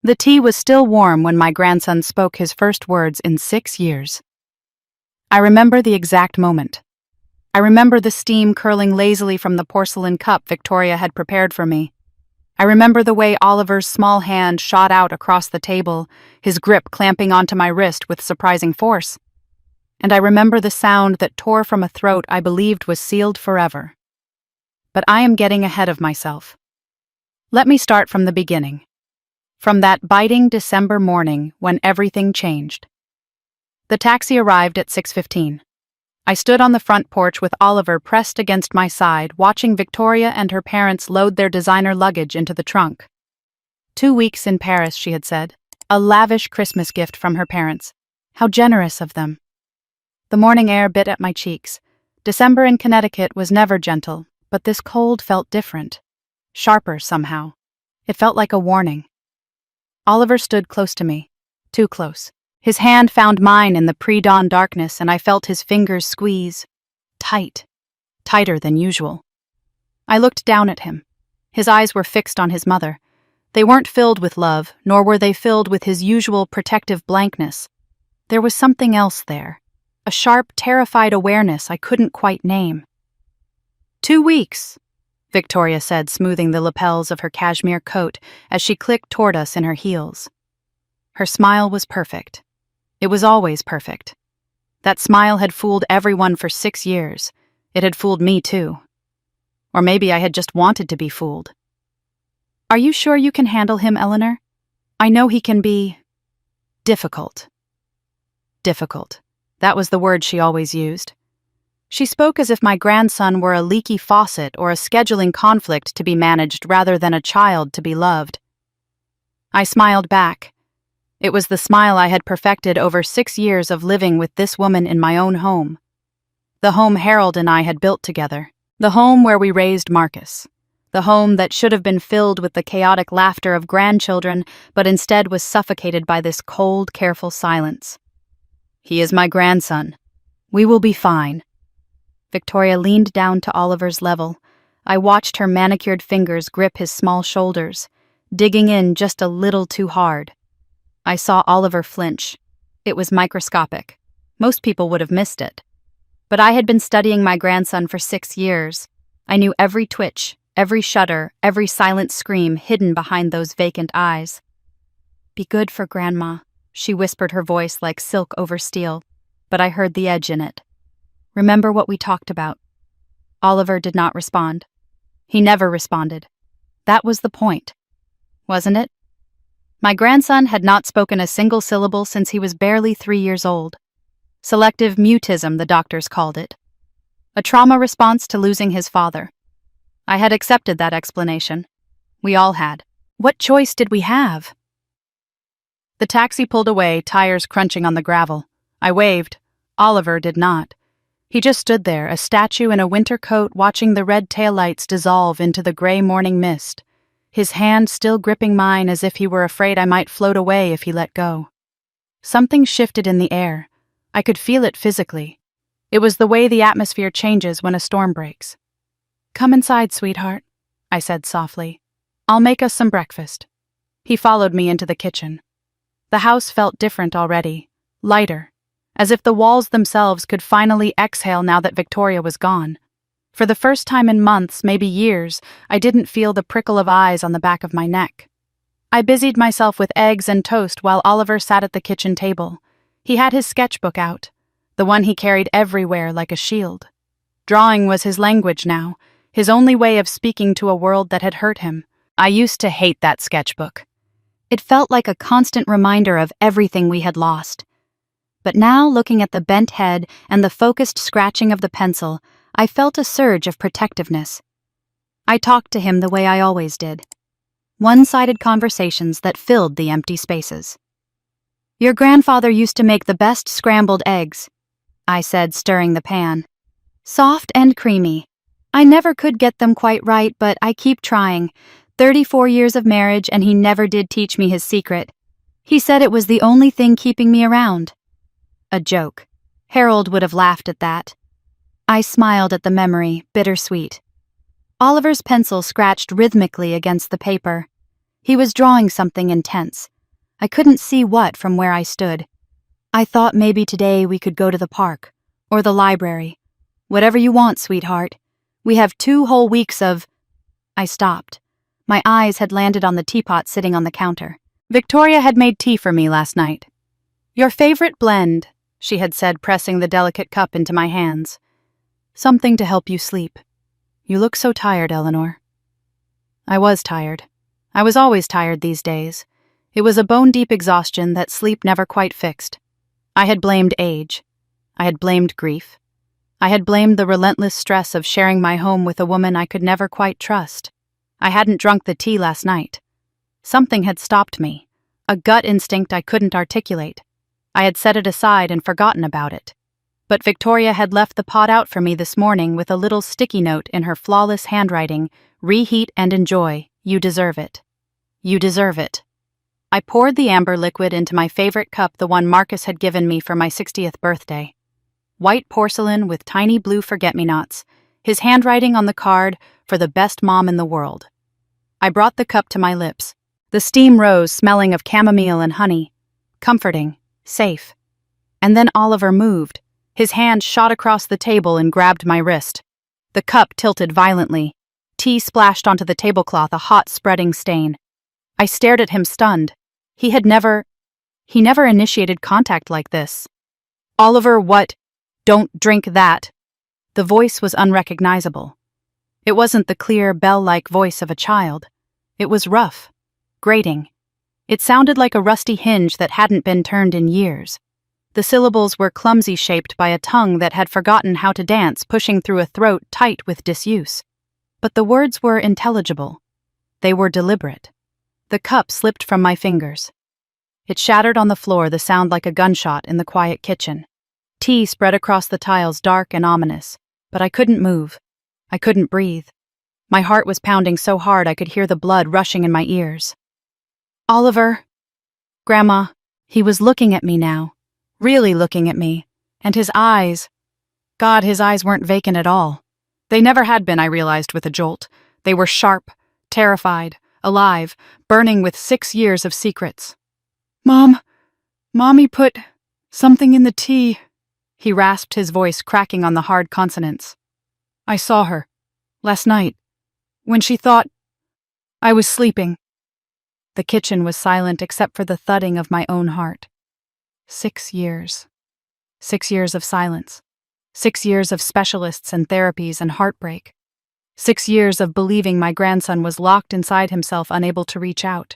The tea was still warm when my grandson spoke his first words in 6 years. I remember the exact moment. I remember the steam curling lazily from the porcelain cup Victoria had prepared for me. I remember the way Oliver's small hand shot out across the table, his grip clamping onto my wrist with surprising force. And I remember the sound that tore from a throat I believed was sealed forever. But I am getting ahead of myself. Let me start from the beginning. From that biting December morning when everything changed. The taxi arrived at 6:15. I stood on the front porch with Oliver pressed against my side, watching Victoria and her parents load their designer luggage into the trunk. 2 weeks in Paris, she had said. A lavish Christmas gift from her parents. How generous of them. The morning air bit at my cheeks. December in Connecticut was never gentle, but this cold felt different. Sharper somehow. It felt like a warning. Oliver stood close to me. Too close. His hand found mine in the pre-dawn darkness, and I felt his fingers squeeze. Tight. Tighter than usual. I looked down at him. His eyes were fixed on his mother. They weren't filled with love, nor were they filled with his usual protective blankness. There was something else there. A sharp, terrified awareness I couldn't quite name. 2 weeks, Victoria said, smoothing the lapels of her cashmere coat as she clicked toward us in her heels. Her smile was perfect. It was always perfect. That smile had fooled everyone for 6 years. It had fooled me too. Or maybe I had just wanted to be fooled. Are you sure you can handle him, Eleanor? I know he can be... difficult. Difficult. That was the word she always used. She spoke as if my grandson were a leaky faucet or a scheduling conflict to be managed rather than a child to be loved. I smiled back. It was the smile I had perfected over 6 years of living with this woman in my own home. The home Harold and I had built together. The home where we raised Marcus. The home that should have been filled with the chaotic laughter of grandchildren, but instead was suffocated by this cold, careful silence. He is my grandson. We will be fine. Victoria leaned down to Oliver's level. I watched her manicured fingers grip his small shoulders, digging in just a little too hard. I saw Oliver flinch. It was microscopic. Most people would have missed it. But I had been studying my grandson for 6 years. I knew every twitch, every shudder, every silent scream hidden behind those vacant eyes. Be good for Grandma, she whispered, her voice like silk over steel, but I heard the edge in it. Remember what we talked about. Oliver did not respond. He never responded. That was the point, wasn't it? My grandson had not spoken a single syllable since he was barely 3 years old. Selective mutism, the doctors called it. A trauma response to losing his father. I had accepted that explanation. We all had. What choice did we have? The taxi pulled away, tires crunching on the gravel. I waved. Oliver did not. He just stood there, a statue in a winter coat, watching the red taillights dissolve into the gray morning mist, his hand still gripping mine as if he were afraid I might float away if he let go. Something shifted in the air. I could feel it physically. It was the way the atmosphere changes when a storm breaks. Come inside, sweetheart, I said softly. I'll make us some breakfast. He followed me into the kitchen. The house felt different already, lighter, as if the walls themselves could finally exhale now that Victoria was gone. For the first time in months, maybe years, I didn't feel the prickle of eyes on the back of my neck. I busied myself with eggs and toast while Oliver sat at the kitchen table. He had his sketchbook out, the one he carried everywhere like a shield. Drawing was his language now, his only way of speaking to a world that had hurt him. I used to hate that sketchbook. It felt like a constant reminder of everything we had lost. But now, looking at the bent head and the focused scratching of the pencil, I felt a surge of protectiveness. I talked to him the way I always did. One-sided conversations that filled the empty spaces. Your grandfather used to make the best scrambled eggs, I said, stirring the pan. Soft and creamy. I never could get them quite right, but I keep trying. 34 years of marriage, and he never did teach me his secret. He said it was the only thing keeping me around. A joke. Harold would have laughed at that. I smiled at the memory, bittersweet. Oliver's pencil scratched rhythmically against the paper. He was drawing something intense, I couldn't see what from where I stood. I thought maybe today we could go to the park, or the library. Whatever you want, sweetheart. We have 2 whole weeks of... I stopped. My eyes had landed on the teapot sitting on the counter. Victoria had made tea for me last night. Your favorite blend, she had said, pressing the delicate cup into my hands. Something to help you sleep. You look so tired, Eleanor. I was tired. I was always tired these days. It was a bone-deep exhaustion that sleep never quite fixed. I had blamed age. I had blamed grief. I had blamed the relentless stress of sharing my home with a woman I could never quite trust. I hadn't drunk the tea last night. Something had stopped me, a gut instinct I couldn't articulate. I had set it aside and forgotten about it. But Victoria had left the pot out for me this morning with a little sticky note in her flawless handwriting, "Reheat and enjoy. You deserve it. You deserve it." I poured the amber liquid into my favorite cup, the one Marcus had given me for my 60th birthday. White porcelain with tiny blue forget-me-nots, his handwriting on the card, "For the best mom in the world." I brought the cup to my lips. The steam rose, smelling of chamomile and honey. Comforting, safe. And then Oliver moved. His hand shot across the table and grabbed my wrist. The cup tilted violently. Tea splashed onto the tablecloth, a hot, spreading stain. I stared at him, stunned. He never initiated contact like this. "Oliver, what? Don't drink that." The voice was unrecognizable. It wasn't the clear, bell-like voice of a child. It was rough, grating. It sounded like a rusty hinge that hadn't been turned in years. The syllables were clumsy-shaped by a tongue that had forgotten how to dance, pushing through a throat tight with disuse. But the words were intelligible. They were deliberate. The cup slipped from my fingers. It shattered on the floor, the sound like a gunshot in the quiet kitchen. Tea spread across the tiles, dark and ominous, but I couldn't move. I couldn't breathe. My heart was pounding so hard I could hear the blood rushing in my ears. "Oliver." "Grandma." He was looking at me now, really looking at me, and his eyes... God, his eyes weren't vacant at all. They never had been, I realized with a jolt. They were sharp, terrified, alive, burning with 6 years of secrets. Mommy put something in the tea." He rasped, his voice cracking on the hard consonants. "I saw her, last night, when she thought I was sleeping." The kitchen was silent except for the thudding of my own heart. 6 years. 6 years of silence. 6 years of specialists and therapies and heartbreak. 6 years of believing my grandson was locked inside himself, unable to reach out.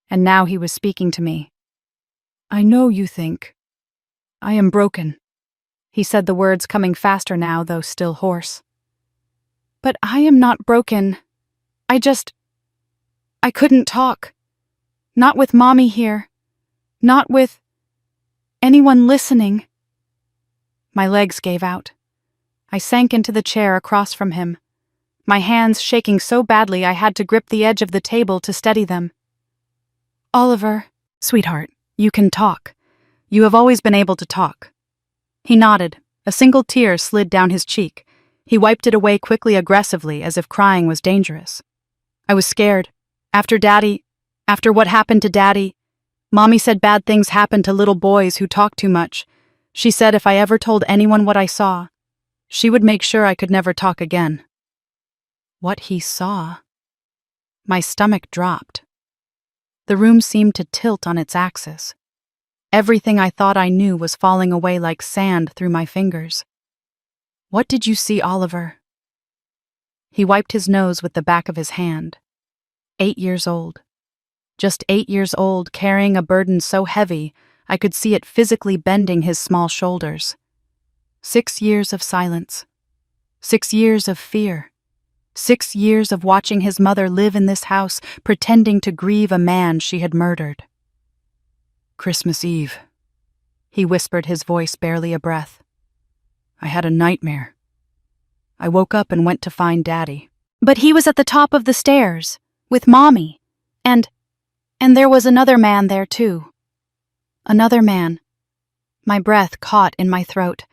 And now he was speaking to me. "I know you think I am broken." He said the words coming faster now, though still hoarse. "But I am not broken. I couldn't talk. Not with Mommy here. Not with anyone listening." My legs gave out. I sank into the chair across from him, my hands shaking so badly I had to grip the edge of the table to steady them. "Oliver." "Sweetheart, you can talk. You have always been able to talk." He nodded. A single tear slid down his cheek. He wiped it away quickly, aggressively, as if crying was dangerous. "I was scared. After what happened to Daddy, Mommy said bad things happen to little boys who talk too much. She said if I ever told anyone what I saw, she would make sure I could never talk again." What he saw? My stomach dropped. The room seemed to tilt on its axis. Everything I thought I knew was falling away like sand through my fingers. "What did you see, Oliver?" He wiped his nose with the back of his hand. 8 years old. Just 8 years old, carrying a burden so heavy I could see it physically bending his small shoulders. 6 years of silence. 6 years of fear. 6 years of watching his mother live in this house, pretending to grieve a man she had murdered. "Christmas Eve," he whispered, his voice barely a breath. "I had a nightmare. I woke up and went to find Daddy." "But he was at the top of the stairs, with Mommy, and there was another man there too." Another man. My breath caught in my throat.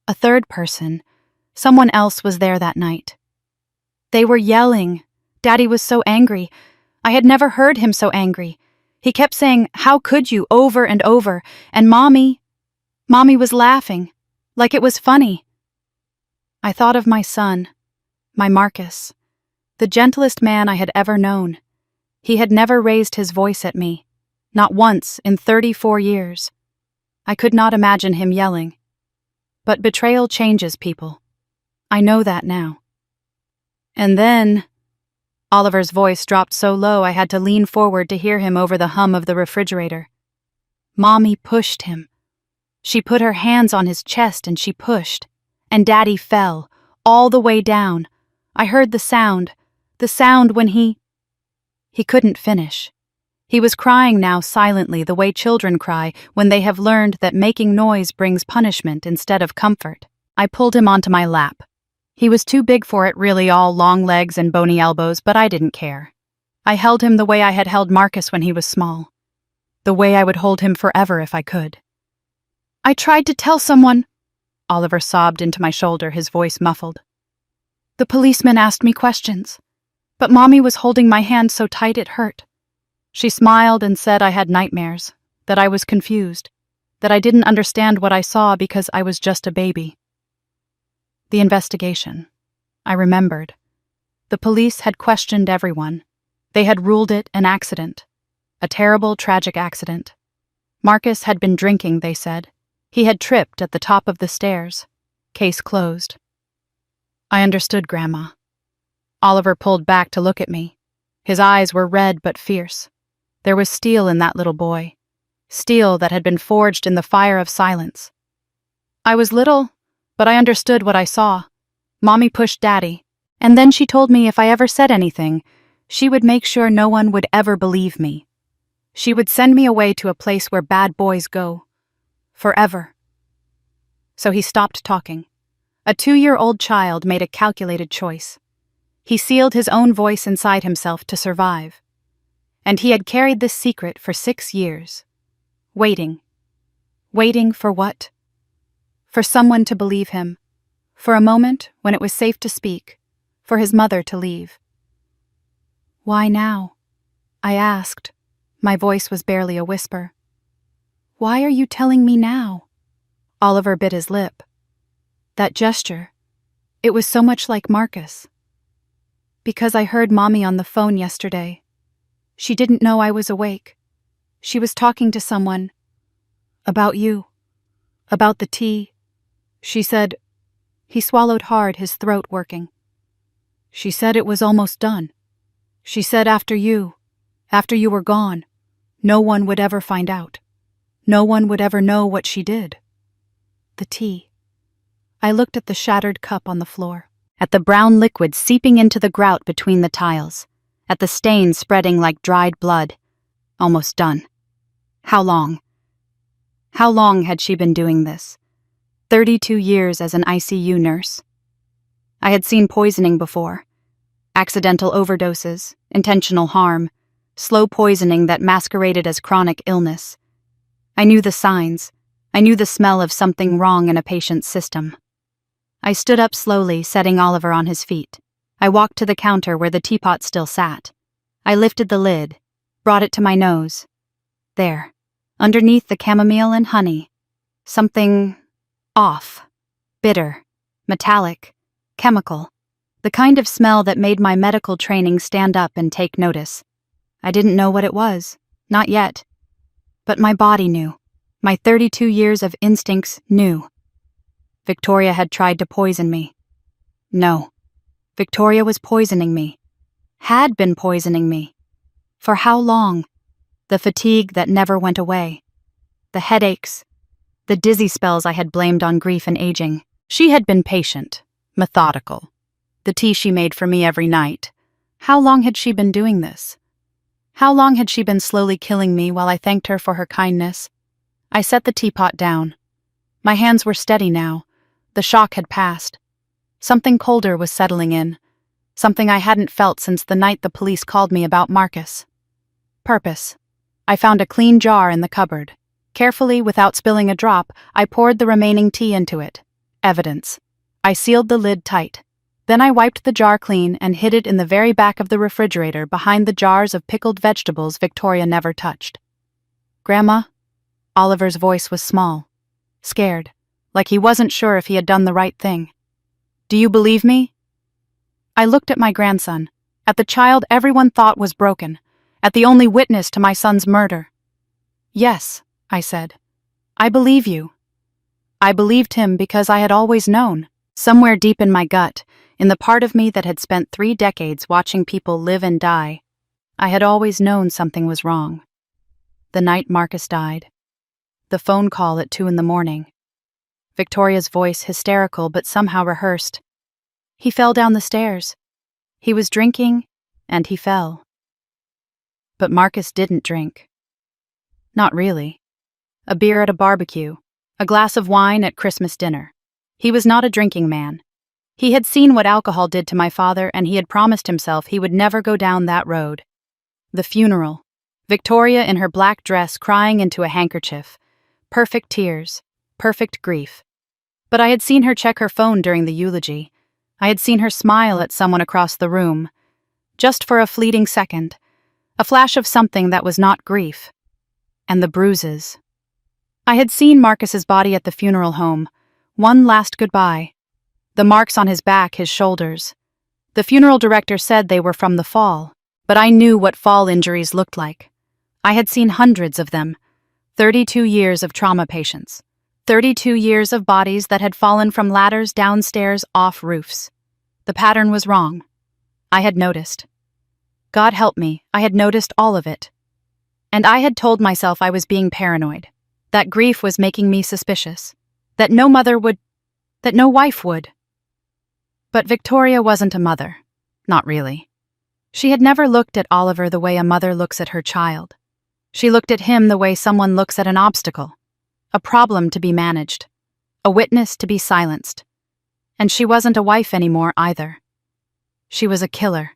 A third person. Someone else was there that night. They were yelling. Daddy was so angry. I had never heard him so angry. He kept saying, "How could you?" over and over, and Mommy was laughing, like it was funny. I thought of my son, my Marcus, the gentlest man I had ever known. He had never raised his voice at me, not once in 34 years. I could not imagine him yelling. But betrayal changes people. I know that now. And then Oliver's voice dropped so low I had to lean forward to hear him over the hum of the refrigerator. Mommy pushed him. She put her hands on his chest and she pushed, and Daddy fell, all the way down. I heard the sound when he couldn't finish. He was crying now silently, the way children cry when they have learned that making noise brings punishment instead of comfort. I pulled him onto my lap. He was too big for it, really, all long legs and bony elbows, but I didn't care. I held him the way I had held Marcus when he was small. The way I would hold him forever if I could. "I tried to tell someone," Oliver sobbed into my shoulder, his voice muffled. "The policeman asked me questions, but Mommy was holding my hand so tight it hurt. She smiled and said I had nightmares, that I was confused, that I didn't understand what I saw because I was just a baby." The investigation. I remembered. The police had questioned everyone. They had ruled it an accident. A terrible, tragic accident. Marcus had been drinking, they said. He had tripped at the top of the stairs. Case closed. I understood, Grandma. Oliver pulled back to look at me. His eyes were red but fierce. There was steel in that little boy. Steel that had been forged in the fire of silence. I was little, but I understood what I saw. Mommy pushed Daddy, and then she told me if I ever said anything, she would make sure no one would ever believe me. She would send me away to a place where bad boys go. Forever. So he stopped talking. A 2-year-old child made a calculated choice. He sealed his own voice inside himself to survive. And he had carried this secret for 6 years. Waiting. Waiting for what? For someone to believe him. For a moment when it was safe to speak. For his mother to leave. "Why now?" I asked. My voice was barely a whisper. "Why are you telling me now?" Oliver bit his lip. That gesture. It was so much like Marcus. "Because I heard Mommy on the phone yesterday. She didn't know I was awake. She was talking to someone. About you. About the tea. She said..." He swallowed hard, his throat working. "She said it was almost done. She said after you were gone, no one would ever find out. No one would ever know what she did." The tea. I looked at the shattered cup on the floor, at the brown liquid seeping into the grout between the tiles, at the stains spreading like dried blood. Almost done. How long? How long had she been doing this? 32 years as an ICU nurse. I had seen poisoning before. Accidental overdoses, intentional harm, slow poisoning that masqueraded as chronic illness. I knew the signs. I knew the smell of something wrong in a patient's system. I stood up slowly, setting Oliver on his feet. I walked to the counter where the teapot still sat. I lifted the lid, brought it to my nose. There, underneath the chamomile and honey, something off, bitter, metallic, chemical, the kind of smell that made my medical training stand up and take notice. I didn't know what it was, not yet. But my body knew. My 32 years of instincts knew. Victoria had tried to poison me. No. Victoria was poisoning me. Had been poisoning me. For how long? The fatigue that never went away. The headaches. The dizzy spells I had blamed on grief and aging. She had been patient, methodical. The tea she made for me every night. How long had she been doing this? How long had she been slowly killing me while I thanked her for her kindness? I set the teapot down. My hands were steady now. The shock had passed. Something colder was settling in. Something I hadn't felt since the night the police called me about Marcus. Purpose. I found a clean jar in the cupboard. Carefully, without spilling a drop, I poured the remaining tea into it. Evidence. I sealed the lid tight. Then I wiped the jar clean and hid it in the very back of the refrigerator behind the jars of pickled vegetables Victoria never touched. "Grandma?" Oliver's voice was small, scared, like he wasn't sure if he had done the right thing. "Do you believe me?" I looked at my grandson, at the child everyone thought was broken, at the only witness to my son's murder. "Yes," I said. "I believe you." I believed him because I had always known, somewhere deep in my gut, in the part of me that had spent 3 decades watching people live and die, I had always known something was wrong. The night Marcus died. The phone call at 2 a.m. Victoria's voice hysterical but somehow rehearsed. He fell down the stairs. He was drinking, and he fell. But Marcus didn't drink. Not really. A beer at a barbecue, a glass of wine at Christmas dinner. He was not a drinking man. He had seen what alcohol did to my father, and he had promised himself he would never go down that road. The funeral. Victoria in her black dress crying into a handkerchief. Perfect tears. Perfect grief. But I had seen her check her phone during the eulogy. I had seen her smile at someone across the room. Just for a fleeting second. A flash of something that was not grief. And the bruises. I had seen Marcus's body at the funeral home. One last goodbye. The marks on his back, his shoulders. The funeral director said they were from the fall, but I knew what fall injuries looked like. I had seen hundreds of them. 32 years of trauma patients. 32 years of bodies that had fallen from ladders downstairs off roofs. The pattern was wrong. I had noticed. God help me, I had noticed all of it. And I had told myself I was being paranoid. That grief was making me suspicious. That no mother would. That no wife would. But Victoria wasn't a mother. Not really. She had never looked at Oliver the way a mother looks at her child. She looked at him the way someone looks at an obstacle. A problem to be managed. A witness to be silenced. And she wasn't a wife anymore either. She was a killer.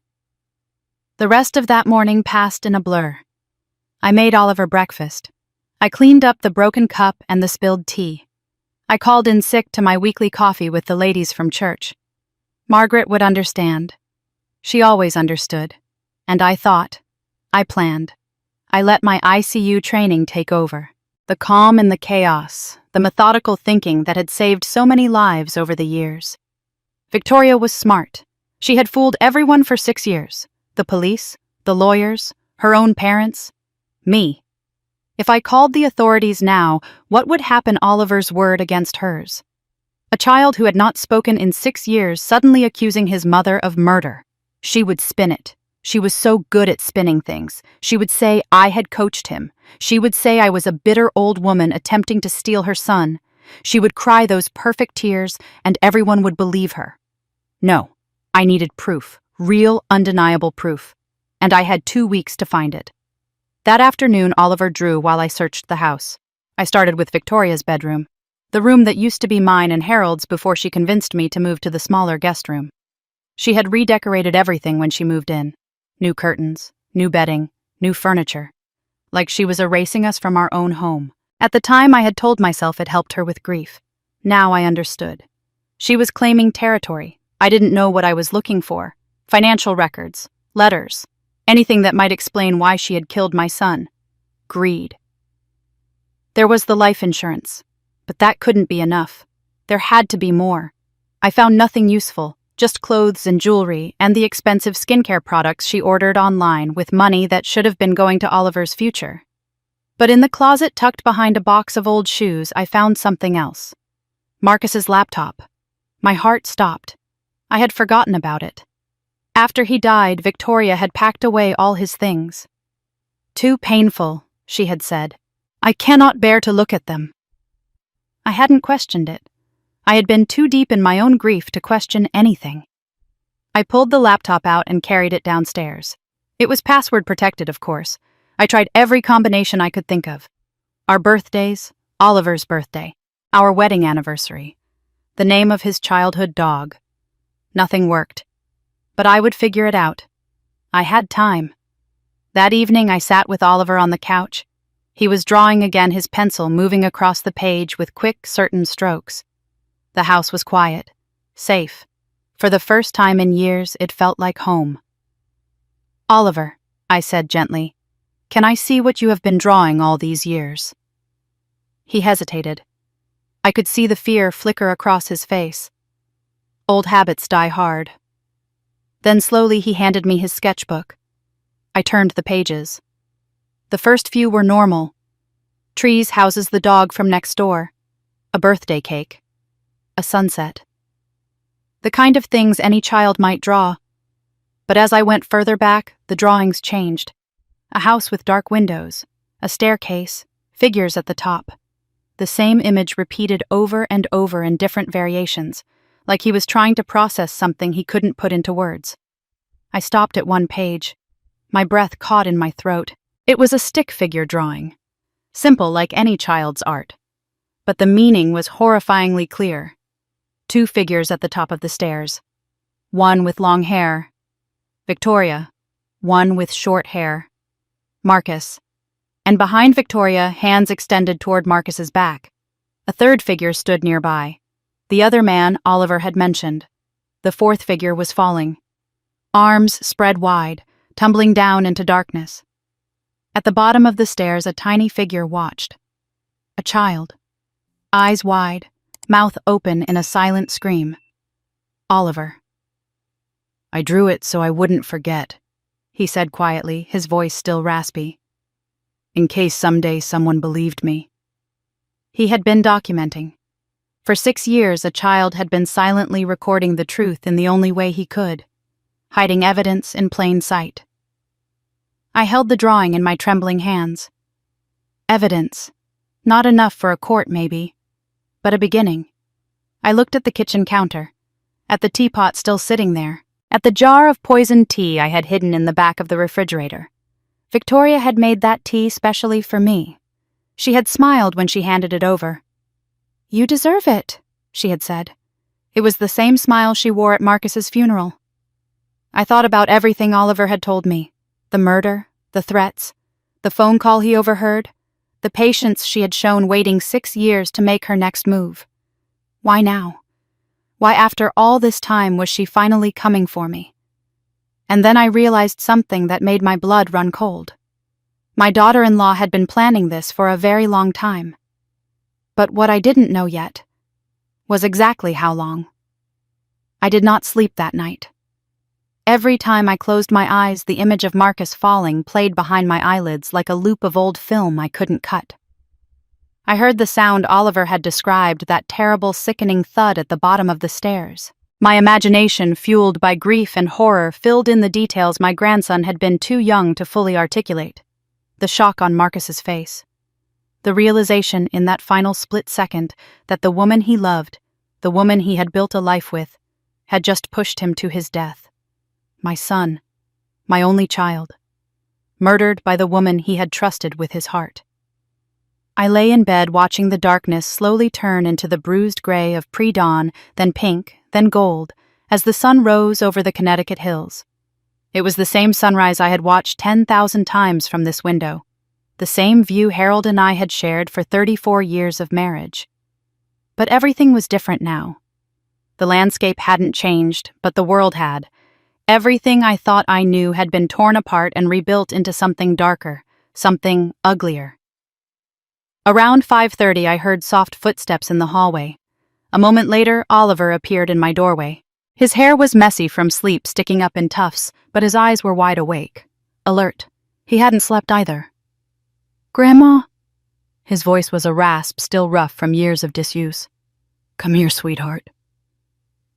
The rest of that morning passed in a blur. I made Oliver breakfast. I cleaned up the broken cup and the spilled tea. I called in sick to my weekly coffee with the ladies from church. Margaret would understand. She always understood. And I thought. I planned. I let my ICU training take over. The calm in the chaos, the methodical thinking that had saved so many lives over the years. Victoria was smart. She had fooled everyone for 6 years. The police, the lawyers, her own parents, me. If I called the authorities now, what would happen Oliver's word against hers? A child who had not spoken in 6 years suddenly accusing his mother of murder. She would spin it. She was so good at spinning things. She would say I had coached him. She would say I was a bitter old woman attempting to steal her son. She would cry those perfect tears, and everyone would believe her. No, I needed proof, real, undeniable proof. And I had 2 weeks to find it. That afternoon, Oliver drew while I searched the house. I started with Victoria's bedroom, the room that used to be mine and Harold's before she convinced me to move to the smaller guest room. She had redecorated everything when she moved in. New curtains, new bedding, new furniture. Like she was erasing us from our own home. At the time, I had told myself it helped her with grief. Now I understood. She was claiming territory. I didn't know what I was looking for. Financial records, letters, anything that might explain why she had killed my son. Greed. There was the life insurance, but that couldn't be enough. There had to be more. I found nothing useful, just clothes and jewelry and the expensive skincare products she ordered online with money that should have been going to Oliver's future. But in the closet tucked behind a box of old shoes, I found something else. Marcus's laptop. My heart stopped. I had forgotten about it. After he died, Victoria had packed away all his things. Too painful, she had said. I cannot bear to look at them. I hadn't questioned it. I had been too deep in my own grief to question anything. I pulled the laptop out and carried it downstairs. It was password protected, of course. I tried every combination I could think of. Our birthdays, Oliver's birthday, our wedding anniversary, the name of his childhood dog. Nothing worked. But I would figure it out. I had time. That evening I sat with Oliver on the couch. He was drawing again, his pencil moving across the page with quick, certain strokes. The house was quiet, safe, For the first time in years, it felt like home. "Oliver," I said gently, "can I see what you have been drawing all these years?" He hesitated. I could see the fear flicker across his face. Old habits die hard. Then slowly he handed me his sketchbook. I turned the pages. The first few were normal. Trees, houses, the dog from next door. A birthday cake. A sunset. The kind of things any child might draw. But as I went further back, the drawings changed. A house with dark windows, a staircase, figures at the top. The same image repeated over and over in different variations, like he was trying to process something he couldn't put into words. I stopped at one page. My breath caught in my throat. It was a stick figure drawing. Simple like any child's art. But the meaning was horrifyingly clear. Two figures at the top of the stairs. One with long hair. Victoria. One with short hair. Marcus. And behind Victoria, hands extended toward Marcus's back. A third figure stood nearby. The other man Oliver had mentioned. The fourth figure was falling. Arms spread wide, tumbling down into darkness. At the bottom of the stairs, a tiny figure watched. A child. Eyes wide, mouth open in a silent scream. Oliver. "I drew it so I wouldn't forget," he said quietly, his voice still raspy. "In case someday someone believed me." He had been documenting. For 6 years, a child had been silently recording the truth in the only way he could, hiding evidence in plain sight. I held the drawing in my trembling hands. Evidence. Not enough for a court, maybe, but a beginning. I looked at the kitchen counter, at the teapot still sitting there, at the jar of poisoned tea I had hidden in the back of the refrigerator. Victoria had made that tea specially for me. She had smiled when she handed it over. "You deserve it," she had said. It was the same smile she wore at Marcus's funeral. I thought about everything Oliver had told me. The murder, the threats, the phone call he overheard, the patience she had shown waiting 6 years to make her next move. Why now? Why after all this time was she finally coming for me? And then I realized something that made my blood run cold. My daughter-in-law had been planning this for a very long time. But what I didn't know yet was exactly how long. I did not sleep that night. Every time I closed my eyes, the image of Marcus falling played behind my eyelids like a loop of old film I couldn't cut. I heard the sound Oliver had described, that terrible, sickening thud at the bottom of the stairs. My imagination, fueled by grief and horror, filled in the details my grandson had been too young to fully articulate. The shock on Marcus's face. The realization in that final split second that the woman he loved, the woman he had built a life with, had just pushed him to his death. My son, my only child, murdered by the woman he had trusted with his heart. I lay in bed watching the darkness slowly turn into the bruised gray of pre-dawn, then pink, then gold, as the sun rose over the Connecticut hills. It was the same sunrise I had watched 10,000 times from this window, the same view Harold and I had shared for 34 years of marriage. But everything was different now. The landscape hadn't changed, but the world had. Everything I thought I knew had been torn apart and rebuilt into something darker, something uglier. Around 5:30, I heard soft footsteps in the hallway. A moment later, Oliver appeared in my doorway. His hair was messy from sleep sticking up in tufts, but his eyes were wide awake, alert. He hadn't slept either. "Grandma?" His voice was a rasp, still rough from years of disuse. "Come here, sweetheart."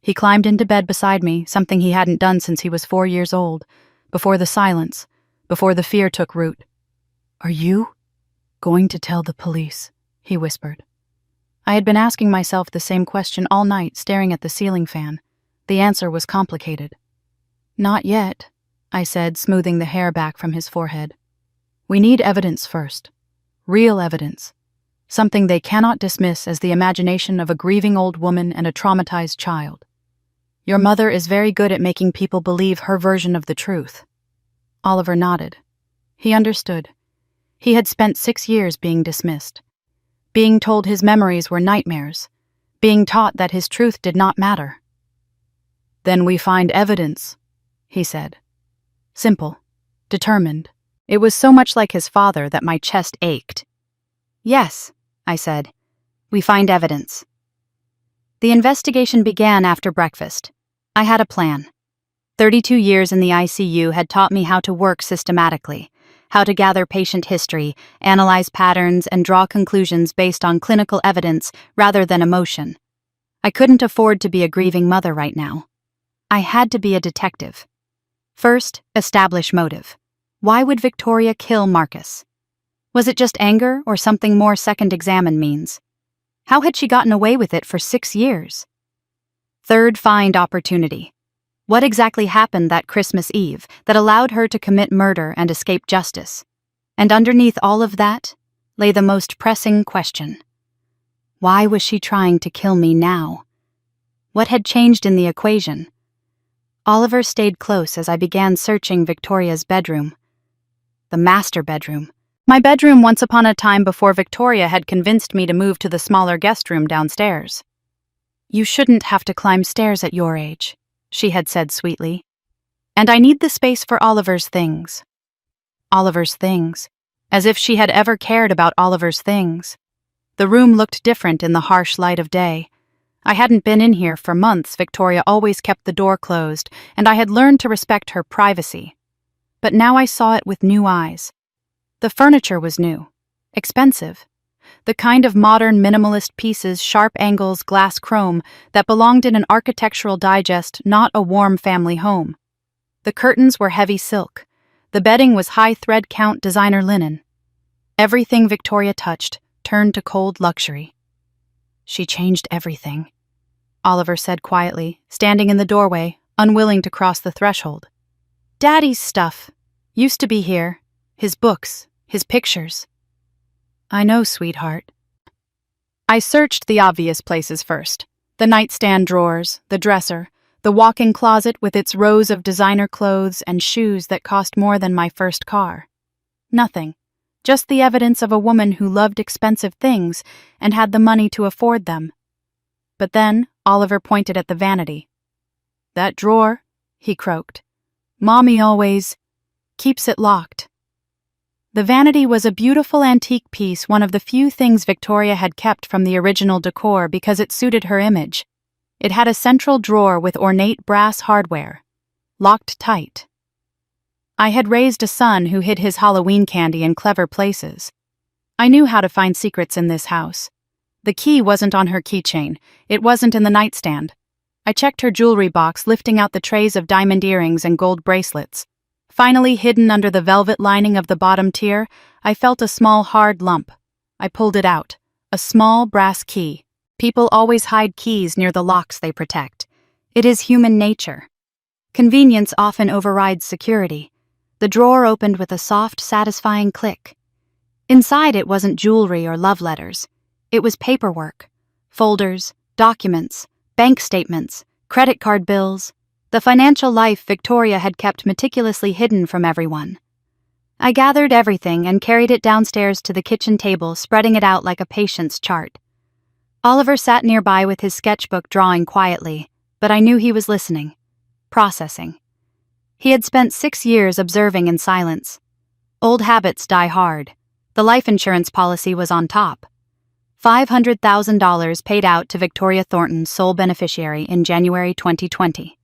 He climbed into bed beside me, something he hadn't done since he was 4 years old, before the silence, before the fear took root. "Are you going to tell the police?" he whispered. I had been asking myself the same question all night, staring at the ceiling fan. The answer was complicated. "Not yet," I said, smoothing the hair back from his forehead. "We need evidence first. Real evidence. Something they cannot dismiss as the imagination of a grieving old woman and a traumatized child. Your mother is very good at making people believe her version of the truth." Oliver nodded. He understood. He had spent 6 years being dismissed, being told his memories were nightmares, being taught that his truth did not matter. "Then we find evidence," he said. Simple, determined. It was so much like his father that my chest ached. "Yes," I said. "We find evidence." The investigation began after breakfast. I had a plan. 32 years in the ICU had taught me how to work systematically, how to gather patient history, analyze patterns, and draw conclusions based on clinical evidence rather than emotion. I couldn't afford to be a grieving mother right now. I had to be a detective. First, establish motive. Why would Victoria kill Marcus? Was it just anger or something more second examine means? How had she gotten away with it for 6 years? Third, find opportunity. What exactly happened that Christmas Eve that allowed her to commit murder and escape justice? And underneath all of that lay the most pressing question. Why was she trying to kill me now? What had changed in the equation? Oliver stayed close as I began searching Victoria's bedroom. The master bedroom. My bedroom once upon a time before Victoria had convinced me to move to the smaller guest room downstairs. "You shouldn't have to climb stairs at your age," she had said sweetly. "And I need the space for Oliver's things." Oliver's things. As if she had ever cared about Oliver's things. The room looked different in the harsh light of day. I hadn't been in here for months. Victoria always kept the door closed, and I had learned to respect her privacy. But now I saw it with new eyes. The furniture was new, expensive. The kind of modern minimalist pieces, sharp angles, glass chrome, that belonged in an architectural digest, not a warm family home. The curtains were heavy silk. The bedding was high thread count designer linen. Everything Victoria touched turned to cold luxury. "She changed everything," Oliver said quietly, standing in the doorway, unwilling to cross the threshold. "Daddy's stuff used to be here. His books, his pictures." "I know, sweetheart." I searched the obvious places first. The nightstand drawers, the dresser, the walk-in closet with its rows of designer clothes and shoes that cost more than my first car. Nothing. Just the evidence of a woman who loved expensive things and had the money to afford them. But then Oliver pointed at the vanity. "That drawer," he croaked. "Mommy always keeps it locked." The vanity was a beautiful antique piece, one of the few things Victoria had kept from the original decor because it suited her image. It had a central drawer with ornate brass hardware, locked tight. I had raised a son who hid his Halloween candy in clever places. I knew how to find secrets in this house. The key wasn't on her keychain. It wasn't in the nightstand. I checked her jewelry box, lifting out the trays of diamond earrings and gold bracelets. Finally hidden under the velvet lining of the bottom tier, I felt a small hard lump. I pulled it out. A small brass key. People always hide keys near the locks they protect. It is human nature. Convenience often overrides security. The drawer opened with a soft, satisfying click. Inside it wasn't jewelry or love letters. It was paperwork. Folders, documents, bank statements, credit card bills. The financial life Victoria had kept meticulously hidden from everyone. I gathered everything and carried it downstairs to the kitchen table, spreading it out like a patient's chart. Oliver sat nearby with his sketchbook drawing quietly, but I knew he was listening, processing. He had spent 6 years observing in silence. Old habits die hard. The life insurance policy was on top. $500,000 paid out to Victoria Thornton's sole beneficiary in January 2020.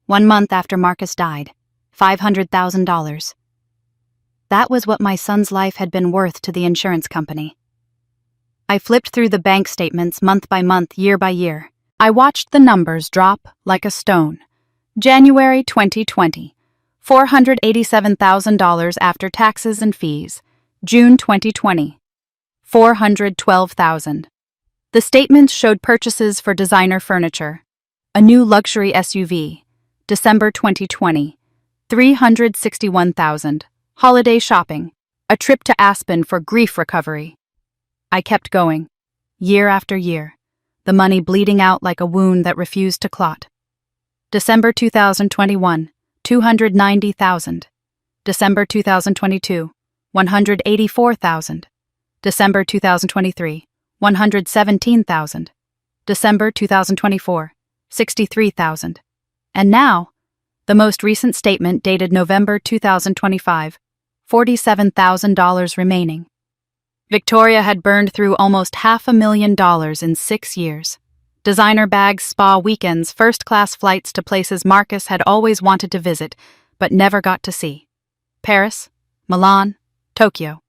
1 month after Marcus died, $500,000. That was what my son's life had been worth to the insurance company. I flipped through the bank statements month by month, year by year. I watched the numbers drop like a stone. January 2020, $487,000 after taxes and fees. June 2020, $412,000. The statements showed purchases for designer furniture, a new luxury SUV. December 2020, $361,000. Holiday shopping, a trip to Aspen for grief recovery. I kept going, year after year, the money bleeding out like a wound that refused to clot. December 2021, $290,000. December 2022, $184,000. December 2023, $117,000. December 2024, $63,000. And now, the most recent statement dated November 2025, $47,000 remaining. Victoria had burned through almost $500,000 in 6 years. Designer bags, spa weekends, first-class flights to places Marcus had always wanted to visit, but never got to see. Paris, Milan, Tokyo.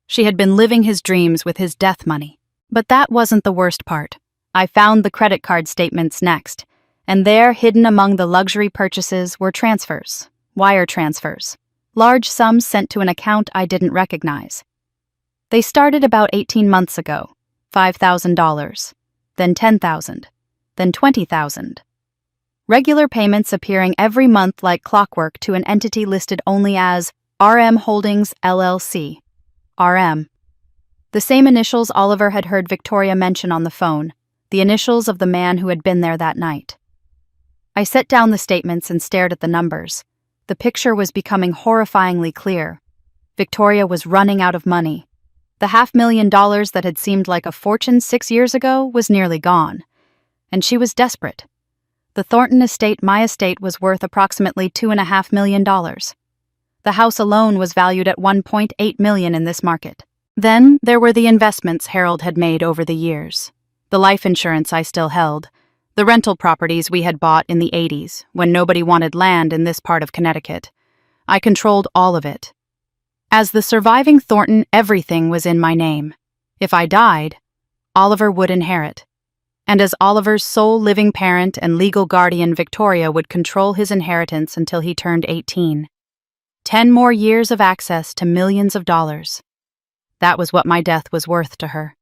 She had been living his dreams with his death money. But that wasn't the worst part. I found the credit card statements next, and there, hidden among the luxury purchases, were transfers, wire transfers, large sums sent to an account I didn't recognize. They started about 18 months ago, $5,000, then $10,000, then $20,000. Regular payments appearing every month like clockwork to an entity listed only as RM Holdings LLC. RM. The same initials Oliver had heard Victoria mention on the phone, the initials of the man who had been there that night. I set down the statements and stared at the numbers. The picture was becoming horrifyingly clear. Victoria was running out of money. The $500,000 that had seemed like a fortune 6 years ago was nearly gone. And she was desperate. The Thornton estate, my estate, was worth approximately $2.5 million. The house alone was valued at $1.8 million in this market. Then there were the investments Harold had made over the years. The life insurance I still held. The rental properties we had bought in the 80s, when nobody wanted land in this part of Connecticut. I controlled all of it. As the surviving Thornton, everything was in my name. If I died, Oliver would inherit. And as Oliver's sole living parent and legal guardian, Victoria would control his inheritance until he turned 18. 10 more years of access to millions of dollars. That was what my death was worth to her.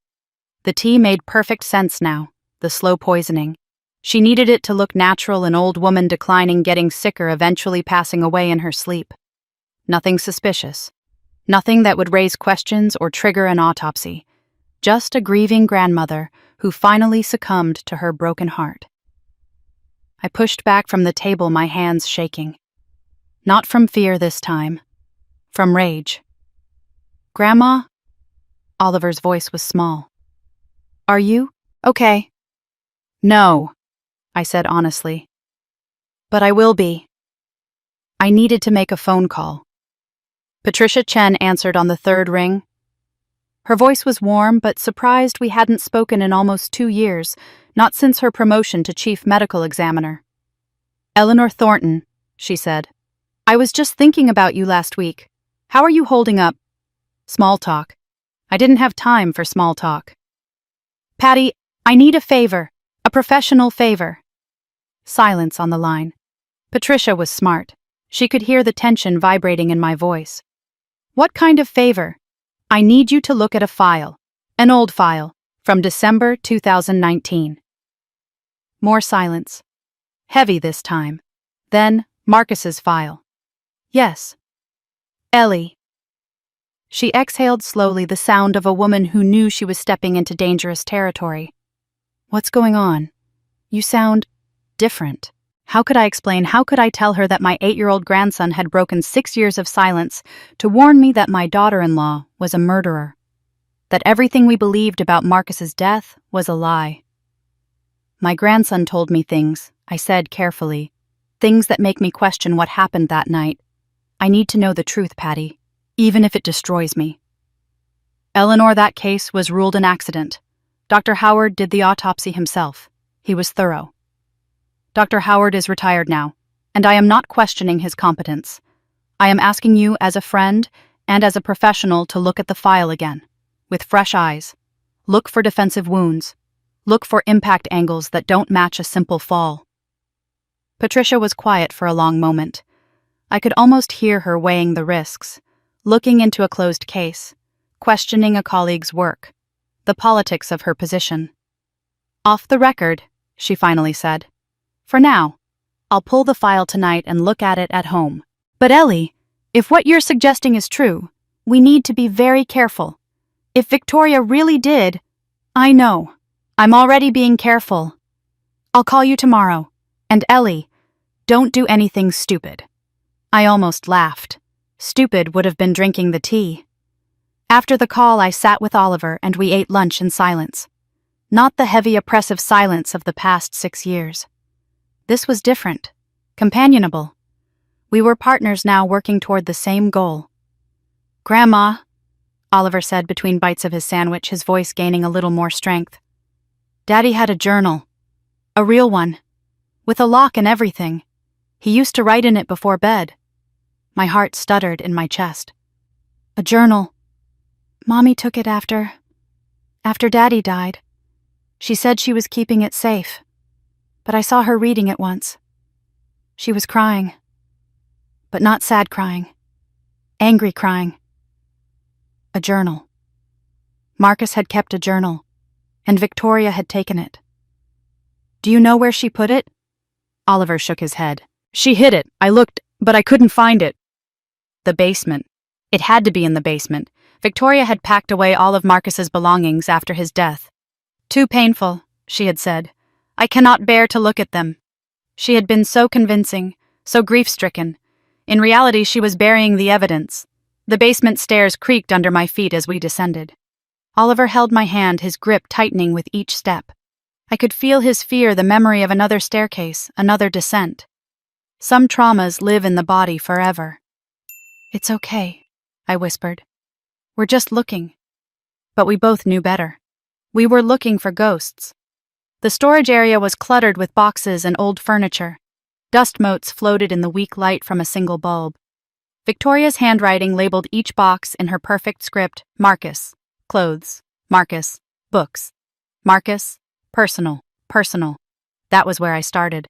The tea made perfect sense now, the slow poisoning. She needed it to look natural, an old woman declining, getting sicker, eventually passing away in her sleep. Nothing suspicious. Nothing that would raise questions or trigger an autopsy. Just a grieving grandmother who finally succumbed to her broken heart. I pushed back from the table, my hands shaking. Not from fear this time. From rage. "Grandma?" Oliver's voice was small. "Are you okay?" "No," I said honestly. "But I will be." I needed to make a phone call. Patricia Chen answered on the third ring. Her voice was warm, but surprised we hadn't spoken in almost 2 years, not since her promotion to chief medical examiner. "Eleanor Thornton," she said. "I was just thinking about you last week. How are you holding up?" Small talk. I didn't have time for small talk. "Patty, I need a favor. A professional favor." Silence on the line. Patricia was smart. She could hear the tension vibrating in my voice. "What kind of favor?" "I need you to look at a file. An old file, from December 2019. More silence. Heavy this time. Then, Marcus's file. "Yes." "Ellie." She exhaled slowly, the sound of a woman who knew she was stepping into dangerous territory. "What's going on? You sound different." How could I explain? How could I tell her that my 8-year-old grandson had broken 6 years of silence to warn me that my daughter-in-law was a murderer? That everything we believed about Marcus's death was a lie? "My grandson told me things," I said carefully. "Things that make me question what happened that night. I need to know the truth, Patty, even if it destroys me." "Eleanor, that case was ruled an accident. Dr. Howard did the autopsy himself. He was thorough. Dr. Howard is retired now, and I am not questioning his competence. I am asking you as a friend and as a professional to look at the file again, with fresh eyes. Look for defensive wounds. Look for impact angles that don't match a simple fall." Patricia was quiet for a long moment. I could almost hear her weighing the risks, looking into a closed case, questioning a colleague's work, the politics of her position. "Off the record," she finally said. "For now, I'll pull the file tonight and look at it at home. But Ellie, if what you're suggesting is true, we need to be very careful. If Victoria really did..." "I know. I'm already being careful. I'll call you tomorrow. And Ellie, don't do anything stupid." I almost laughed. Stupid would have been drinking the tea. After the call, I sat with Oliver and we ate lunch in silence. Not the heavy, oppressive silence of the past 6 years. This was different. companionable. We were partners now working toward the same goal. "Grandma," Oliver said between bites of his sandwich, his voice gaining a little more strength. "Daddy had a journal. A real one. With a lock and everything. He used to write in it before bed." My heart stuttered in my chest. "A journal. Mommy took it after Daddy died. She said she was keeping it safe. But I saw her reading it once. She was crying. But not sad crying. Angry crying. A journal. Marcus had kept a journal, and Victoria had taken it. Do you know where she put it?" Oliver shook his head. "She hid it. I looked, but I couldn't find it." The basement. It had to be in the basement. Victoria had packed away all of Marcus's belongings after his death. "Too painful," she had said. "I cannot bear to look at them." She had been so convincing, so grief-stricken. In reality, she was burying the evidence. The basement stairs creaked under my feet as we descended. Oliver held my hand, his grip tightening with each step. I could feel his fear, the memory of another staircase, another descent. Some traumas live in the body forever. "It's okay," I whispered. "We're just looking." But we both knew better. We were looking for ghosts. The storage area was cluttered with boxes and old furniture. Dust motes floated in the weak light from a single bulb. Victoria's handwriting labeled each box in her perfect script: Marcus, clothes, Marcus, books, Marcus, personal, personal. That was where I started.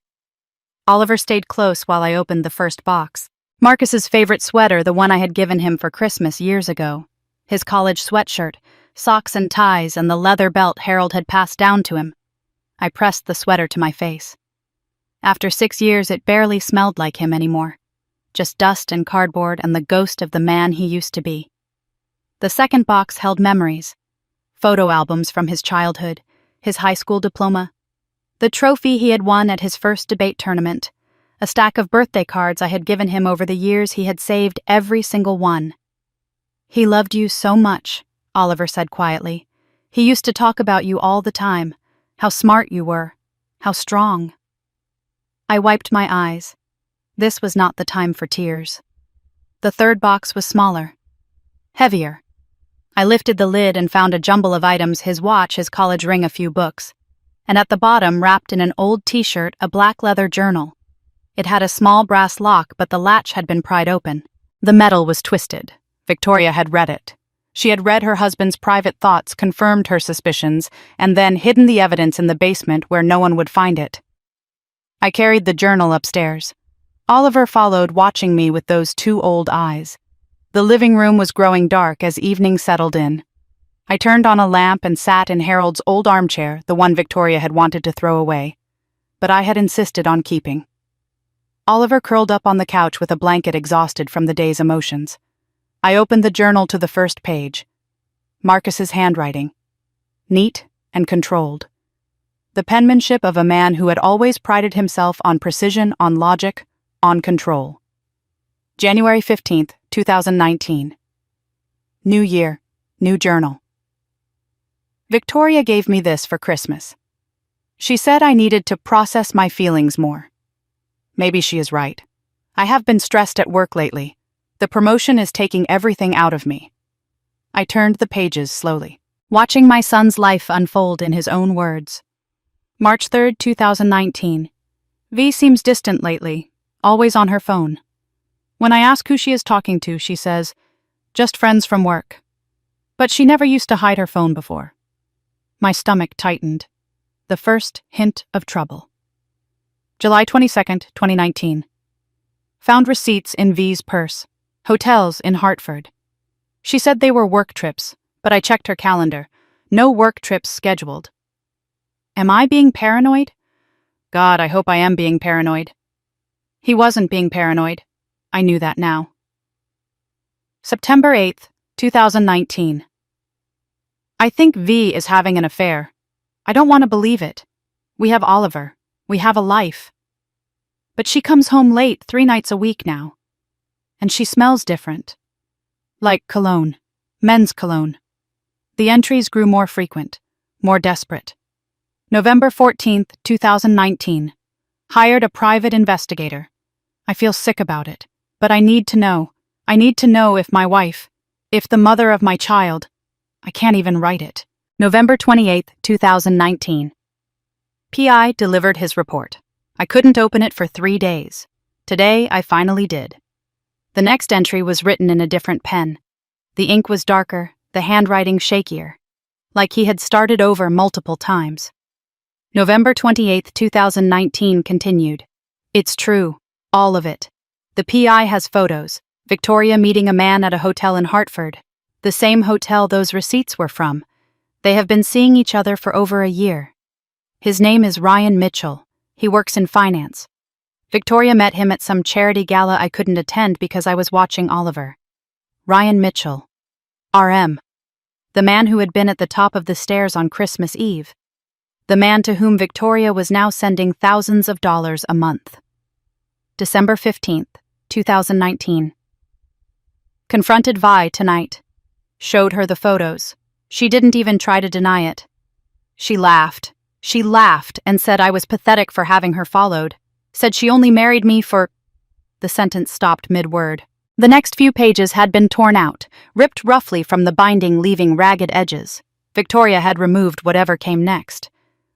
Oliver stayed close while I opened the first box. Marcus's favorite sweater, the one I had given him for Christmas years ago. His college sweatshirt, socks and ties, and the leather belt Harold had passed down to him. I pressed the sweater to my face. After 6 years, it barely smelled like him anymore. Just dust and cardboard and the ghost of the man he used to be. The second box held memories. Photo albums from his childhood, his high school diploma, the trophy he had won at his first debate tournament, a stack of birthday cards I had given him over the years. He had saved every single one. "He loved you so much," Oliver said quietly. "He used to talk about you all the time, how smart you were, how strong." I wiped my eyes. This was not the time for tears. The third box was smaller, heavier. I lifted the lid and found a jumble of items: his watch, his college ring, a few books. And at the bottom, wrapped in an old t-shirt, a black leather journal. It had a small brass lock, but the latch had been pried open. The metal was twisted. Victoria had read it. She had read her husband's private thoughts, confirmed her suspicions, and then hidden the evidence in the basement where no one would find it. I carried the journal upstairs. Oliver followed, watching me with those two old eyes. The living room was growing dark as evening settled in. I turned on a lamp and sat in Harold's old armchair, the one Victoria had wanted to throw away. But I had insisted on keeping. Oliver curled up on the couch with a blanket, exhausted from the day's emotions. I opened the journal to the first page. Marcus's handwriting. Neat and controlled. The penmanship of a man who had always prided himself on precision, on logic, on control. January 15th, 2019. New year, new journal. Victoria gave me this for Christmas. She said I needed to process my feelings more. Maybe she is right. I have been stressed at work lately. The promotion is taking everything out of me. I turned the pages slowly, watching my son's life unfold in his own words. March 3rd, 2019. V seems distant lately, always on her phone. When I ask who she is talking to, she says, "Just friends from work." But she never used to hide her phone before. My stomach tightened. The first hint of trouble. July 22nd, 2019. Found receipts in V's purse. Hotels in Hartford. She said they were work trips, but I checked her calendar. No work trips scheduled. Am I being paranoid? God, I hope I am being paranoid. He wasn't being paranoid. I knew that now. September 8th, 2019. I think V is having an affair. I don't want to believe it. We have Oliver. We have a life. But she comes home late 3 nights a week now. And she smells different. Like cologne. Men's cologne. The entries grew more frequent, more desperate. November 14th, 2019. Hired a private investigator. I feel sick about it. But I need to know. I need to know if my wife, if the mother of my child, I can't even write it. November 28, 2019. PI delivered his report. I couldn't open it for 3 days. Today, I finally did. The next entry was written in a different pen. The ink was darker, the handwriting shakier, like he had started over multiple times. November 28, 2019 continued. It's true, all of it. The PI has photos. Victoria meeting a man at a hotel in Hartford, the same hotel those receipts were from. They have been seeing each other for over a year. His name is Ryan Mitchell. He works in finance. Victoria met him at some charity gala I couldn't attend because I was watching Oliver. Ryan Mitchell. RM. The man who had been at the top of the stairs on Christmas Eve. The man to whom Victoria was now sending thousands of dollars a month. December 15th, 2019. Confronted Vi tonight. Showed her the photos. She didn't even try to deny it. She laughed. She laughed and said I was pathetic for having her followed. Said she only married me for... The sentence stopped mid-word. The next few pages had been torn out, ripped roughly from the binding, leaving ragged edges. Victoria had removed whatever came next.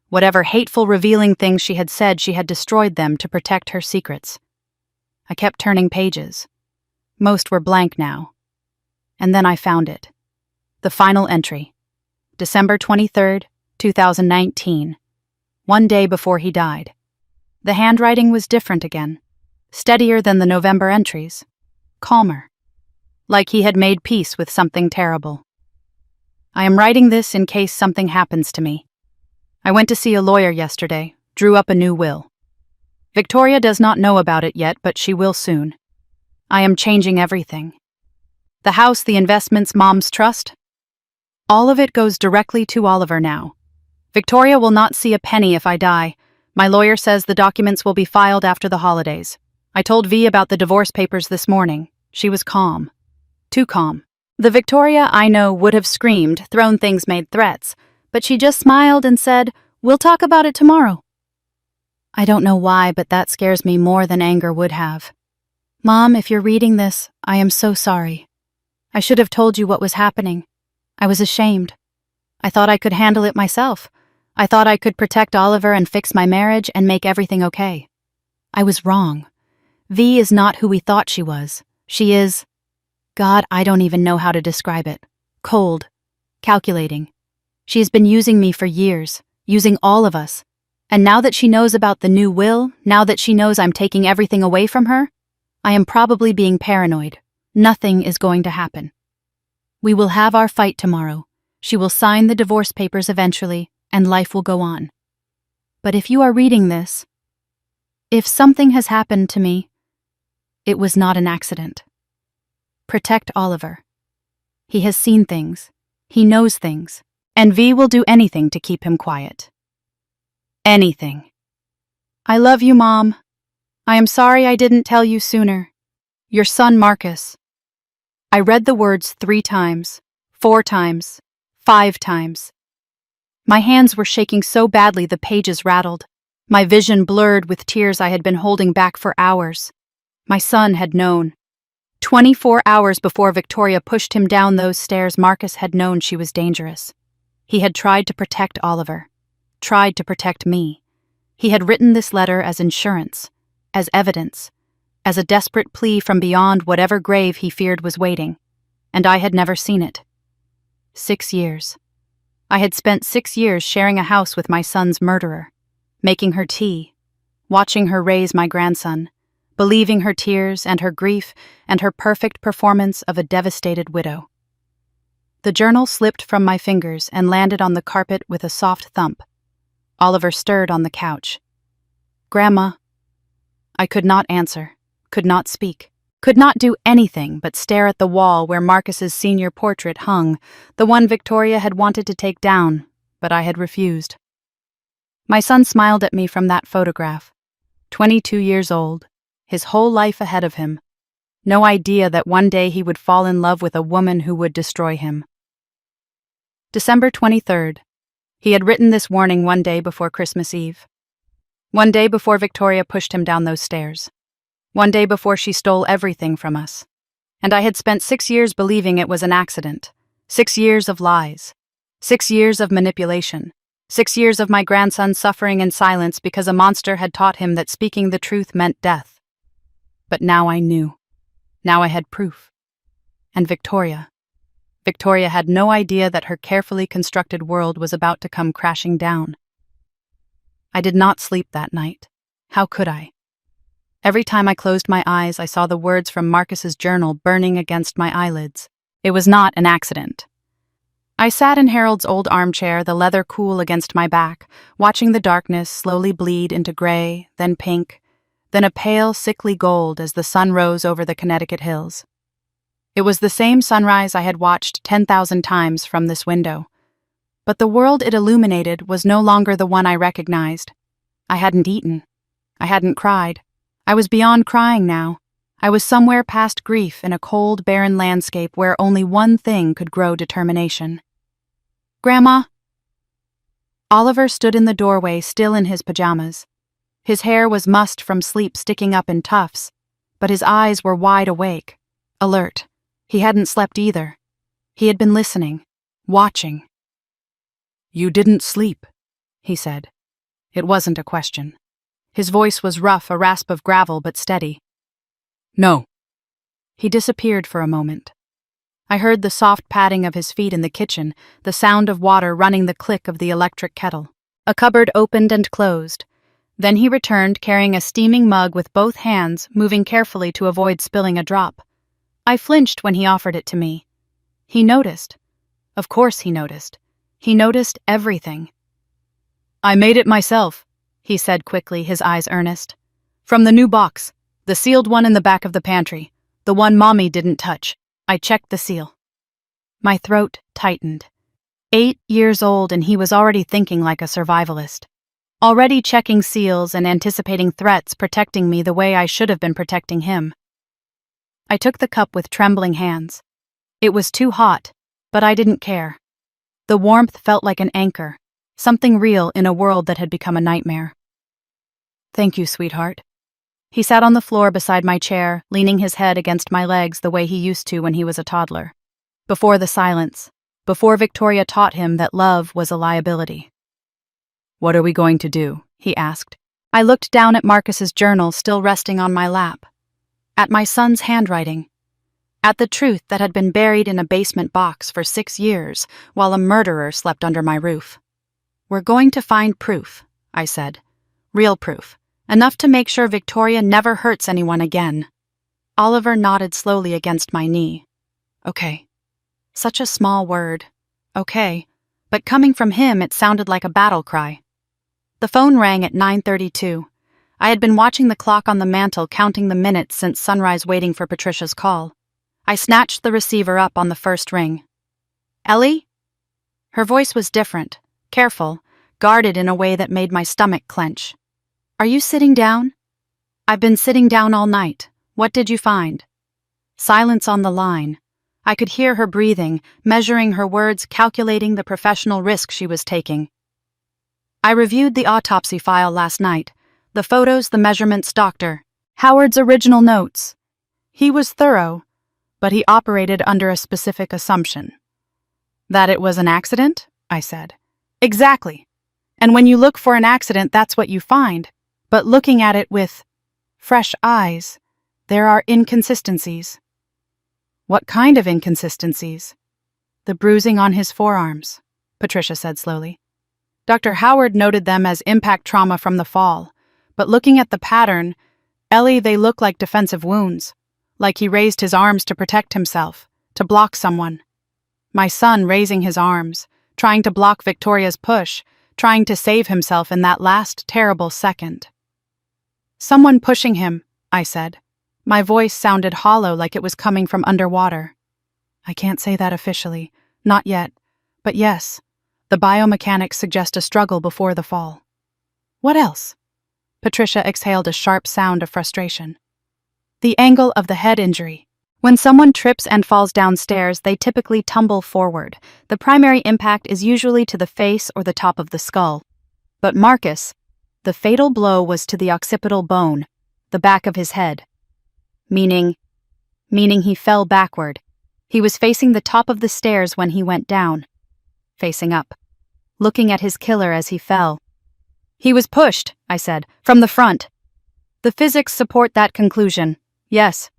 Whatever hateful, revealing things she had destroyed them to protect her secrets. I kept turning pages. Most were blank now. And then I found it. The final entry. December 23rd, 2019. 1 day before he died. The handwriting was different again. Steadier than the November entries. Calmer. Like he had made peace with something terrible. I am writing this in case something happens to me. I went to see a lawyer yesterday, drew up a new will. Victoria does not know about it yet, but she will soon. I am changing everything. The house, the investments, Mom's trust. All of it goes directly to Oliver now. Victoria will not see a penny if I die. My lawyer says the documents will be filed after the holidays. I told V about the divorce papers this morning. She was calm. Too calm. The Victoria I know would have screamed, thrown things, made threats, but she just smiled and said, "We'll talk about it tomorrow." I don't know why, but that scares me more than anger would have. Mom, if you're reading this, I am so sorry. I should have told you what was happening. I was ashamed. I thought I could handle it myself. I thought I could protect Oliver and fix my marriage and make everything okay. I was wrong. V is not who we thought she was. She is... God, I don't even know how to describe it. Cold. Calculating. She has been using me for years, using all of us. And now that she knows about the new will, now that she knows I'm taking everything away from her, I am probably being paranoid. Nothing is going to happen. We will have our fight tomorrow. She will sign the divorce papers eventually, and life will go on. But if you are reading this, if something has happened to me, it was not an accident. Protect Oliver. He has seen things. He knows things. And V will do anything to keep him quiet. Anything. I love you, Mom. I am sorry I didn't tell you sooner. Your son, Marcus. I read the words 3 times, 4 times, 5 times. My hands were shaking so badly the pages rattled. My vision blurred with tears I had been holding back for hours. My son had known. 24 hours before Victoria pushed him down those stairs, Marcus had known she was dangerous. He had tried to protect Oliver. Tried to protect me. He had written this letter as insurance, as evidence, as a desperate plea from beyond whatever grave he feared was waiting, and I had never seen it. 6 years. I had spent 6 years sharing a house with my son's murderer, making her tea, watching her raise my grandson, believing her tears and her grief and her perfect performance of a devastated widow. The journal slipped from my fingers and landed on the carpet with a soft thump. Oliver stirred on the couch. "Grandma." I could not answer, could not speak, could not do anything but stare at the wall where Marcus's senior portrait hung, the one Victoria had wanted to take down, but I had refused. My son smiled at me from that photograph. 22 years old, his whole life ahead of him. No idea that one day he would fall in love with a woman who would destroy him. December 23rd. He had written this warning 1 day before Christmas Eve. 1 day before Victoria pushed him down those stairs. One day before she stole everything from us. And I had spent 6 years believing it was an accident. 6 years of lies. 6 years of manipulation. 6 years of my grandson suffering in silence because a monster had taught him that speaking the truth meant death. But now I knew. Now I had proof. And Victoria had no idea that her carefully constructed world was about to come crashing down. I did not sleep that night. How could I? Every time I closed my eyes, I saw the words from Marcus's journal burning against my eyelids. It was not an accident. I sat in Harold's old armchair, the leather cool against my back, watching the darkness slowly bleed into gray, then pink, then a pale, sickly gold as the sun rose over the Connecticut hills. It was the same sunrise I had watched 10,000 times from this window. But the world it illuminated was no longer the one I recognized. I hadn't eaten. I hadn't cried. I was beyond crying now. I was somewhere past grief in a cold, barren landscape where only one thing could grow determination. "Grandma?" Oliver stood in the doorway, still in his pajamas. His hair was mussed from sleep sticking up in tufts, but his eyes were wide awake, alert. He hadn't slept either. He had been listening, watching. "You didn't sleep," he said. It wasn't a question. His voice was rough, a rasp of gravel, but steady. "No." He disappeared for a moment. I heard the soft padding of his feet in the kitchen, the sound of water running, the click of the electric kettle. A cupboard opened and closed. Then he returned, carrying a steaming mug with both hands, moving carefully to avoid spilling a drop. I flinched when he offered it to me. He noticed. Of course he noticed. He noticed everything. "I made it myself," he said quickly, his eyes earnest. "From the new box, the sealed one in the back of the pantry, the one Mommy didn't touch. I checked the seal." My throat tightened. 8 years old, and he was already thinking like a survivalist. Already checking seals and anticipating threats, protecting me the way I should have been protecting him. I took the cup with trembling hands. It was too hot, but I didn't care. The warmth felt like an anchor, something real in a world that had become a nightmare. "Thank you, sweetheart." He sat on the floor beside my chair, leaning his head against my legs the way he used to when he was a toddler. Before the silence, before Victoria taught him that love was a liability. "What are we going to do?" he asked. I looked down at Marcus's journal still resting on my lap. At my son's handwriting. At the truth that had been buried in a basement box for 6 years while a murderer slept under my roof. "We're going to find proof," I said. "Real proof. Enough to make sure Victoria never hurts anyone again." Oliver nodded slowly against my knee. "Okay." Such a small word. Okay. But coming from him, it sounded like a battle cry. The phone rang at 9:32. I had been watching the clock on the mantel, counting the minutes since sunrise, waiting for Patricia's call. I snatched the receiver up on the first ring. "Ellie?" Her voice was different, careful, guarded in a way that made my stomach clench. "Are you sitting down?" "I've been sitting down all night. What did you find?" Silence on the line. I could hear her breathing, measuring her words, calculating the professional risk she was taking. "I reviewed the autopsy file last night. The photos, the measurements, Dr. Howard's original notes. He was thorough, but he operated under a specific assumption." "That it was an accident?" I said. "Exactly. And when you look for an accident, that's what you find. But looking at it with fresh eyes, there are inconsistencies." "What kind of inconsistencies?" "The bruising on his forearms," Patricia said slowly. "Dr. Howard noted them as impact trauma from the fall. But looking at the pattern, Ellie, they look like defensive wounds. Like he raised his arms to protect himself, to block someone. My son raising his arms, trying to block Victoria's push, trying to save himself in that last terrible second." "Someone pushing him," I said. My voice sounded hollow, like it was coming from underwater. "I can't say that officially. Not yet. But yes, the biomechanics suggest a struggle before the fall." "What else?" Patricia exhaled a sharp sound of frustration. "The angle of the head injury. When someone trips and falls downstairs, they typically tumble forward. The primary impact is usually to the face or the top of the skull. But Marcus, the fatal blow was to the occipital bone, the back of his head. Meaning he fell backward. He was facing the top of the stairs when he went down. Facing up. Looking at his killer as he fell. He was pushed, I said, from the front. The physics support that conclusion. Yes.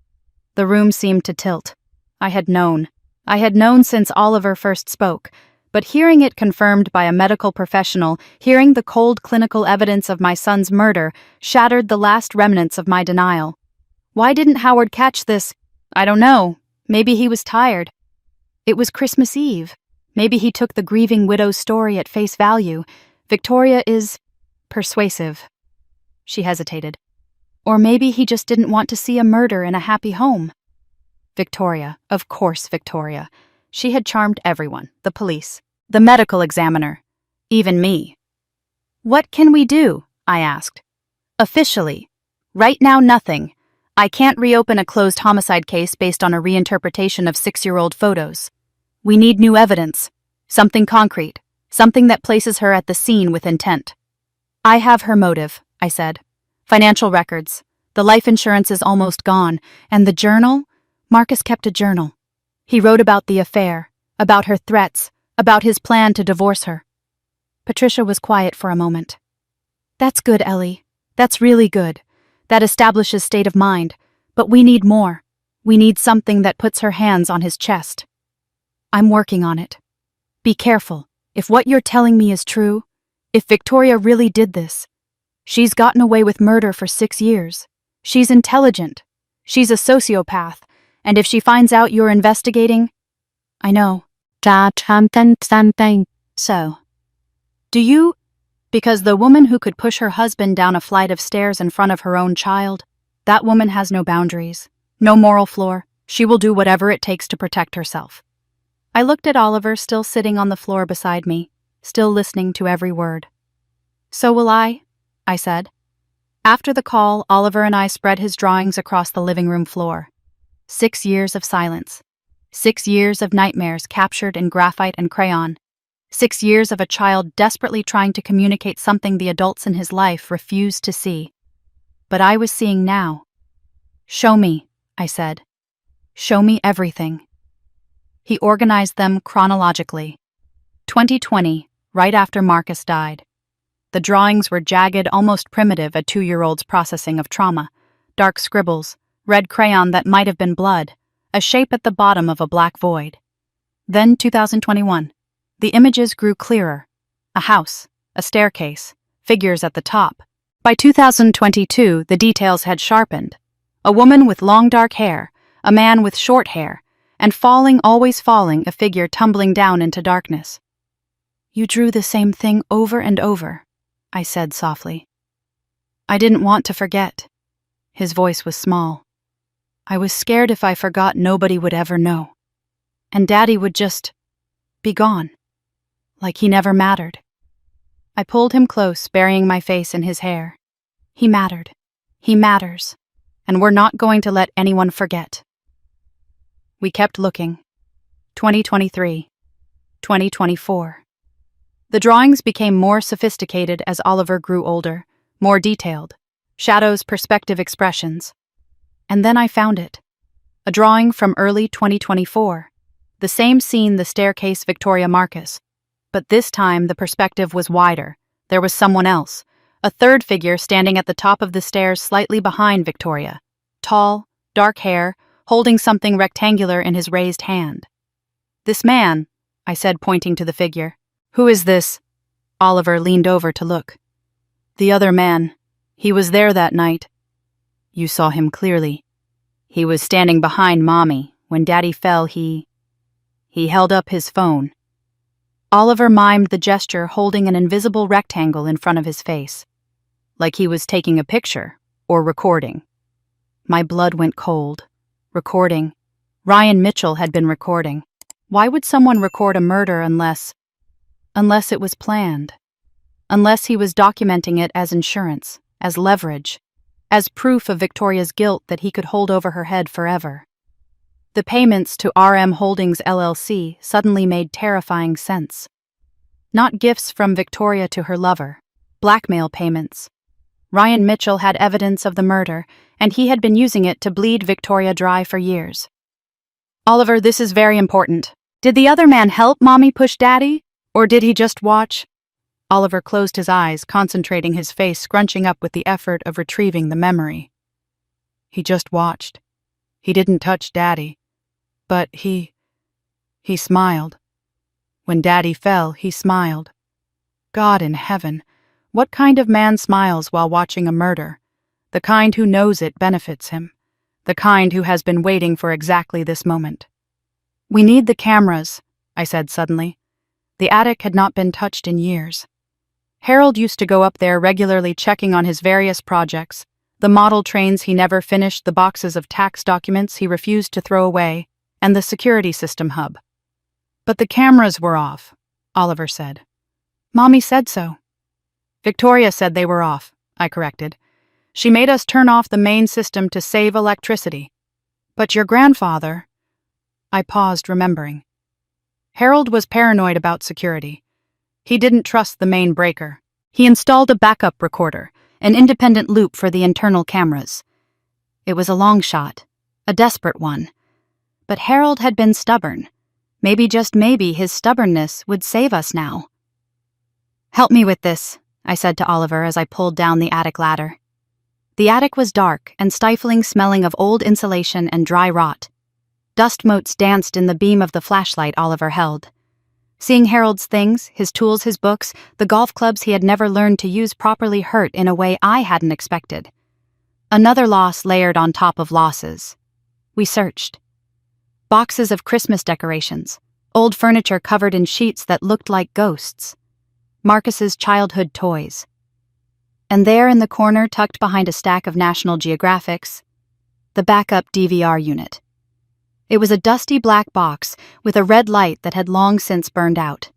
The room seemed to tilt. I had known. I had known since Oliver first spoke, but hearing it confirmed by a medical professional, hearing the cold clinical evidence of my son's murder, shattered the last remnants of my denial. Why didn't Howard catch this? I don't know. Maybe he was tired. It was Christmas Eve. Maybe he took the grieving widow's story at face value. Victoria is persuasive. She hesitated. Or maybe he just didn't want to see a murder in a happy home. Victoria, of course Victoria. She had charmed everyone, the police, the medical examiner, even me. What can we do? I asked. Officially. Right now, nothing. I can't reopen a closed homicide case based on a reinterpretation of 6-year-old photos. We need new evidence. Something concrete. Something that places her at the scene with intent. I have her motive, I said. Financial records. The life insurance is almost gone. And the journal? Marcus kept a journal. He wrote about the affair, about her threats, about his plan to divorce her. Patricia was quiet for a moment. That's good, Ellie. That's really good. That establishes state of mind. But we need more. We need something that puts her hands on his chest. I'm working on it. Be careful. If what you're telling me is true, if Victoria really did this, she's gotten away with murder for 6 years. She's intelligent. She's a sociopath. And if she finds out you're investigating, I know. So. Do you? Because the woman who could push her husband down a flight of stairs in front of her own child, that woman has no boundaries, no moral floor. She will do whatever it takes to protect herself. I looked at Oliver still sitting on the floor beside me, still listening to every word. So will I said. After the call, Oliver and I spread his drawings across the living room floor. 6 years of silence. 6 years of nightmares captured in graphite and crayon. 6 years of a child desperately trying to communicate something the adults in his life refused to see. But I was seeing now. Show me, I said. Show me everything. He organized them chronologically. 2020, right after Marcus died. The drawings were jagged, almost primitive, a 2-year-old's processing of trauma. Dark scribbles, red crayon that might have been blood, a shape at the bottom of a black void. Then 2021. The images grew clearer. A house, a staircase, figures at the top. By 2022, the details had sharpened. A woman with long dark hair, a man with short hair, and falling, always falling, a figure tumbling down into darkness. You drew the same thing over and over, I said softly. I didn't want to forget. His voice was small. I was scared if I forgot nobody would ever know. And Daddy would just be gone. Like he never mattered. I pulled him close, burying my face in his hair. He mattered. He matters. And we're not going to let anyone forget. We kept looking. 2023. 2024. The drawings became more sophisticated as Oliver grew older, more detailed. Shadows, perspective, expressions. And then I found it. A drawing from early 2024. The same scene, the staircase, Victoria Marcus. But this time the perspective was wider. There was someone else. A third figure standing at the top of the stairs slightly behind Victoria. Tall, dark hair, holding something rectangular in his raised hand. This man, I said, pointing to the figure. Who is this? Oliver leaned over to look. The other man. He was there that night. You saw him clearly. He was standing behind Mommy. When Daddy fell, he held up his phone. Oliver mimed the gesture, holding an invisible rectangle in front of his face. Like he was taking a picture, or recording. My blood went cold. Recording. Ryan Mitchell had been recording. Why would someone record a murder unless it was planned? Unless he was documenting it as insurance, as leverage, as proof of Victoria's guilt that he could hold over her head forever. The payments to RM Holdings LLC suddenly made terrifying sense. Not gifts from Victoria to her lover, blackmail payments. Ryan Mitchell had evidence of the murder, and he had been using it to bleed Victoria dry for years. "Oliver, this is very important. Did the other man help Mommy push Daddy, or did he just watch?" Oliver closed his eyes, concentrating, his face scrunching up with the effort of retrieving the memory. "He just watched. He didn't touch Daddy. But he smiled. When Daddy fell, he smiled. God in heaven, what kind of man smiles while watching a murder? The kind who knows it benefits him. The kind who has been waiting for exactly this moment." "We need the cameras," I said suddenly. The attic had not been touched in years. Harold used to go up there regularly, checking on his various projects, the model trains he never finished, the boxes of tax documents he refused to throw away, and the security system hub. "But the cameras were off," Oliver said. "Mommy said so." "Victoria said they were off," I corrected. "She made us turn off the main system to save electricity." "But your grandfather—" I paused, remembering. Harold was paranoid about security. He didn't trust the main breaker. He installed a backup recorder, an independent loop for the internal cameras. It was a long shot, a desperate one. But Harold had been stubborn. Maybe, just maybe, his stubbornness would save us now. "Help me with this," I said to Oliver as I pulled down the attic ladder. The attic was dark and stifling, smelling of old insulation and dry rot. Dust motes danced in the beam of the flashlight Oliver held. Seeing Harold's things, his tools, his books, the golf clubs he had never learned to use properly, hurt in a way I hadn't expected. Another loss layered on top of losses. We searched. Boxes of Christmas decorations, old furniture covered in sheets that looked like ghosts, Marcus's childhood toys. And there in the corner, tucked behind a stack of National Geographics, the backup DVR unit. It was a dusty black box with a red light that had long since burned out.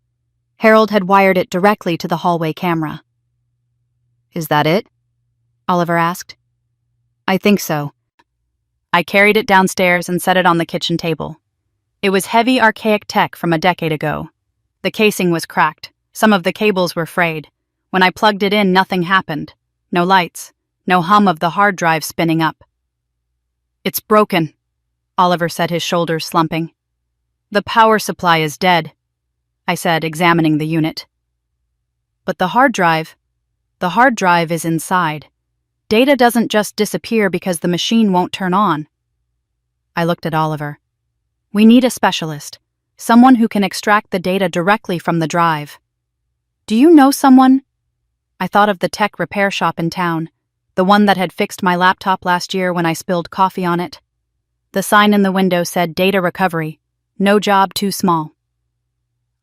Harold had wired it directly to the hallway camera. "Is that it?" Oliver asked. "I think so." I carried it downstairs and set it on the kitchen table. It was heavy, archaic tech from a decade ago. The casing was cracked. Some of the cables were frayed. When I plugged it in, nothing happened. No lights. No hum of the hard drive spinning up. "It's broken," Oliver said, his shoulders slumping. "The power supply is dead," I said, examining the unit. "But the hard drive is inside. Data doesn't just disappear because the machine won't turn on." I looked at Oliver. "We need a specialist, someone who can extract the data directly from the drive. Do you know someone?" I thought of the tech repair shop in town, the one that had fixed my laptop last year when I spilled coffee on it. The sign in the window said data recovery, no job too small.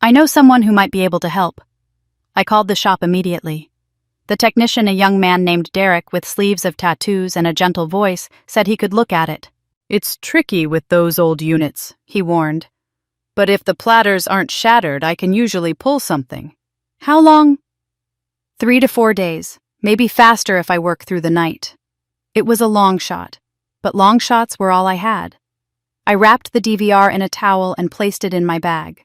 "I know someone who might be able to help." I called the shop immediately. The technician, a young man named Derek with sleeves of tattoos and a gentle voice, said he could look at it. "It's tricky with those old units," he warned. "But if the platters aren't shattered, I can usually pull something." "How long?" 3 to 4 days, maybe faster if I work through the night. It was a long shot, but long shots were all I had. I wrapped the DVR in a towel and placed it in my bag.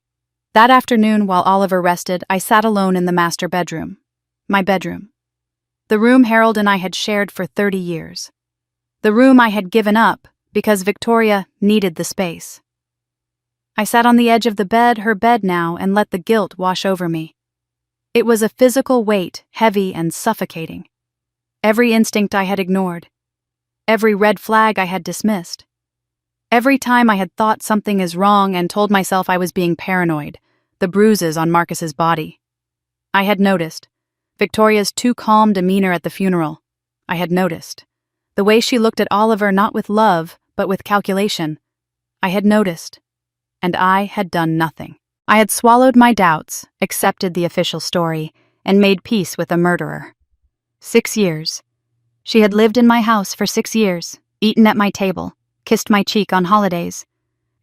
That afternoon, while Oliver rested, I sat alone in the master bedroom. My bedroom. The room Harold and I had shared for 30 years. The room I had given up because Victoria needed the space. I sat on the edge of the bed, her bed now, and let the guilt wash over me. It was a physical weight, heavy and suffocating. Every instinct I had ignored. Every red flag I had dismissed. Every time I had thought something is wrong and told myself I was being paranoid, the bruises on Marcus's body. I had noticed Victoria's too calm demeanor at the funeral. I had noticed the way she looked at Oliver, not with love, but with calculation. I had noticed. And I had done nothing. I had swallowed my doubts, accepted the official story, and made peace with a murderer. 6 years. She had lived in my house for 6 years, eaten at my table, kissed my cheek on holidays.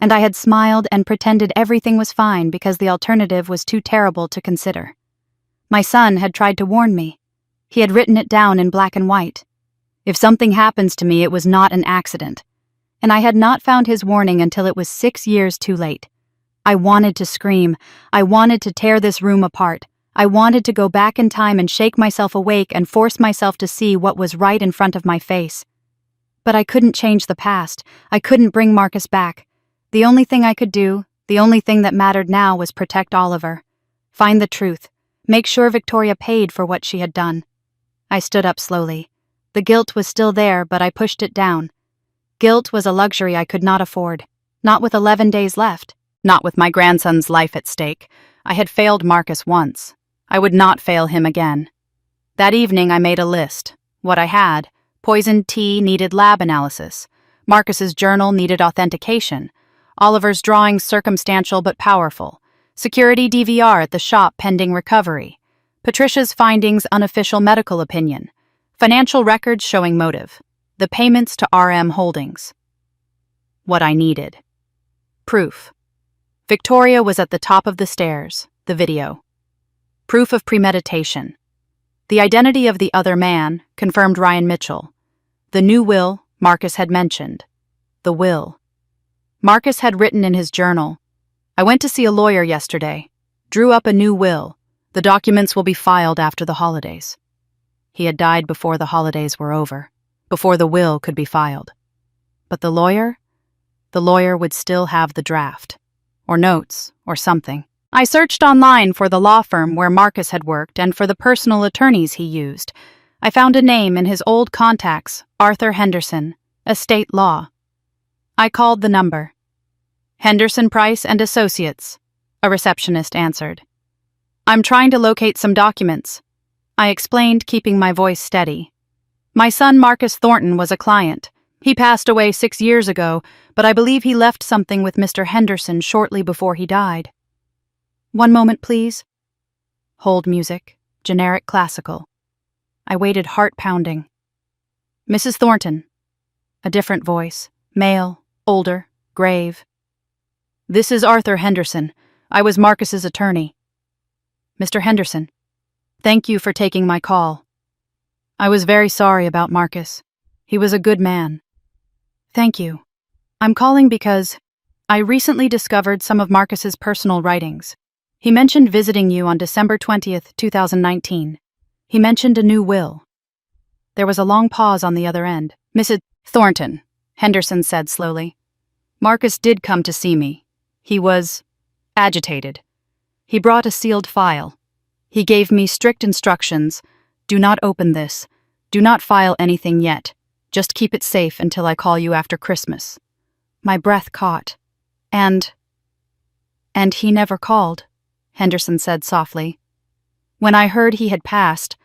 And I had smiled and pretended everything was fine because the alternative was too terrible to consider. My son had tried to warn me. He had written it down in black and white. If something happens to me, it was not an accident. And I had not found his warning until it was 6 years too late. I wanted to scream. I wanted to tear this room apart. I wanted to go back in time and shake myself awake and force myself to see what was right in front of my face. But I couldn't change the past. I couldn't bring Marcus back. The only thing I could do, the only thing that mattered now was protect Oliver. Find the truth. Make sure Victoria paid for what she had done. I stood up slowly. The guilt was still there, but I pushed it down. Guilt was a luxury I could not afford. Not with 11 days left. Not with my grandson's life at stake. I had failed Marcus once. I would not fail him again. That evening I made a list. What I had: poisoned tea needed lab analysis. Marcus's journal needed authentication. Oliver's drawings circumstantial but powerful. Security DVR at the shop pending recovery. Patricia's findings unofficial medical opinion. Financial records showing motive. The payments to RM Holdings. What I needed. Proof. Victoria was at the top of the stairs. The video. Proof of premeditation. The identity of the other man, confirmed Ryan Mitchell. The new will Marcus had mentioned. The will. Marcus had written in his journal, "I went to see a lawyer yesterday. Drew up a new will. The documents will be filed after the holidays." He had died before the holidays were over, before the will could be filed. But the lawyer? The lawyer would still have the draft. Or notes, or something. I searched online for the law firm where Marcus had worked and for the personal attorneys he used. I found a name in his old contacts, Arthur Henderson, Estate Law. I called the number. "Henderson, Price and Associates," a receptionist answered. "I'm trying to locate some documents," I explained, keeping my voice steady. "My son Marcus Thornton was a client. He passed away 6 years ago, but I believe he left something with Mr. Henderson shortly before he died." "One moment, please." Hold music, generic classical. I waited, heart pounding. "Mrs. Thornton." A different voice, male, older, grave. "This is Arthur Henderson. I was Marcus's attorney." "Mr. Henderson, thank you for taking my call. I was very sorry about Marcus. He was a good man." "Thank you. I'm calling because I recently discovered some of Marcus's personal writings. He mentioned visiting you on December 20th, 2019. He mentioned a new will." There was a long pause on the other end. "Mrs. Thornton," Henderson said slowly. "Marcus did come to see me. He was agitated. He brought a sealed file. He gave me strict instructions. Do not open this. Do not file anything yet. Just keep it safe until I call you after Christmas." My breath caught. And he never called," Henderson said softly. "When I heard he had passed,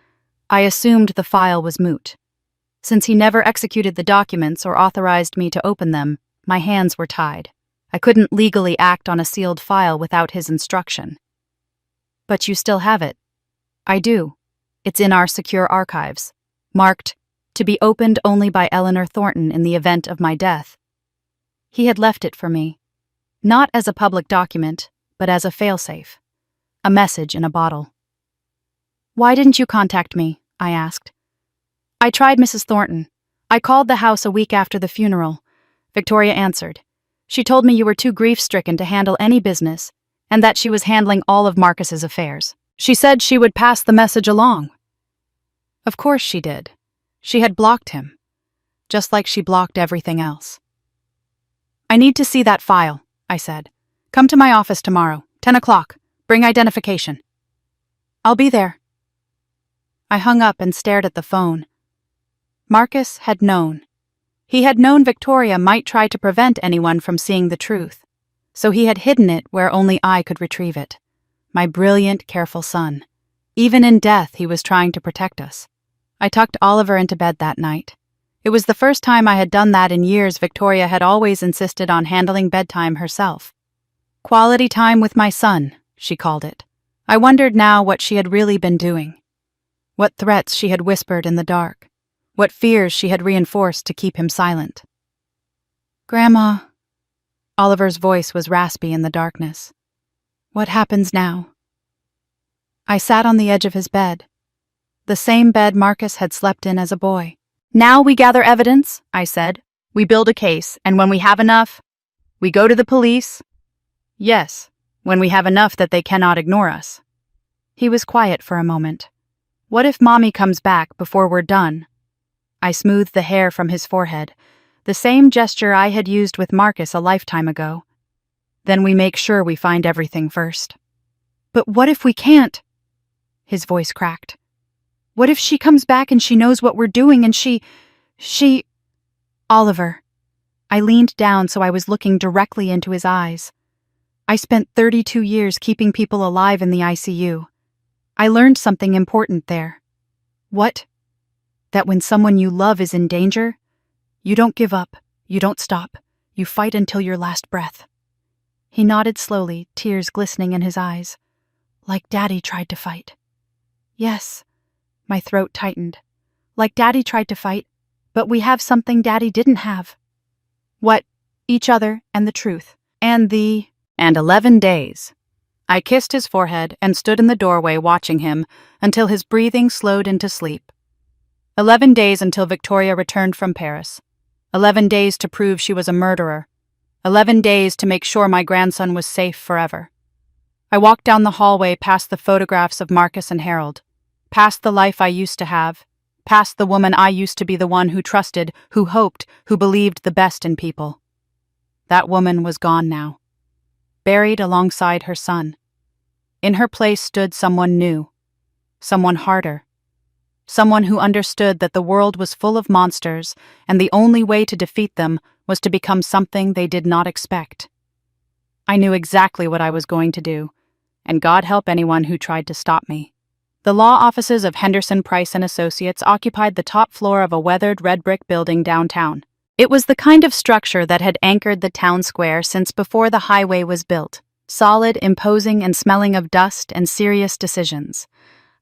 I assumed the file was moot. Since he never executed the documents or authorized me to open them, my hands were tied. I couldn't legally act on a sealed file without his instruction." "But you still have it." "I do. It's in our secure archives, marked, 'To be opened only by Eleanor Thornton in the event of my death.' He had left it for me, not as a public document, but as a failsafe, a message in a bottle." "Why didn't you contact me?" I asked. "I tried Mrs. Thornton. I called the house a week after the funeral," Victoria answered. "She told me you were too grief-stricken to handle any business, and that she was handling all of Marcus's affairs. She said she would pass the message along." Of course she did. She had blocked him, just like she blocked everything else. "I need to see that file," I said. "Come to my office tomorrow, 10 o'clock. Bring identification." "I'll be there." I hung up and stared at the phone. Marcus had known. He had known Victoria might try to prevent anyone from seeing the truth, so he had hidden it where only I could retrieve it. My brilliant, careful son. Even in death, he was trying to protect us. I tucked Oliver into bed that night. It was the first time I had done that in years. Victoria had always insisted on handling bedtime herself. "Quality time with my son," she called it. I wondered now what she had really been doing. What threats she had whispered in the dark. What fears she had reinforced to keep him silent. "Grandma," Oliver's voice was raspy in the darkness. "What happens now?" I sat on the edge of his bed. The same bed Marcus had slept in as a boy. "Now we gather evidence," I said. "We build a case, and when we have enough, we go to the police." "Yes, when we have enough that they cannot ignore us." He was quiet for a moment. "What if Mommy comes back before we're done?" I smoothed the hair from his forehead, the same gesture I had used with Marcus a lifetime ago. Then we make sure we find everything first. But what if we can't? His voice cracked. What if she comes back and she knows what we're doing and she... Oliver. I leaned down so I was looking directly into his eyes. I spent 32 years keeping people alive in the ICU. I learned something important there. What? That when someone you love is in danger, you don't give up, you don't stop, you fight until your last breath. He nodded slowly, tears glistening in his eyes. Like Daddy tried to fight. Yes. My throat tightened. Like Daddy tried to fight, but we have something Daddy didn't have. What? Each other and the truth. And 11 days. I kissed his forehead and stood in the doorway watching him until his breathing slowed into sleep. 11 days until Victoria returned from Paris. 11 days to prove she was a murderer. 11 days to make sure my grandson was safe forever. I walked down the hallway past the photographs of Marcus and Harold, past the life I used to have, past the woman I used to be, the one who trusted, who hoped, who believed the best in people. That woman was gone now, buried alongside her son. In her place stood someone new, someone harder, someone who understood that the world was full of monsters and the only way to defeat them was to become something they did not expect. I knew exactly what I was going to do, and God help anyone who tried to stop me. The law offices of Henderson, Price & Associates occupied the top floor of a weathered red brick building downtown. It was the kind of structure that had anchored the town square since before the highway was built, solid, imposing, and smelling of dust and serious decisions.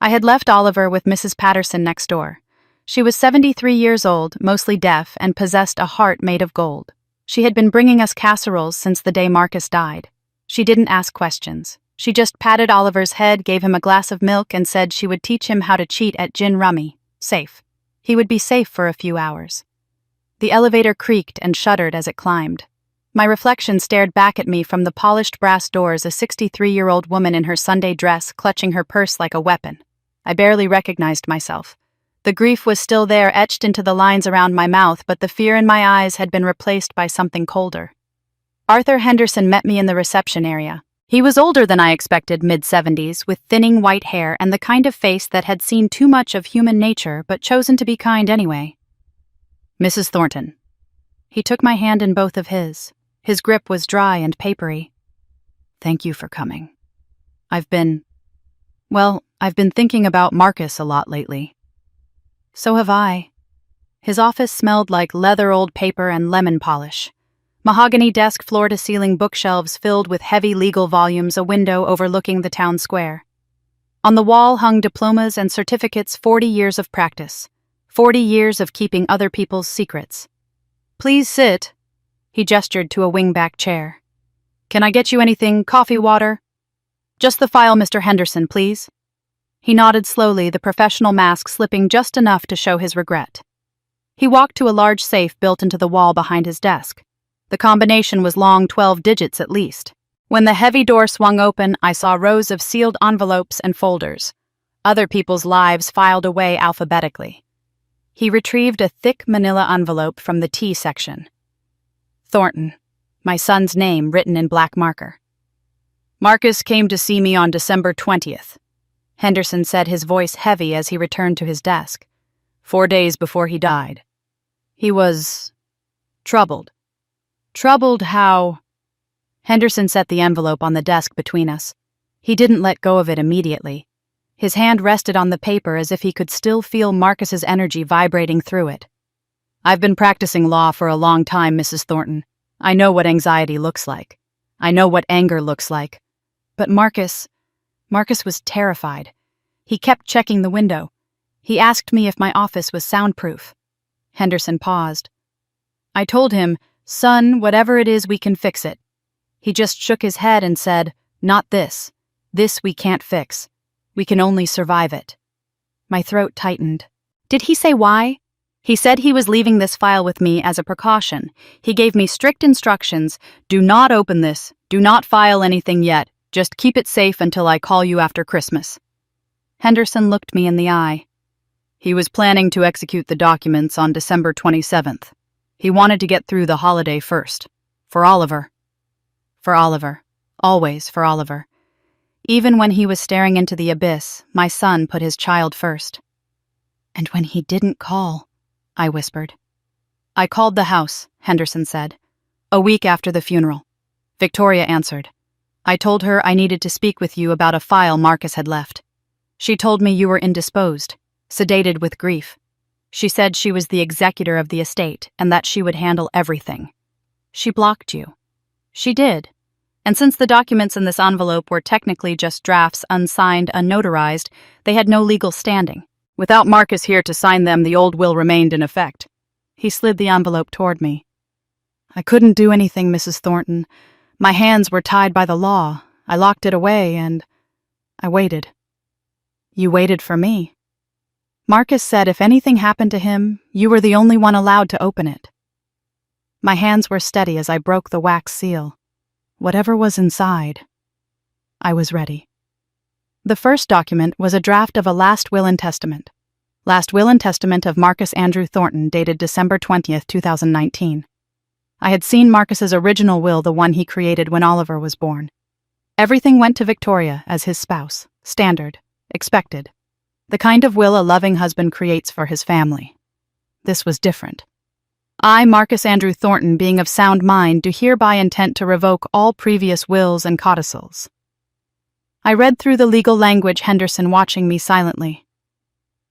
I had left Oliver with Mrs. Patterson next door. She was 73 years old, mostly deaf, and possessed a heart made of gold. She had been bringing us casseroles since the day Marcus died. She didn't ask questions. She just patted Oliver's head, gave him a glass of milk, and said she would teach him how to cheat at gin rummy. Safe. He would be safe for a few hours. The elevator creaked and shuddered as it climbed. My reflection stared back at me from the polished brass doors, a 63-year-old woman in her Sunday dress clutching her purse like a weapon. I barely recognized myself. The grief was still there, etched into the lines around my mouth, but the fear in my eyes had been replaced by something colder. Arthur Henderson met me in the reception area. He was older than I expected, mid-70s, with thinning white hair and the kind of face that had seen too much of human nature but chosen to be kind anyway. Mrs. Thornton. He took my hand in both of his. His grip was dry and papery. Thank you for coming. I've been thinking about Marcus a lot lately. So have I. His office smelled like leather, old paper, and lemon polish. Mahogany desk, floor-to-ceiling bookshelves filled with heavy legal volumes, a window overlooking the town square. On the wall hung diplomas and certificates, 40 years of practice, 40 years of keeping other people's secrets. Please sit. He gestured to a wing-back chair. Can I get you anything, coffee, water? Just the file, Mr. Henderson, please. He nodded slowly, the professional mask slipping just enough to show his regret. He walked to a large safe built into the wall behind his desk. The combination was long 12 digits at least. When the heavy door swung open, I saw rows of sealed envelopes and folders. Other people's lives filed away alphabetically. He retrieved a thick manila envelope from the T section. Thornton, my son's name written in black marker. Marcus came to see me on December 20th. Henderson said, his voice heavy as he returned to his desk. 4 days before he died. He was troubled. Troubled how... Henderson set the envelope on the desk between us. He didn't let go of it immediately. His hand rested on the paper as if he could still feel Marcus's energy vibrating through it. I've been practicing law for a long time, Mrs. Thornton. I know what anxiety looks like. I know what anger looks like. But Marcus was terrified. He kept checking the window. He asked me if my office was soundproof. Henderson paused. I told him, son, whatever it is, we can fix it. He just shook his head and said, not this. This we can't fix. We can only survive it. My throat tightened. Did he say why? He said he was leaving this file with me as a precaution. He gave me strict instructions. Do not open this. Do not file anything yet. Just keep it safe until I call you after Christmas. Henderson looked me in the eye. He was planning to execute the documents on December 27th. He wanted to get through the holiday first. For Oliver. For Oliver. Always for Oliver. Even when he was staring into the abyss, my son put his child first. And when he didn't call, I whispered. I called the house, Henderson said. A week after the funeral. Victoria answered. I told her I needed to speak with you about a file Marcus had left. She told me you were indisposed, sedated with grief. She said she was the executor of the estate and that she would handle everything. She blocked you. She did. And since the documents in this envelope were technically just drafts, unsigned, unnotarized, they had no legal standing. Without Marcus here to sign them, the old will remained in effect. He slid the envelope toward me. I couldn't do anything, Mrs. Thornton. My hands were tied by the law. I locked it away and I waited. You waited for me. Marcus said if anything happened to him, you were the only one allowed to open it. My hands were steady as I broke the wax seal. Whatever was inside, I was ready. The first document was a draft of a last will and testament. Last will and testament of Marcus Andrew Thornton, dated December 20th, 2019. I had seen Marcus's original will, the one he created when Oliver was born. Everything went to Victoria as his spouse, standard, expected. The kind of will a loving husband creates for his family. This was different. I, Marcus Andrew Thornton, being of sound mind, do hereby intend to revoke all previous wills and codicils. I read through the legal language, Henderson watching me silently.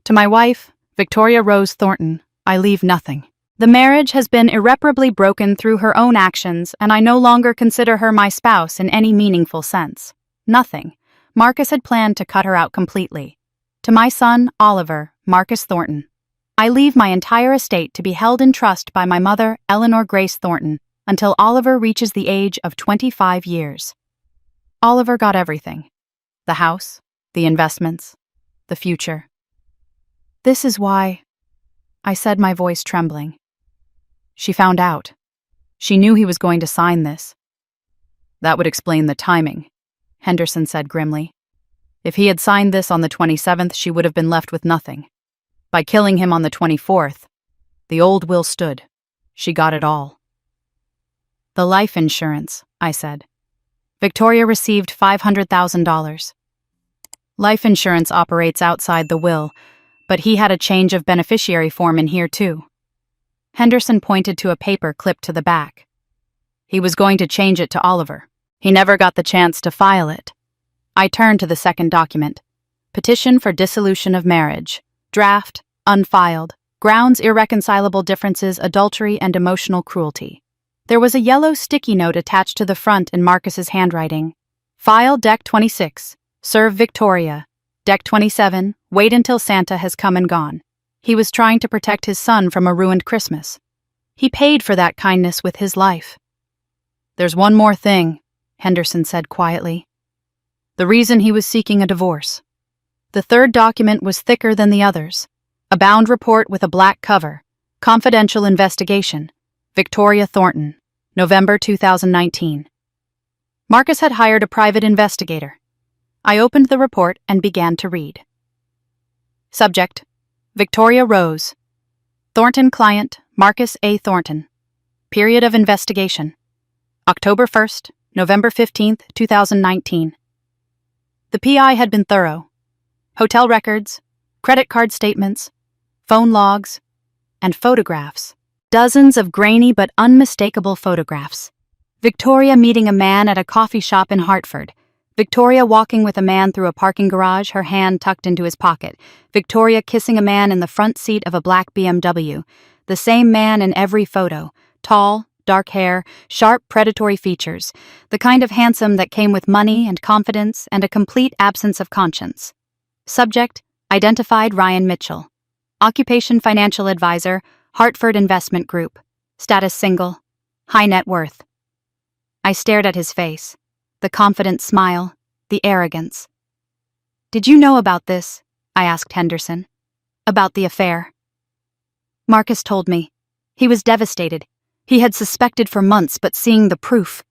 To my wife, Victoria Rose Thornton, I leave nothing. The marriage has been irreparably broken through her own actions, and I no longer consider her my spouse in any meaningful sense. Nothing. Marcus had planned to cut her out completely. To my son, Oliver, Marcus Thornton, I leave my entire estate to be held in trust by my mother, Eleanor Grace Thornton, until Oliver reaches the age of 25 years. Oliver got everything. The house, the investments, the future. This is why, I said, my voice trembling. She found out. She knew he was going to sign this. That would explain the timing, Henderson said grimly. If he had signed this on the 27th, she would have been left with nothing. By killing him on the 24th, the old will stood. She got it all. The life insurance, I said. Victoria received $500,000. Life insurance operates outside the will, but he had a change of beneficiary form in here too. Henderson pointed to a paper clipped to the back. He was going to change it to Oliver. He never got the chance to file it. I turned to the second document. Petition for dissolution of marriage. Draft, unfiled, grounds irreconcilable differences, adultery, and emotional cruelty. There was a yellow sticky note attached to the front in Marcus's handwriting. File Deck 26. Serve Victoria. Deck 27. Wait until Santa has come and gone. He was trying to protect his son from a ruined Christmas. He paid for that kindness with his life. There's one more thing, Henderson said quietly. The reason he was seeking a divorce. The third document was thicker than the others. A bound report with a black cover. Confidential investigation. Victoria Thornton. November 2019. Marcus had hired a private investigator. I opened the report and began to read. Subject: Victoria Rose. Thornton client, Marcus A. Thornton. Period of investigation: October 1st, November 15th, 2019. The PI had been thorough. Hotel records, credit card statements, phone logs, and photographs. Dozens of grainy but unmistakable photographs. Victoria meeting a man at a coffee shop in Hartford. Victoria walking with a man through a parking garage, her hand tucked into his pocket. Victoria kissing a man in the front seat of a black BMW. The same man in every photo. Tall, dark hair, sharp predatory features. The kind of handsome that came with money and confidence and a complete absence of conscience. Subject: identified Ryan Mitchell. Occupation financial advisor, Hartford Investment Group. Status single. High net worth. I stared at his face. The confident smile, the arrogance. Did you know about this? I asked Henderson. About the affair. Marcus told me. He was devastated. He had suspected for months, but seeing the proof.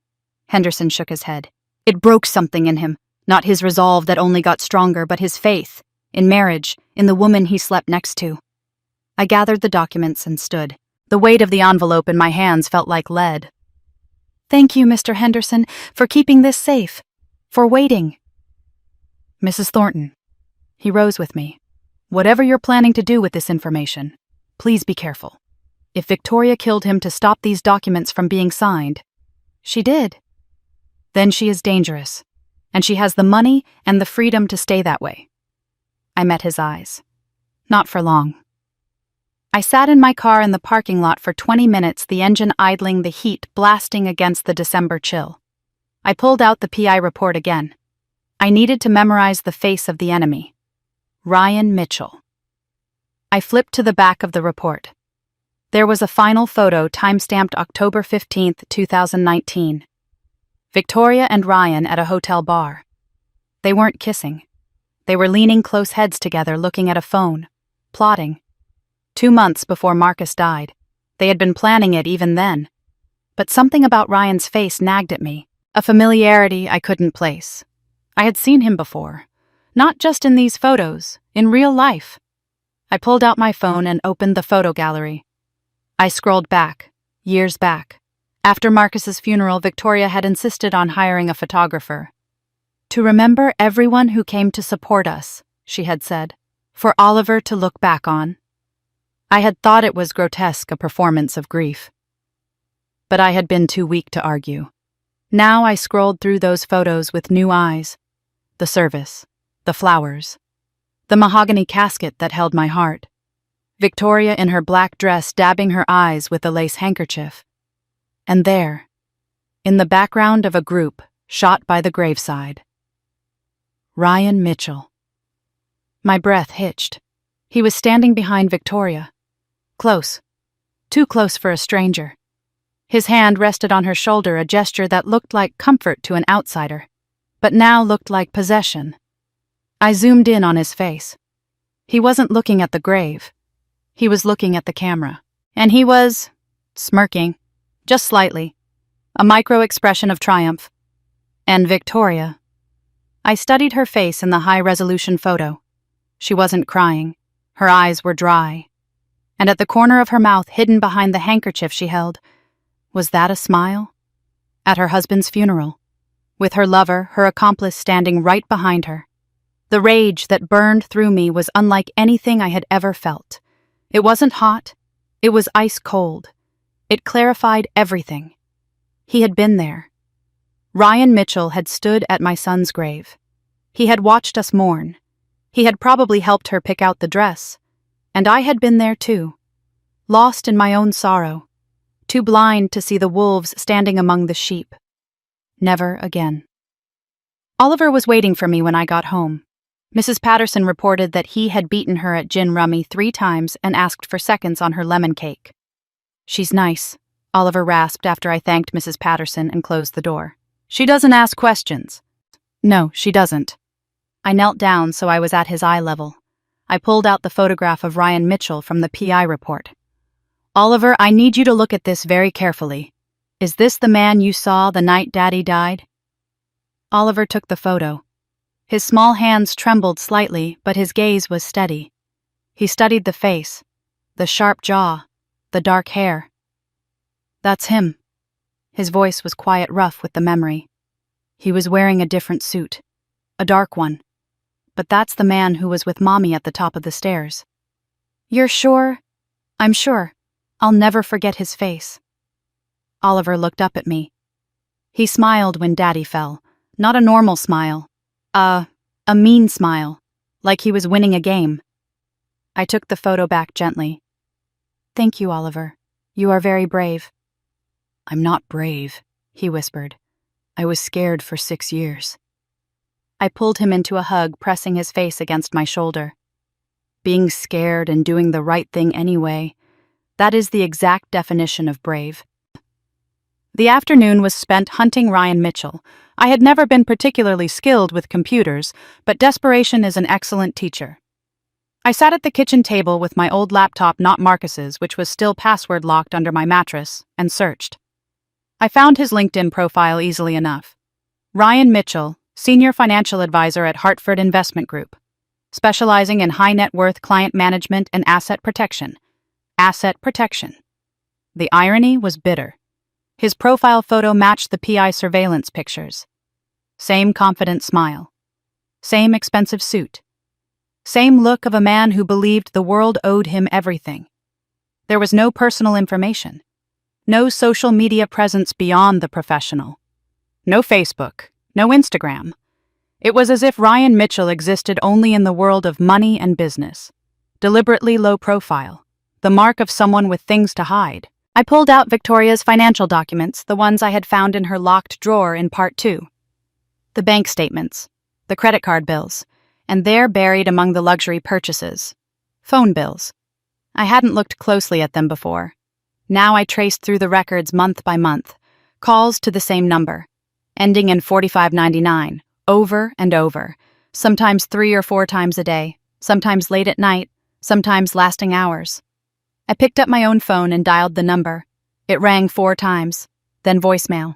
Henderson shook his head. It broke something in him. Not his resolve that only got stronger, but his faith. In marriage, in the woman he slept next to. I gathered the documents and stood. The weight of the envelope in my hands felt like lead. "Thank you, Mr. Henderson, for keeping this safe. For waiting." "Mrs. Thornton." He rose with me. "Whatever you're planning to do with this information, please be careful. If Victoria killed him to stop these documents from being signed, she did. Then she is dangerous, and she has the money and the freedom to stay that way." I met his eyes. Not for long. I sat in my car in the parking lot for 20 minutes, the engine idling, the heat blasting against the December chill. I pulled out the PI report again. I needed to memorize the face of the enemy. Ryan Mitchell. I flipped to the back of the report. There was a final photo timestamped October 15th, 2019. Victoria and Ryan at a hotel bar. They weren't kissing. They were leaning close heads together, looking at a phone, plotting. 2 months before Marcus died. They had been planning it even then. But something about Ryan's face nagged at me, a familiarity I couldn't place. I had seen him before. Not just in these photos, in real life. I pulled out my phone and opened the photo gallery. I scrolled back, years back. After Marcus's funeral, Victoria had insisted on hiring a photographer. "To remember everyone who came to support us," she had said, "for Oliver to look back on." I had thought it was grotesque, a performance of grief. But I had been too weak to argue. Now I scrolled through those photos with new eyes. The service, the flowers, the mahogany casket that held my heart. Victoria in her black dress dabbing her eyes with a lace handkerchief. And there, in the background of a group shot by the graveside, Ryan Mitchell. My breath hitched. He was standing behind Victoria. Close. Too close for a stranger. His hand rested on her shoulder, a gesture that looked like comfort to an outsider, but now looked like possession. I zoomed in on his face. He wasn't looking at the grave. He was looking at the camera. And he was smirking, just slightly, a micro-expression of triumph. And Victoria. I studied her face in the high-resolution photo. She wasn't crying. Her eyes were dry. And at the corner of her mouth, hidden behind the handkerchief she held, was that a smile? At her husband's funeral, with her lover, her accomplice, standing right behind her. The rage that burned through me was unlike anything I had ever felt. It wasn't hot. It was ice cold. It clarified everything. He had been there. Ryan Mitchell had stood at my son's grave. He had watched us mourn. He had probably helped her pick out the dress. And I had been there too, lost in my own sorrow, too blind to see the wolves standing among the sheep. Never again. Oliver was waiting for me when I got home. Mrs. Patterson reported that he had beaten her at gin rummy 3 times and asked for seconds on her lemon cake. "She's nice," Oliver rasped after I thanked Mrs. Patterson and closed the door. "She doesn't ask questions." "No, she doesn't." I knelt down so I was at his eye level. I pulled out the photograph of Ryan Mitchell from the PI report. "Oliver, I need you to look at this very carefully. Is this the man you saw the night Daddy died?" Oliver took the photo. His small hands trembled slightly, but his gaze was steady. He studied the face, the sharp jaw, the dark hair. "That's him." His voice was quiet, rough with the memory. He was wearing a different suit, a dark one. But that's the man who was with Mommy at the top of the stairs. "You're sure?" "I'm sure. I'll never forget his face." Oliver looked up at me. He smiled when Daddy fell. Not a normal smile. A mean smile. Like he was winning a game. I took the photo back gently. "Thank you, Oliver. You are very brave." "I'm not brave," he whispered. "I was scared for 6 years." I pulled him into a hug, pressing his face against my shoulder. Being scared and doing the right thing anyway, that is the exact definition of brave. The afternoon was spent hunting Ryan Mitchell. I had never been particularly skilled with computers, but desperation is an excellent teacher. I sat at the kitchen table with my old laptop, not Marcus's, which was still password locked under my mattress, and searched. I found his LinkedIn profile easily enough. Ryan Mitchell, Senior Financial Advisor at Hartford Investment Group. specializing in high net worth client management and asset protection. Asset protection. The irony was bitter. His profile photo matched the PI surveillance pictures. Same confident smile. Same expensive suit. Same look of a man who believed the world owed him everything. There was no personal information. No social media presence beyond the professional. No Facebook. No Instagram. It was as if Ryan Mitchell existed only in the world of money and business. Deliberately low profile. The mark of someone with things to hide. I pulled out Victoria's financial documents, the ones I had found in her locked drawer in part 2. The bank statements. The credit card bills. And there buried among the luxury purchases. Phone bills. I hadn't looked closely at them before. Now I traced through the records month by month. Calls to the same number. Ending in 4599. Over and over. Sometimes 3 or 4 times a day. Sometimes late at night. Sometimes lasting hours. I picked up my own phone and dialed the number. It rang 4 times. Then voicemail.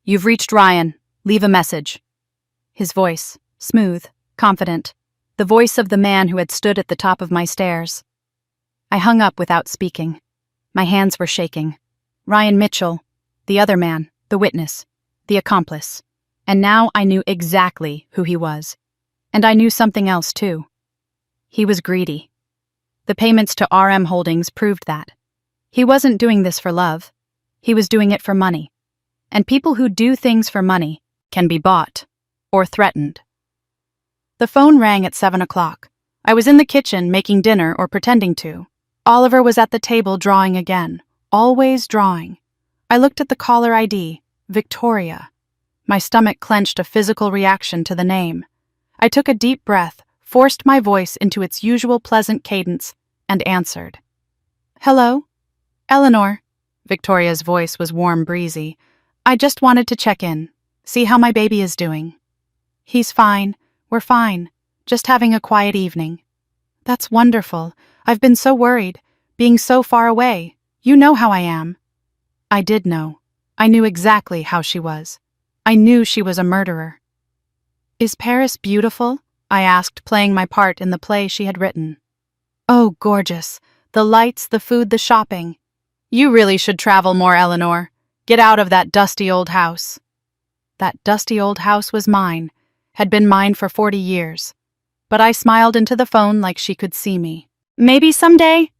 "You've reached Ryan. Leave a message." His voice. Smooth. Confident. The voice of the man who had stood at the top of my stairs. I hung up without speaking. My hands were shaking. Ryan Mitchell. The other man. The witness. The accomplice. And now I knew exactly who he was. And I knew something else, too. He was greedy. The payments to RM Holdings proved that. He wasn't doing this for love. He was doing it for money. And people who do things for money can be bought or threatened. The phone rang at 7 o'clock. I was in the kitchen making dinner or pretending to. Oliver was at the table drawing again. Always drawing. I looked at the caller ID, Victoria. My stomach clenched a physical reaction to the name. I took a deep breath, forced my voice into its usual pleasant cadence, and answered. "Hello? Eleanor." Victoria's voice was warm, breezy. "I just wanted to check in, see how my baby is doing." "He's fine. We're fine. Just having a quiet evening." "That's wonderful. I've been so worried, being so far away. You know how I am." I did know. I knew exactly how she was. I knew she was a murderer. "Is Paris beautiful?" I asked, playing my part in the play she had written. "Oh, gorgeous. The lights, the food, the shopping. You really should travel more, Eleanor. Get out of that dusty old house." That dusty old house was mine, had been mine for 40 years. But I smiled into the phone like she could see me. "Maybe someday?"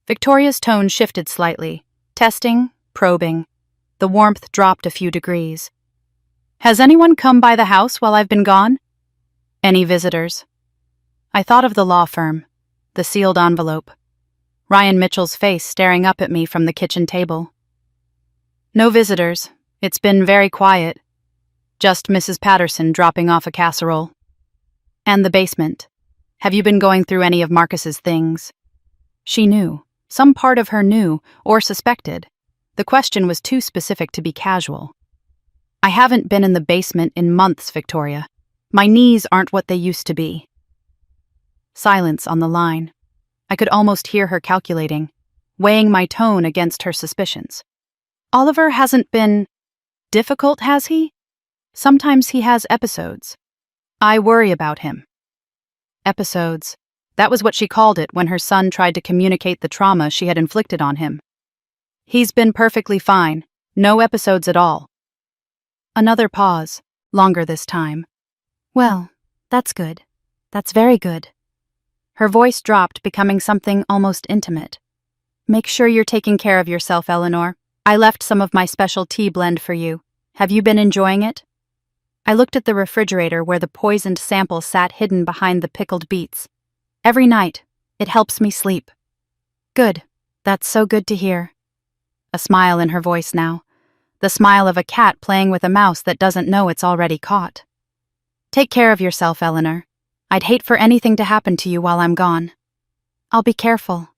Victoria's tone shifted slightly. Testing, probing. The warmth dropped a few degrees. "Has anyone come by the house while I've been gone?" "Any visitors?" I thought of the law firm, the sealed envelope, Ryan Mitchell's face staring up at me from the kitchen table. "No visitors. It's been very quiet. Just Mrs. Patterson dropping off a casserole." "And the basement. Have you been going through any of Marcus's things?" She knew. Some part of her knew, or suspected. The question was too specific to be casual. "I haven't been in the basement in months, Victoria. My knees aren't what they used to be." Silence on the line. I could almost hear her calculating, weighing my tone against her suspicions. "Oliver hasn't been difficult, has he? Sometimes he has episodes. I worry about him." Episodes. That was what she called it when her son tried to communicate the trauma she had inflicted on him. "He's been perfectly fine. No episodes at all." Another pause, longer this time. "Well, that's good. That's very good." Her voice dropped, becoming something almost intimate. "Make sure you're taking care of yourself, Eleanor. I left some of my special tea blend for you. Have you been enjoying it?" I looked at the refrigerator where the poisoned sample sat hidden behind the pickled beets. "Every night. It helps me sleep." "Good. That's so good to hear." A smile in her voice now. The smile of a cat playing with a mouse that doesn't know it's already caught. "Take care of yourself, Eleanor. I'd hate for anything to happen to you while I'm gone." "I'll be careful."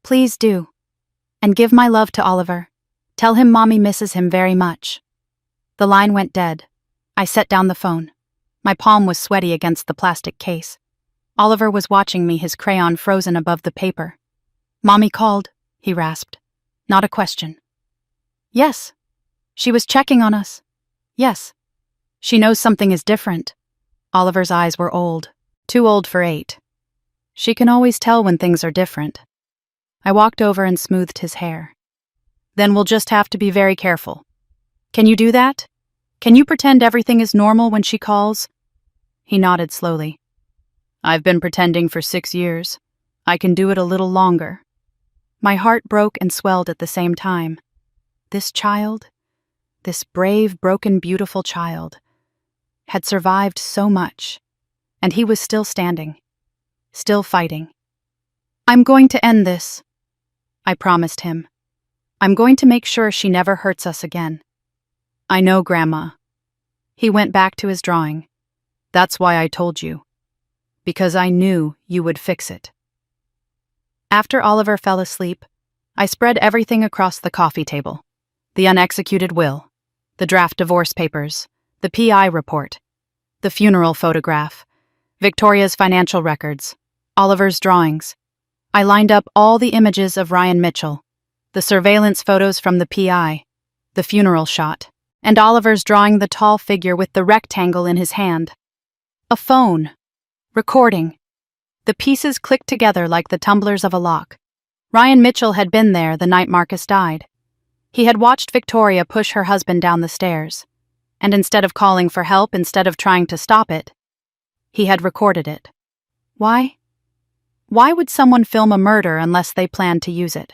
"Please do. And give my love to Oliver. Tell him Mommy misses him very much." The line went dead. I set down the phone. My palm was sweaty against the plastic case. Oliver was watching me, his crayon frozen above the paper. "Mommy called," he rasped. Not a question. "Yes. She was checking on us." "Yes. She knows something is different." Oliver's eyes were old. Too old for 8. She can always tell when things are different. I walked over and smoothed his hair. Then we'll just have to be very careful. Can you do that? Can you pretend everything is normal when she calls? He nodded slowly. I've been pretending for 6 years. I can do it a little longer. My heart broke and swelled at the same time. This child, this brave, broken, beautiful child, had survived so much, and he was still standing, still fighting. I'm going to end this, I promised him. I'm going to make sure she never hurts us again. I know, Grandma. He went back to his drawing. That's why I told you. Because I knew you would fix it. After Oliver fell asleep, I spread everything across the coffee table. The unexecuted will, the draft divorce papers, the PI report, the funeral photograph, Victoria's financial records, Oliver's drawings. I lined up all the images of Ryan Mitchell, the surveillance photos from the PI, the funeral shot, and Oliver's drawing the tall figure with the rectangle in his hand. A phone. Recording. The pieces clicked together like the tumblers of a lock. Ryan Mitchell had been there the night Marcus died. He had watched Victoria push her husband down the stairs, and instead of calling for help, instead of trying to stop it, he had recorded it. Why? Why would someone film a murder unless they planned to use it?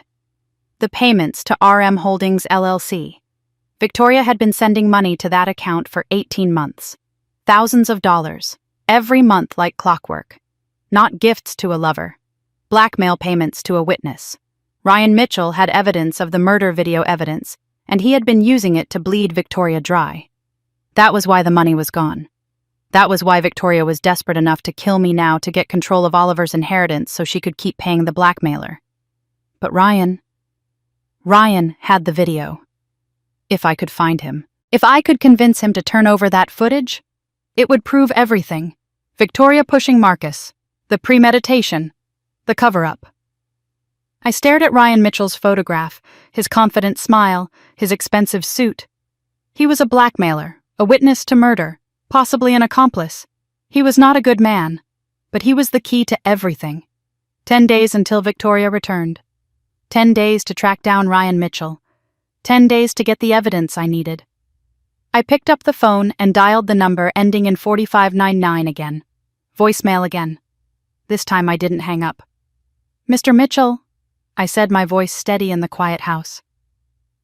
The payments to RM Holdings LLC. Victoria had been sending money to that account for 18 months. Thousands of dollars, every month like clockwork. Not gifts to a lover. Blackmail payments to a witness. Ryan Mitchell had evidence of the murder video evidence, and he had been using it to bleed Victoria dry. That was why the money was gone. That was why Victoria was desperate enough to kill me now to get control of Oliver's inheritance so she could keep paying the blackmailer. But Ryan had the video. If I could find him. If I could convince him to turn over that footage, it would prove everything. Victoria pushing Marcus. The premeditation. The cover-up. I stared at Ryan Mitchell's photograph, his confident smile, his expensive suit. He was a blackmailer, a witness to murder, possibly an accomplice. He was not a good man, but he was the key to everything. 10 days until Victoria returned. 10 days to track down Ryan Mitchell. 10 days to get the evidence I needed. I picked up the phone and dialed the number ending in 4599 again. Voicemail again. This time I didn't hang up. Mr. Mitchell, I said, my voice steady in the quiet house.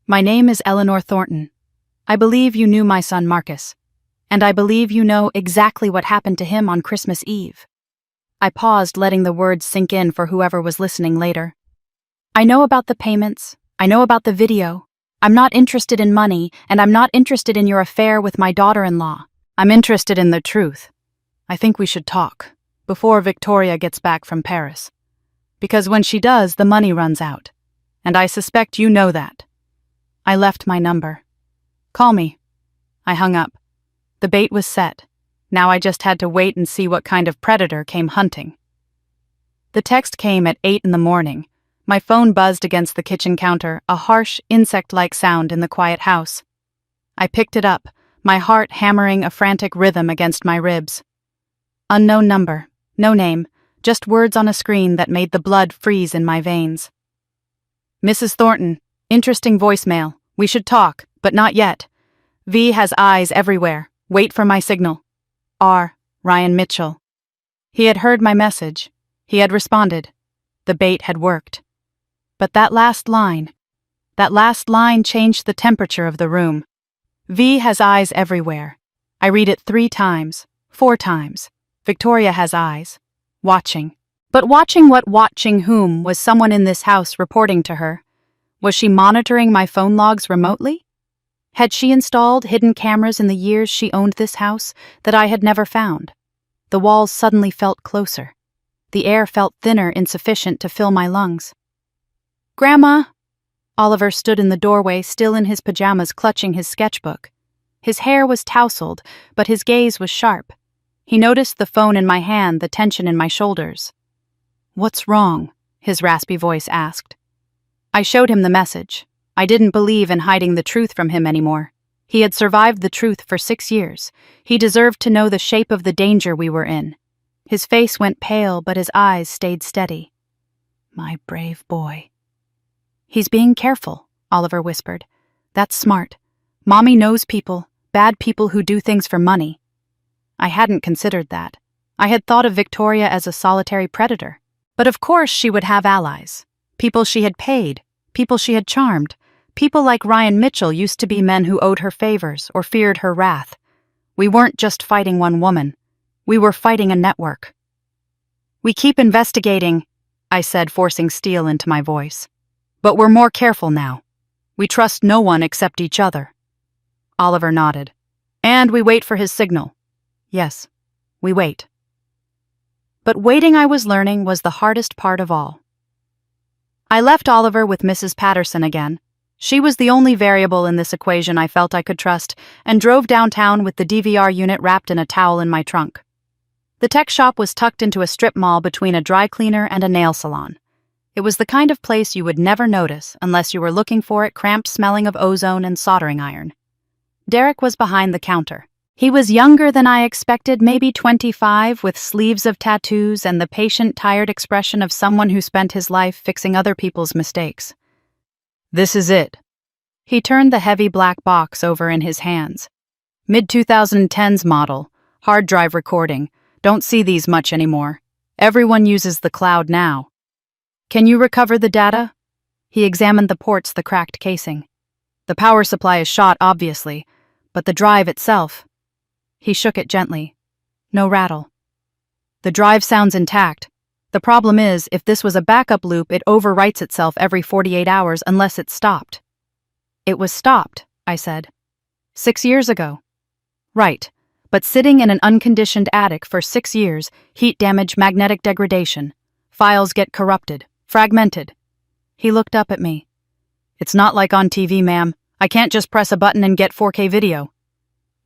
My name is Eleanor Thornton. I believe you knew my son Marcus, and I believe you know exactly what happened to him on Christmas Eve. I paused, letting the words sink in for whoever was listening later. I know about the payments. I know about the video. I'm not interested in money, and I'm not interested in your affair with my daughter-in-law. I'm interested in the truth. I think we should talk, before Victoria gets back from Paris. Because when she does, the money runs out. And I suspect you know that. I left my number. Call me. I hung up. The bait was set. Now I just had to wait and see what kind of predator came hunting. The text came at 8 in the morning. My phone buzzed against the kitchen counter, a harsh, insect-like sound in the quiet house. I picked it up, my heart hammering a frantic rhythm against my ribs. Unknown number, no name, just words on a screen that made the blood freeze in my veins. Mrs. Thornton, interesting voicemail. We should talk, but not yet. V has eyes everywhere. Wait for my signal. R. Ryan Mitchell. He had heard my message. He had responded. The bait had worked. But that last line changed the temperature of the room. V has eyes everywhere. I read it 3 times, 4 times. Victoria has eyes. Watching. But watching what? Watching whom? Was someone in this house reporting to her? Was she monitoring my phone logs remotely? Had she installed hidden cameras in the years she owned this house that I had never found? The walls suddenly felt closer. The air felt thinner, insufficient to fill my lungs. Grandma! Oliver stood in the doorway, still in his pajamas, clutching his sketchbook. His hair was tousled, but his gaze was sharp. He noticed the phone in my hand, the tension in my shoulders. What's wrong? His raspy voice asked. I showed him the message. I didn't believe in hiding the truth from him anymore. He had survived the truth for 6 years. He deserved to know the shape of the danger we were in. His face went pale, but his eyes stayed steady. My brave boy. He's being careful, Oliver whispered. That's smart. Mommy knows people, bad people who do things for money. I hadn't considered that. I had thought of Victoria as a solitary predator. But of course she would have allies. People she had paid, people she had charmed. People like Ryan Mitchell used to be men who owed her favors or feared her wrath. We weren't just fighting one woman. We were fighting a network. We keep investigating, I said, forcing steel into my voice. But we're more careful now. We trust no one except each other. Oliver nodded. And we wait for his signal. Yes, we wait. But waiting, I was learning, was the hardest part of all. I left Oliver with Mrs. Patterson again. She was the only variable in this equation I felt I could trust, and drove downtown with the DVR unit wrapped in a towel in my trunk. The tech shop was tucked into a strip mall between a dry cleaner and a nail salon. It was the kind of place you would never notice unless you were looking for it, cramped, smelling of ozone and soldering iron. Derek was behind the counter. He was younger than I expected, maybe 25, with sleeves of tattoos and the patient, tired expression of someone who spent his life fixing other people's mistakes. This is it. He turned the heavy black box over in his hands. Mid-2010s model, hard drive recording. Don't see these much anymore. Everyone uses the cloud now. Can you recover the data? He examined the ports, the cracked casing. The power supply is shot, obviously, but the drive itself. He shook it gently. No rattle. The drive sounds intact. The problem is, if this was a backup loop, it overwrites itself every 48 hours unless it's stopped. It was stopped, I said. 6 years ago. Right. But sitting in an unconditioned attic for 6 years, heat damage, magnetic degradation. Files get corrupted, fragmented. He looked up at me. It's not like on TV, ma'am. I can't just press a button and get 4K video.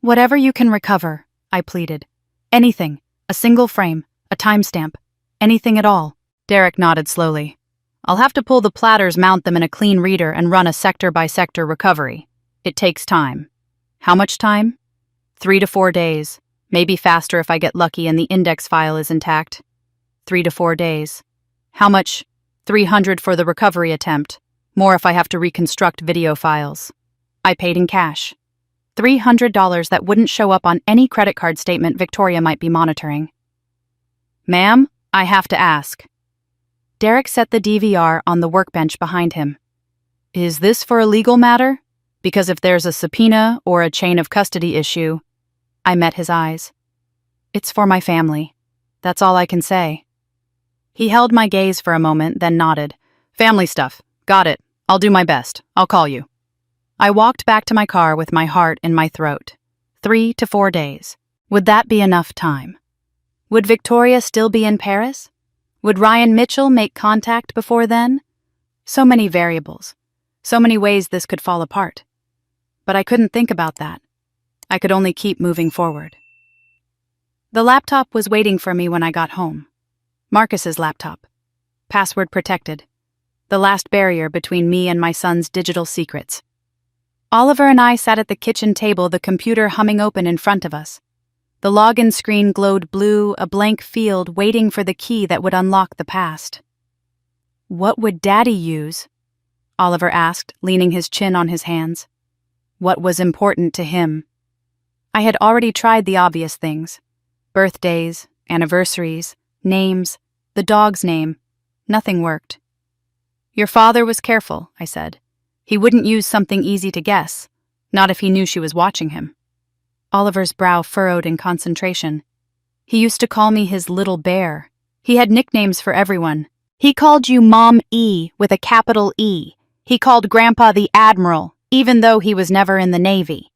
Whatever you can recover, I pleaded. Anything. A single frame. A timestamp. Anything at all. Derek nodded slowly. I'll have to pull the platters, mount them in a clean reader, and run a sector-by-sector recovery. It takes time. How much time? 3 to 4 days. Maybe faster if I get lucky and the index file is intact. 3 to 4 days. How much? $300 for the recovery attempt. More if I have to reconstruct video files. I paid in cash. $300 that wouldn't show up on any credit card statement Victoria might be monitoring. Ma'am, I have to ask. Derek set the DVR on the workbench behind him. Is this for a legal matter? Because if there's a subpoena or a chain of custody issue... I met his eyes. It's for my family. That's all I can say. He held my gaze for a moment, then nodded. Family stuff. Got it. I'll do my best. I'll call you. I walked back to my car with my heart in my throat. 3 to 4 days. Would that be enough time? Would Victoria still be in Paris? Would Ryan Mitchell make contact before then? So many variables. So many ways this could fall apart. But I couldn't think about that. I could only keep moving forward. The laptop was waiting for me when I got home. Marcus's laptop. Password protected. The last barrier between me and my son's digital secrets. Oliver and I sat at the kitchen table, the computer humming open in front of us. The login screen glowed blue, a blank field waiting for the key that would unlock the past. What would Daddy use? Oliver asked, leaning his chin on his hands. What was important to him? I had already tried the obvious things. Birthdays, anniversaries, names, the dog's name. Nothing worked. Your father was careful, I said. He wouldn't use something easy to guess, not if he knew she was watching him. Oliver's brow furrowed in concentration. He used to call me his little bear. He had nicknames for everyone. He called you Mom E with a capital E. He called Grandpa the Admiral, even though he was never in the Navy.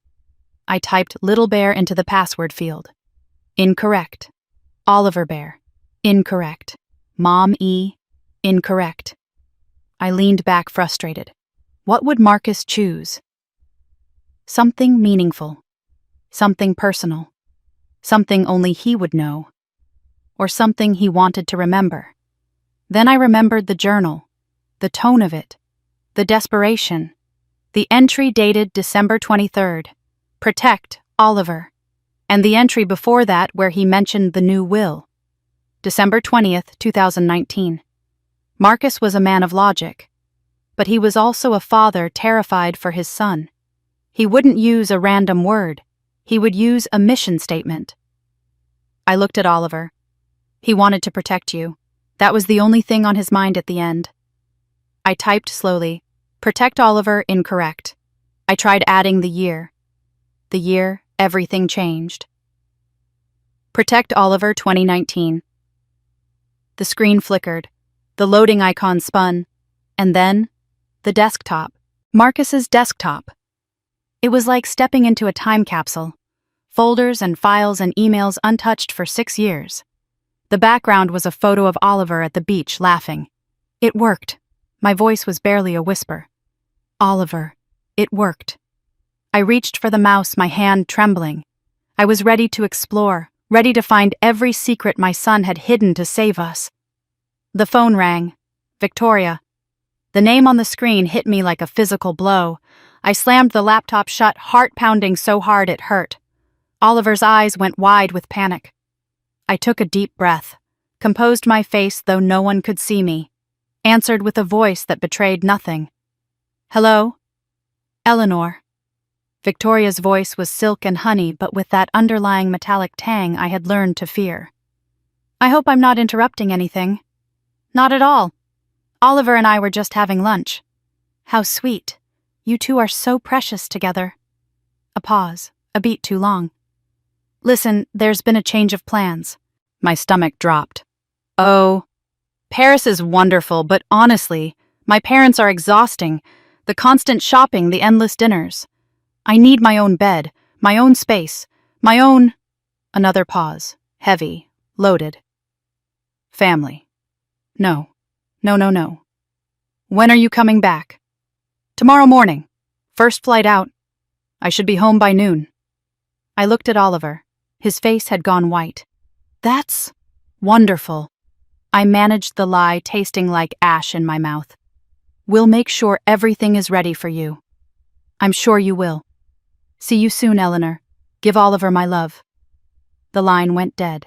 I typed Little Bear into the password field. Incorrect. Oliver Bear. Incorrect. Mom E. Incorrect. I leaned back frustrated. What would Marcus choose? Something meaningful. Something personal. Something only he would know. Or something he wanted to remember. Then I remembered the journal, the tone of it, the desperation, the entry dated December 23rd, Protect, Oliver, and the entry before that where he mentioned the new will. December 20th, 2019. Marcus was a man of logic, but he was also a father terrified for his son. He wouldn't use a random word. He would use a mission statement. I looked at Oliver. He wanted to protect you. That was the only thing on his mind at the end. I typed slowly, "Protect Oliver, incorrect." I tried adding the year. The year everything changed. Protect Oliver 2019. The screen flickered. The loading icon spun. And then, the desktop. Marcus's desktop. It was like stepping into a time capsule. Folders and files and emails untouched for 6 years. The background was a photo of Oliver at the beach laughing. It worked. My voice was barely a whisper. Oliver. It worked. I reached for the mouse, my hand trembling. I was ready to explore, ready to find every secret my son had hidden to save us. The phone rang. Victoria. The name on the screen hit me like a physical blow. I slammed the laptop shut, heart pounding so hard it hurt. Oliver's eyes went wide with panic. I took a deep breath, composed my face though no one could see me, answered with a voice that betrayed nothing. Hello? Eleanor. Victoria's voice was silk and honey, but with that underlying metallic tang I had learned to fear. I hope I'm not interrupting anything. Not at all. Oliver and I were just having lunch. How sweet. You two are so precious together. A pause, a beat too long. Listen, there's been a change of plans. My stomach dropped. Oh, Paris is wonderful, but honestly, my parents are exhausting. The constant shopping, the endless dinners. I need my own bed, my own space, my own... Another pause, heavy, loaded. Family. No. No. When are you coming back? Tomorrow morning. First flight out. I should be home by noon. I looked at Oliver. His face had gone white. That's wonderful. I managed the lie, tasting like ash in my mouth. We'll make sure everything is ready for you. I'm sure you will. See you soon, Eleanor. Give Oliver my love. The line went dead.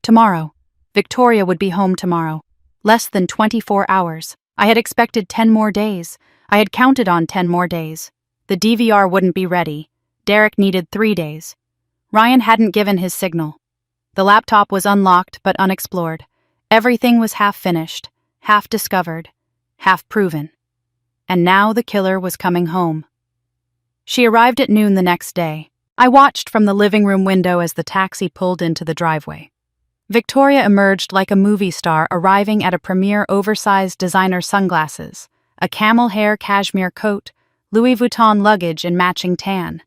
Tomorrow. Victoria would be home tomorrow. Less than 24 hours. I had expected 10 more days. I had counted on 10 more days. The DVR wouldn't be ready. Derek needed 3 days. Ryan hadn't given his signal. The laptop was unlocked but unexplored. Everything was half finished, half discovered, half proven. And now the killer was coming home. She arrived at noon the next day. I watched from the living room window as the taxi pulled into the driveway. Victoria emerged like a movie star arriving at a premiere oversized designer sunglasses, a camel hair cashmere coat, Louis Vuitton luggage in matching tan.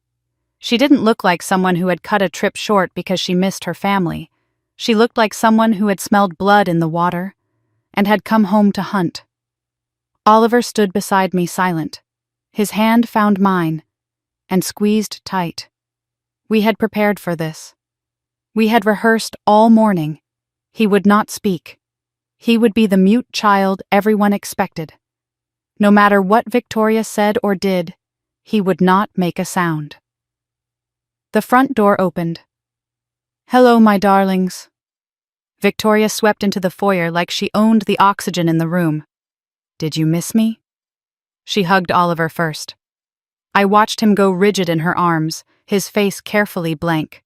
She didn't look like someone who had cut a trip short because she missed her family. She looked like someone who had smelled blood in the water and had come home to hunt. Oliver stood beside me silent. His hand found mine and squeezed tight. We had prepared for this. We had rehearsed all morning. He would not speak. He would be the mute child everyone expected. No matter what Victoria said or did, he would not make a sound. The front door opened. Hello, my darlings. Victoria swept into the foyer like she owned the oxygen in the room. Did you miss me? She hugged Oliver first. I watched him go rigid in her arms, his face carefully blank.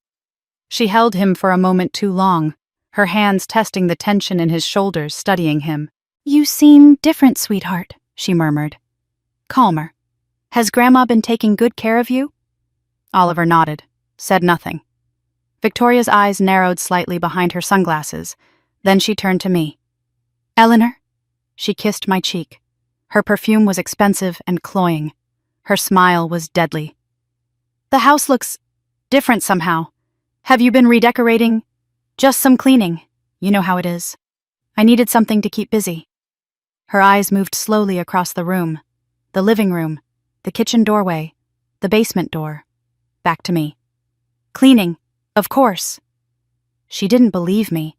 She held him for a moment too long, her hands testing the tension in his shoulders, studying him. You seem different, sweetheart, she murmured. Calmer. Has Grandma been taking good care of you? Oliver nodded, said nothing. Victoria's eyes narrowed slightly behind her sunglasses. Then she turned to me. Eleanor? She kissed my cheek. Her perfume was expensive and cloying. Her smile was deadly. The house looks different somehow. Have you been redecorating? Just some cleaning. You know how it is. I needed something to keep busy. Her eyes moved slowly across the room. The living room, the kitchen doorway, the basement door. Back to me. Cleaning, of course. She didn't believe me.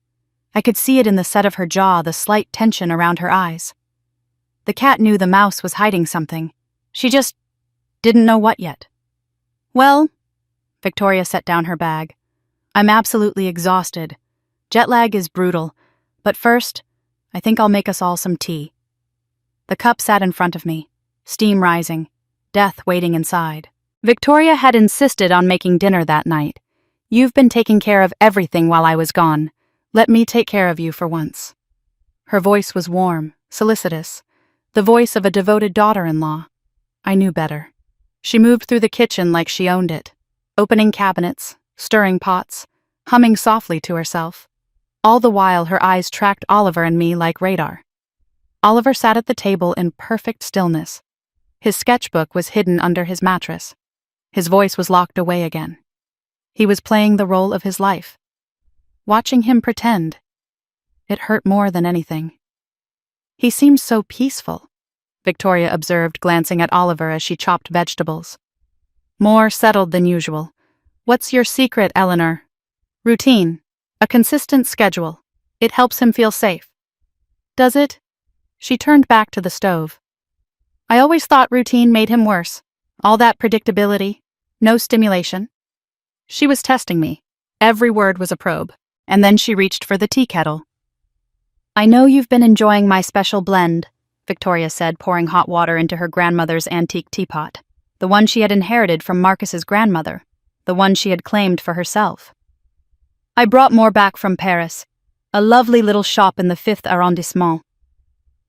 I could see it in the set of her jaw, the slight tension around her eyes. The cat knew the mouse was hiding something. She just didn't know what yet. Well, Victoria set down her bag. I'm absolutely exhausted. Jet lag is brutal, but first, I think I'll make us all some tea. The cup sat in front of me, steam rising, death waiting inside. Victoria had insisted on making dinner that night. You've been taking care of everything while I was gone. Let me take care of you for once. Her voice was warm, solicitous, the voice of a devoted daughter-in-law. I knew better. She moved through the kitchen like she owned it, opening cabinets, stirring pots, humming softly to herself. All the while her eyes tracked Oliver and me like radar. Oliver sat at the table in perfect stillness. His sketchbook was hidden under his mattress. His voice was locked away again. He was playing the role of his life. Watching him pretend, it hurt more than anything. He seemed so peaceful, Victoria observed, glancing at Oliver as she chopped vegetables. More settled than usual. What's your secret, Eleanor? Routine. A consistent schedule. It helps him feel safe. Does it? She turned back to the stove. I always thought routine made him worse. All that predictability. No stimulation. She was testing me. Every word was a probe. And then she reached for the tea kettle. I know you've been enjoying my special blend, Victoria said, pouring hot water into her grandmother's antique teapot. The one she had inherited from Marcus's grandmother. The one she had claimed for herself. I brought more back from Paris. A lovely little shop in the 5th arrondissement.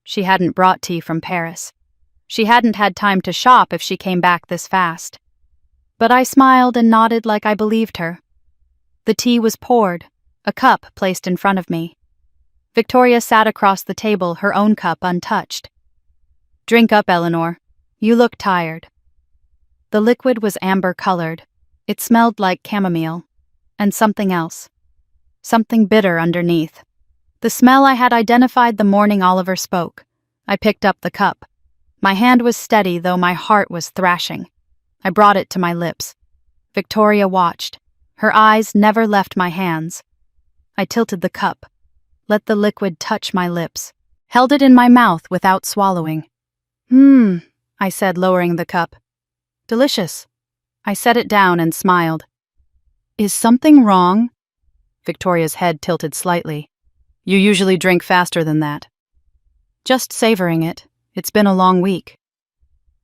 She hadn't brought tea from Paris. She hadn't had time to shop if she came back this fast. But I smiled and nodded like I believed her. The tea was poured, a cup placed in front of me. Victoria sat across the table, her own cup untouched. Drink up, Eleanor. You look tired. The liquid was amber-colored. It smelled like chamomile. And something else. Something bitter underneath. The smell I had identified the morning Oliver spoke. I picked up the cup. My hand was steady, though my heart was thrashing. I brought it to my lips. Victoria watched. Her eyes never left my hands. I tilted the cup, let the liquid touch my lips, held it in my mouth without swallowing. I said, lowering the cup. Delicious. I set it down and smiled. Is something wrong? Victoria's head tilted slightly. You usually drink faster than that. Just savoring it. It's been a long week.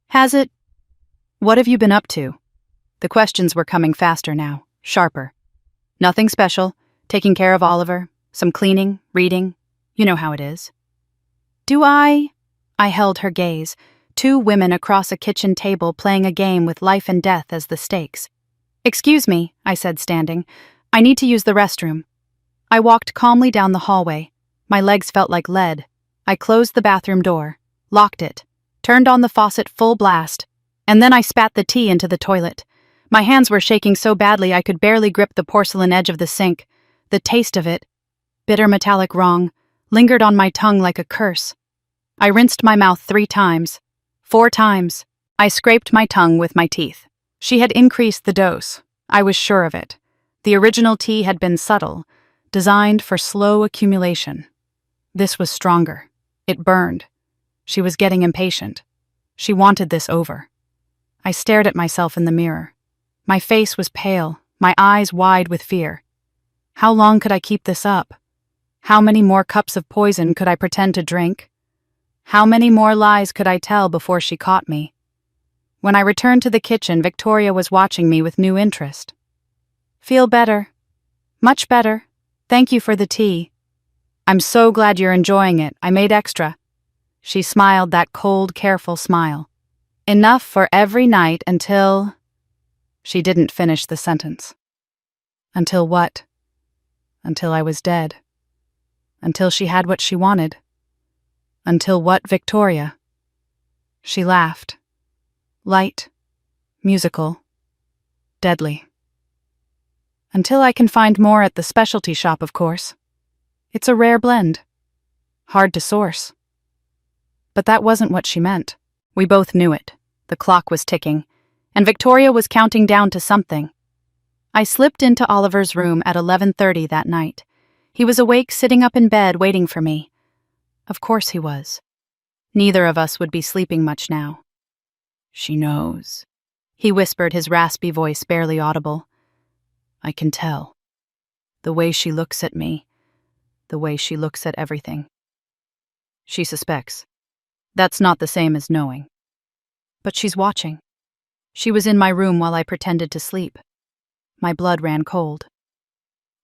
Has it? What have you been up to? The questions were coming faster now, sharper. Nothing special. Taking care of Oliver. Some cleaning, reading. You know how it is. Do I? I held her gaze. 2 women across a kitchen table playing a game with life and death as the stakes. Excuse me, I said, standing. I need to use the restroom. I walked calmly down the hallway. My legs felt like lead. I closed the bathroom door, locked it, turned on the faucet full blast, and then I spat the tea into the toilet. My hands were shaking so badly I could barely grip the porcelain edge of the sink. The taste of it, bitter metallic wrong, lingered on my tongue like a curse. I rinsed my mouth 3 times. 4 times. I scraped my tongue with my teeth. She had increased the dose. I was sure of it. The original tea had been subtle, designed for slow accumulation. This was stronger. It burned. She was getting impatient. She wanted this over. I stared at myself in the mirror. My face was pale, my eyes wide with fear. How long could I keep this up? How many more cups of poison could I pretend to drink? How many more lies could I tell before she caught me? When I returned to the kitchen, Victoria was watching me with new interest. Feel better. Much better. Thank you for the tea. I'm so glad you're enjoying it. I made extra. She smiled that cold, careful smile. Enough for every night until... She didn't finish the sentence. Until what? Until I was dead. Until she had what she wanted. Until what, Victoria? She laughed. Light, musical, deadly. Until I can find more at the specialty shop, of course. It's a rare blend. Hard to source. But that wasn't what she meant. We both knew it. The clock was ticking, and Victoria was counting down to something. I slipped into Oliver's room at 11:30 that night. He was awake, sitting up in bed, waiting for me. Of course he was. Neither of us would be sleeping much now. She knows, he whispered, his raspy voice barely audible. I can tell. The way she looks at me, the way she looks at everything. She suspects. That's not the same as knowing. But she's watching. She was in my room while I pretended to sleep. My blood ran cold.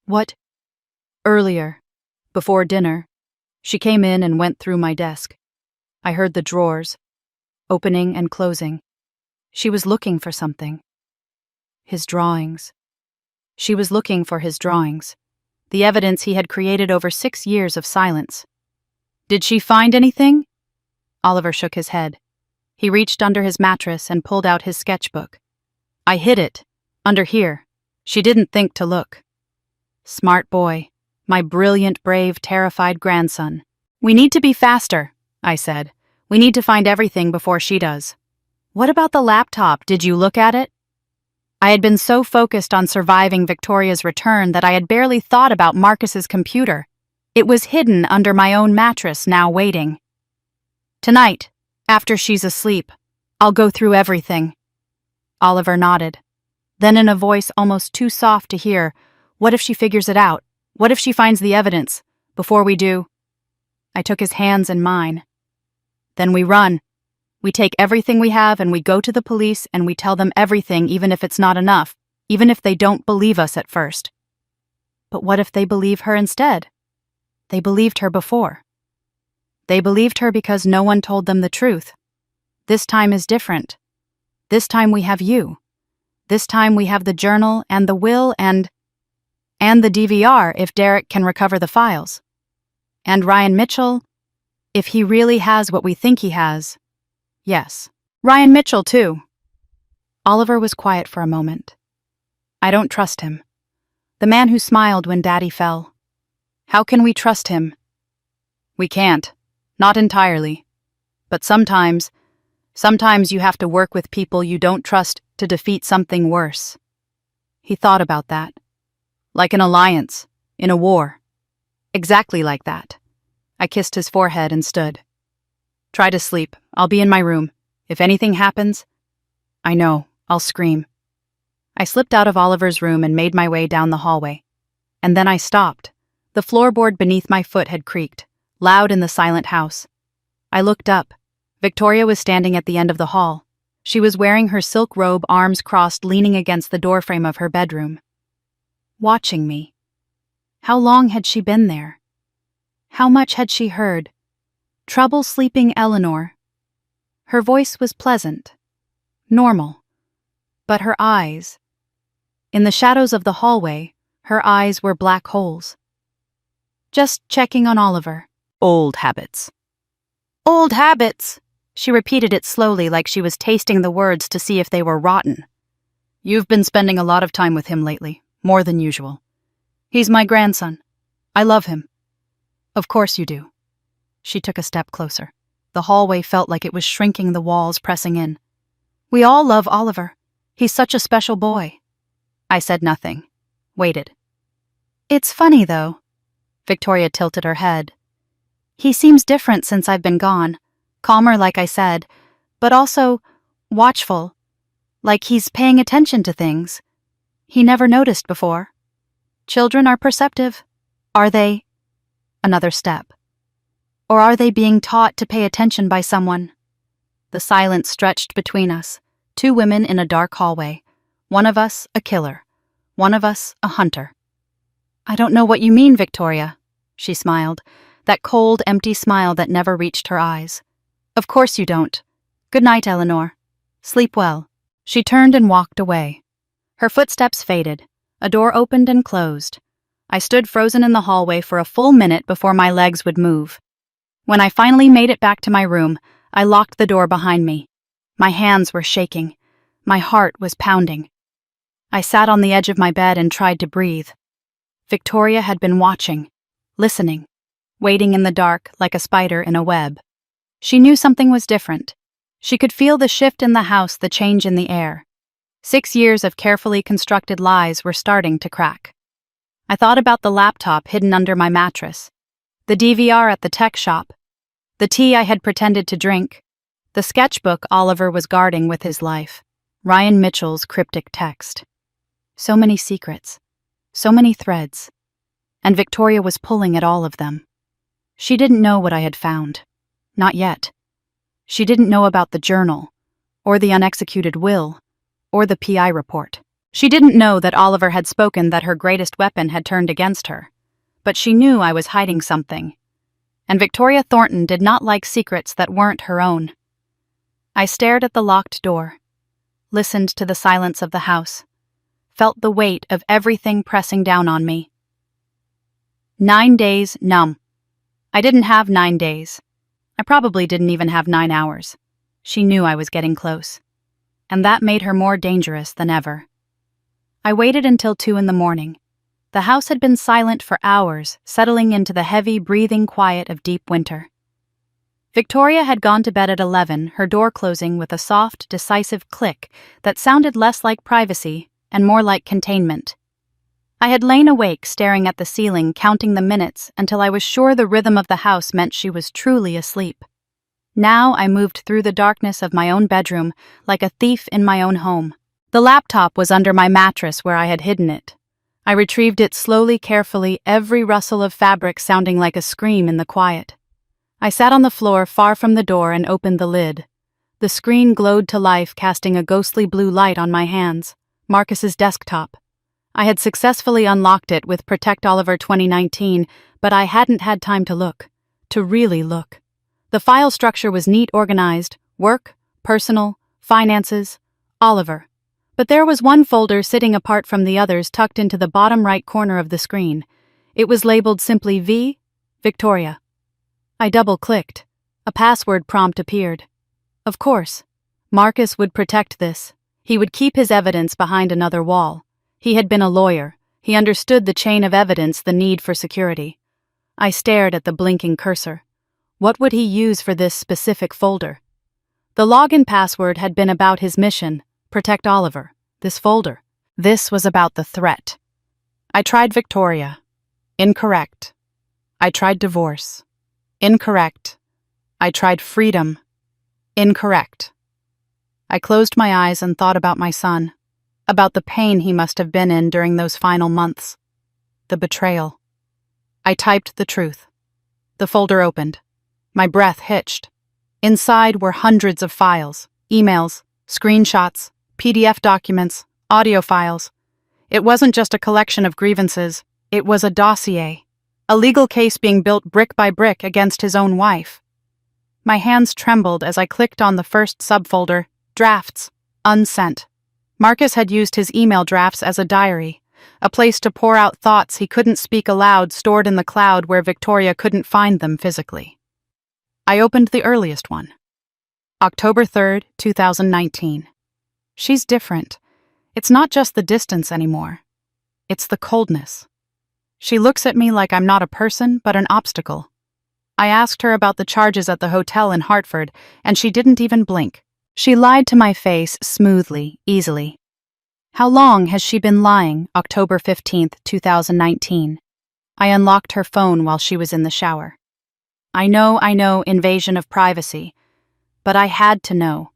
What? Earlier, before dinner, she came in and went through my desk. I heard the drawers, opening and closing. She was looking for something. His drawings. She was looking for his drawings, the evidence he had created over 6 years of silence. Did she find anything? Oliver shook his head. He reached under his mattress and pulled out his sketchbook. I hid it, under here. She didn't think to look. Smart boy, my brilliant, brave, terrified grandson. We need to be faster, I said. We need to find everything before she does. What about the laptop? Did you look at it? I had been so focused on surviving Victoria's return that I had barely thought about Marcus's computer. It was hidden under my own mattress, now waiting. Tonight, after she's asleep, I'll go through everything. Oliver nodded. Then in a voice almost too soft to hear, what if she figures it out? What if she finds the evidence? Before we do? I took his hands in mine. Then we run. We take everything we have and we go to the police and we tell them everything, even if it's not enough, even if they don't believe us at first. But what if they believe her instead? They believed her before. They believed her because no one told them the truth. This time is different. This time we have you. This time we have the journal and the will and the DVR if Derek can recover the files. And Ryan Mitchell, if he really has what we think he has. Yes. Ryan Mitchell, too. Oliver was quiet for a moment. I don't trust him. The man who smiled when Daddy fell. How can we trust him? We can't. Not entirely. But sometimes you have to work with people you don't trust to defeat something worse. He thought about that. Like an alliance, in a war. Exactly like that. I kissed his forehead and stood. Try to sleep. I'll be in my room. If anything happens, I know, I'll scream. I slipped out of Oliver's room and made my way down the hallway. And then I stopped. The floorboard beneath my foot had creaked, loud in the silent house. I looked up. Victoria was standing at the end of the hall. She was wearing her silk robe, arms crossed, leaning against the doorframe of her bedroom. Watching me. How long had she been there? How much had she heard? Trouble sleeping, Eleanor. Her voice was pleasant, normal. But her eyes. In the shadows of the hallway, her eyes were black holes. Just checking on Oliver. Old habits. Old habits. She repeated it slowly, like she was tasting the words to see if they were rotten. You've been spending a lot of time with him lately, more than usual. He's my grandson. I love him. Of course you do. She took a step closer. The hallway felt like it was shrinking, the walls pressing in. We all love Oliver. He's such a special boy. I said nothing. Waited. It's funny, though. Victoria tilted her head. He seems different since I've been gone. Calmer, like I said, but also watchful. Like he's paying attention to things he never noticed before. Children are perceptive. Are they? Another step. Or are they being taught to pay attention by someone? The silence stretched between us, 2 women in a dark hallway. One of us a killer, one of us a hunter. I don't know what you mean, Victoria, she smiled, that cold, empty smile that never reached her eyes. Of course you don't. Good night, Eleanor. Sleep well. She turned and walked away. Her footsteps faded. A door opened and closed. I stood frozen in the hallway for a full minute before my legs would move. When I finally made it back to my room, I locked the door behind me. My hands were shaking. My heart was pounding. I sat on the edge of my bed and tried to breathe. Victoria had been watching, listening, waiting in the dark like a spider in a web. She knew something was different. She could feel the shift in the house, the change in the air. 6 years of carefully constructed lies were starting to crack. I thought about the laptop hidden under my mattress, the DVR at the tech shop, the tea I had pretended to drink, the sketchbook Oliver was guarding with his life, Ryan Mitchell's cryptic text. So many secrets, so many threads. and Victoria was pulling at all of them. She didn't know what I had found. Not yet. She didn't know about the journal, or the unexecuted will, or the PI report. She didn't know that Oliver had spoken that her greatest weapon had turned against her, but she knew I was hiding something. And Victoria Thornton did not like secrets that weren't her own. I stared at the locked door, listened to the silence of the house, felt the weight of everything pressing down on me. 9 days, numb. I didn't have 9 days. I probably didn't even have 9 hours. She knew I was getting close, and that made her more dangerous than ever. I waited until 2 in the morning. The house had been silent for hours, settling into the heavy, breathing quiet of deep winter. Victoria had gone to bed at 11, her door closing with a soft, decisive click that sounded less like privacy and more like containment. I had lain awake, staring at the ceiling, counting the minutes until I was sure the rhythm of the house meant she was truly asleep. Now I moved through the darkness of my own bedroom like a thief in my own home. The laptop was under my mattress where I had hidden it. I retrieved it slowly, carefully, every rustle of fabric sounding like a scream in the quiet. I sat on the floor far from the door and opened the lid. The screen glowed to life, casting a ghostly blue light on my hands. Marcus's desktop. I had successfully unlocked it with Protect Oliver 2019, but I hadn't had time to look. To really look. The file structure was neat, organized. Work, personal, finances, Oliver. But there was one folder sitting apart from the others tucked into the bottom right corner of the screen. It was labeled simply V. Victoria. I double-clicked. A password prompt appeared. Of course. Marcus would protect this. He would keep his evidence behind another wall. He had been a lawyer. He understood the chain of evidence, the need for security. I stared at the blinking cursor. What would he use for this specific folder? The login password had been about his mission, protect Oliver. This folder. This was about the threat. I tried Victoria. Incorrect. I tried divorce. Incorrect. I tried freedom. Incorrect. I closed my eyes and thought about my son, about the pain he must have been in during those final months. The betrayal. I typed the truth. The folder opened. My breath hitched. Inside were hundreds of files, emails, screenshots, PDF documents, audio files. It wasn't just a collection of grievances, it was a dossier. A legal case being built brick by brick against his own wife. My hands trembled as I clicked on the first subfolder, Drafts, Unsent. Marcus had used his email drafts as a diary, a place to pour out thoughts he couldn't speak aloud, stored in the cloud where Victoria couldn't find them physically. I opened the earliest one. October 3rd, 2019. She's different. It's not just the distance anymore. It's the coldness. She looks at me like I'm not a person, but an obstacle. I asked her about the charges at the hotel in Hartford, and she didn't even blink. She lied to my face smoothly, easily. How long has she been lying? October 15th, 2019. I unlocked her phone while she was in the shower. I know, invasion of privacy. But I had to know.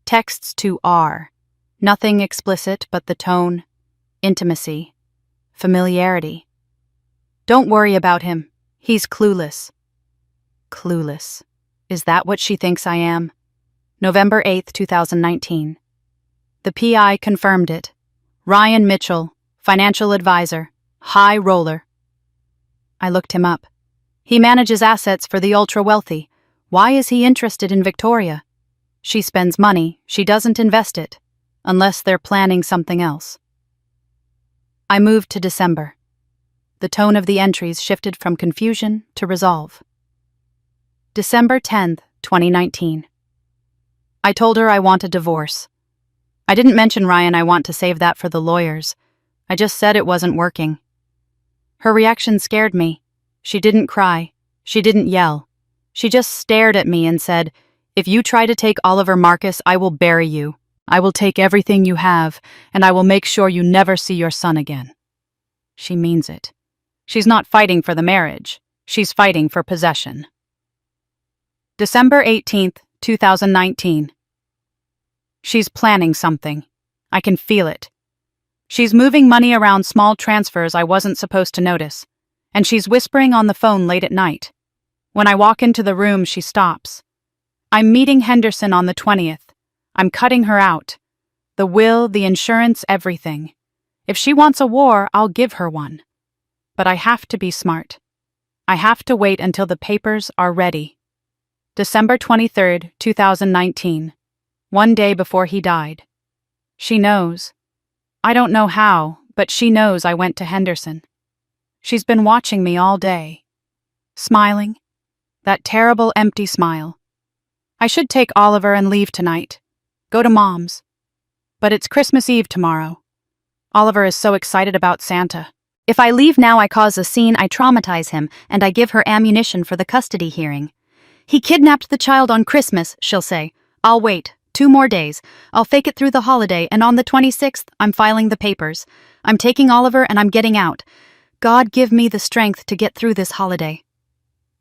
Texts to R. Nothing explicit but the tone, intimacy, familiarity. Don't worry about him. He's clueless. Clueless. Is that what she thinks I am? November 8th, 2019. The PI confirmed it. Ryan Mitchell, financial advisor, high roller. I looked him up. He manages assets for the ultra-wealthy. Why is he interested in Victoria? She spends money, she doesn't invest it, unless they're planning something else. I moved to December. The tone of the entries shifted from confusion to resolve. December 10th, 2019. I told her I want a divorce. I didn't mention Ryan, I want to save that for the lawyers. I just said it wasn't working. Her reaction scared me. She didn't cry. She didn't yell. She just stared at me and said, "If you try to take Oliver Marcus, I will bury you. I will take everything you have, and I will make sure you never see your son again." She means it. She's not fighting for the marriage. She's fighting for possession. December 18th, 2019. She's planning something. I can feel it. She's moving money around, small transfers I wasn't supposed to notice. And she's whispering on the phone late at night. When I walk into the room, she stops. I'm meeting Henderson on the 20th. I'm cutting her out. The will, the insurance, everything. If she wants a war, I'll give her one. But I have to be smart. I have to wait until the papers are ready. December 23rd, 2019. One day before he died. She knows. I don't know how, but she knows I went to Henderson. She's been watching me all day. Smiling. That terrible empty smile. I should take Oliver and leave tonight. Go to Mom's. But it's Christmas Eve tomorrow. Oliver is so excited about Santa. If I leave now, I cause a scene, I traumatize him, and I give her ammunition for the custody hearing. He kidnapped the child on Christmas, she'll say. I'll wait. 2 more days. I'll fake it through the holiday, and on the 26th, I'm filing the papers. I'm taking Oliver and I'm getting out. God give me the strength to get through this holiday.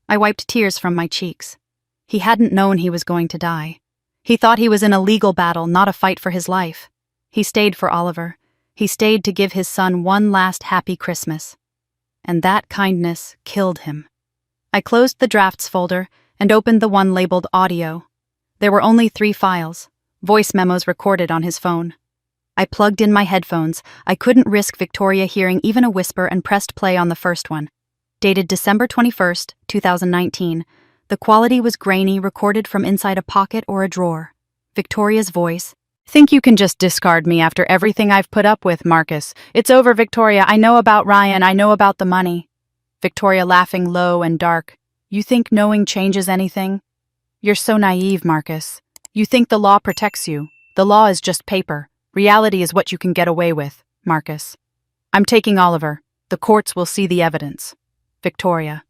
I wiped tears from my cheeks. He hadn't known he was going to die. He thought he was in a legal battle, not a fight for his life. He stayed for Oliver. He stayed to give his son one last happy Christmas. And that kindness killed him. I closed the drafts folder and opened the one labeled audio. There were only 3 files, voice memos recorded on his phone. I plugged in my headphones. I couldn't risk Victoria hearing even a whisper and pressed play on the first one. Dated December 21st, 2019. The quality was grainy, recorded from inside a pocket or a drawer. Victoria's voice. Think you can just discard me after everything I've put up with, Marcus? It's over, Victoria. I know about Ryan. I know about the money. Victoria laughing low and dark. You think knowing changes anything? You're so naive, Marcus. You think the law protects you. The law is just paper. Reality is what you can get away with, Marcus. I'm taking Oliver. The courts will see the evidence. Victoria.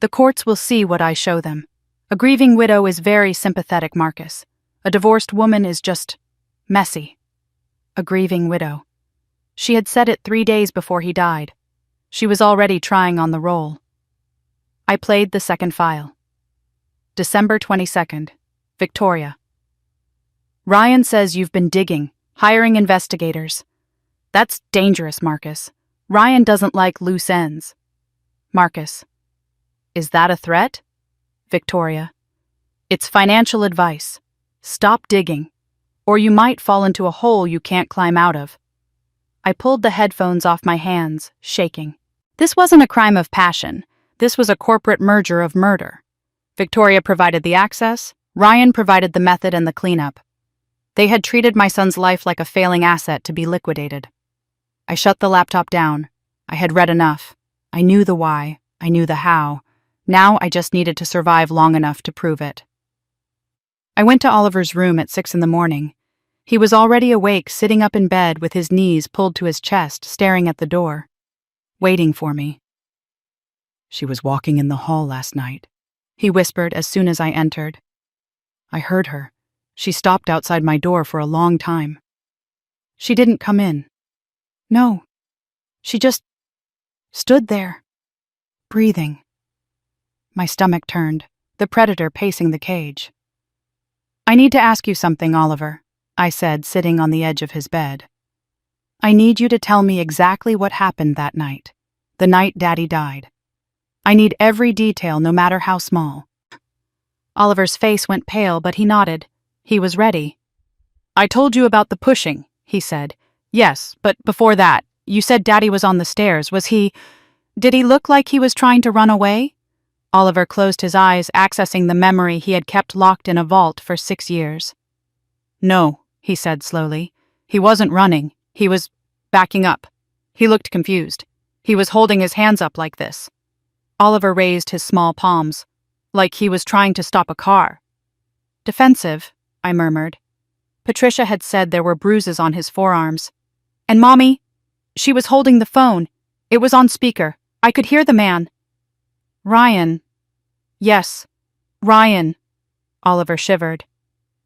The courts will see what I show them. A grieving widow is very sympathetic, Marcus. A divorced woman is just messy. A grieving widow. She had said it 3 days before he died. She was already trying on the role. I played the second file. December 22nd. Victoria. Ryan says you've been digging, hiring investigators. That's dangerous, Marcus. Ryan doesn't like loose ends. Marcus. Is that a threat? Victoria. It's financial advice. Stop digging, or you might fall into a hole you can't climb out of. I pulled the headphones off my hands, shaking. This wasn't a crime of passion. This was a corporate merger of murder. Victoria provided the access, Ryan provided the method and the cleanup. They had treated my son's life like a failing asset to be liquidated. I shut the laptop down. I had read enough. I knew the why. I knew the how. Now I just needed to survive long enough to prove it. I went to Oliver's room at 6 a.m. He was already awake, sitting up in bed with his knees pulled to his chest, staring at the door, waiting for me. She was walking in the hall last night, he whispered as soon as I entered. I heard her. She stopped outside my door for a long time. She didn't come in. No. She just stood there, breathing. My stomach turned, the predator pacing the cage. I need to ask you something, Oliver, I said, sitting on the edge of his bed. I need you to tell me exactly what happened that night, the night Daddy died. I need every detail, no matter how small. Oliver's face went pale, but he nodded. He was ready. I told you about the pushing, he said. Yes, but before that, you said Daddy was on the stairs. Did he look like he was trying to run away? Oliver closed his eyes, accessing the memory he had kept locked in a vault for 6 years. No, he said slowly. He wasn't running. He was backing up. He looked confused. He was holding his hands up like this. Oliver raised his small palms, like he was trying to stop a car. Defensive, I murmured. Patricia had said there were bruises on his forearms. And Mommy, she was holding the phone. It was on speaker. I could hear the man. Ryan. Yes, Ryan. Oliver shivered.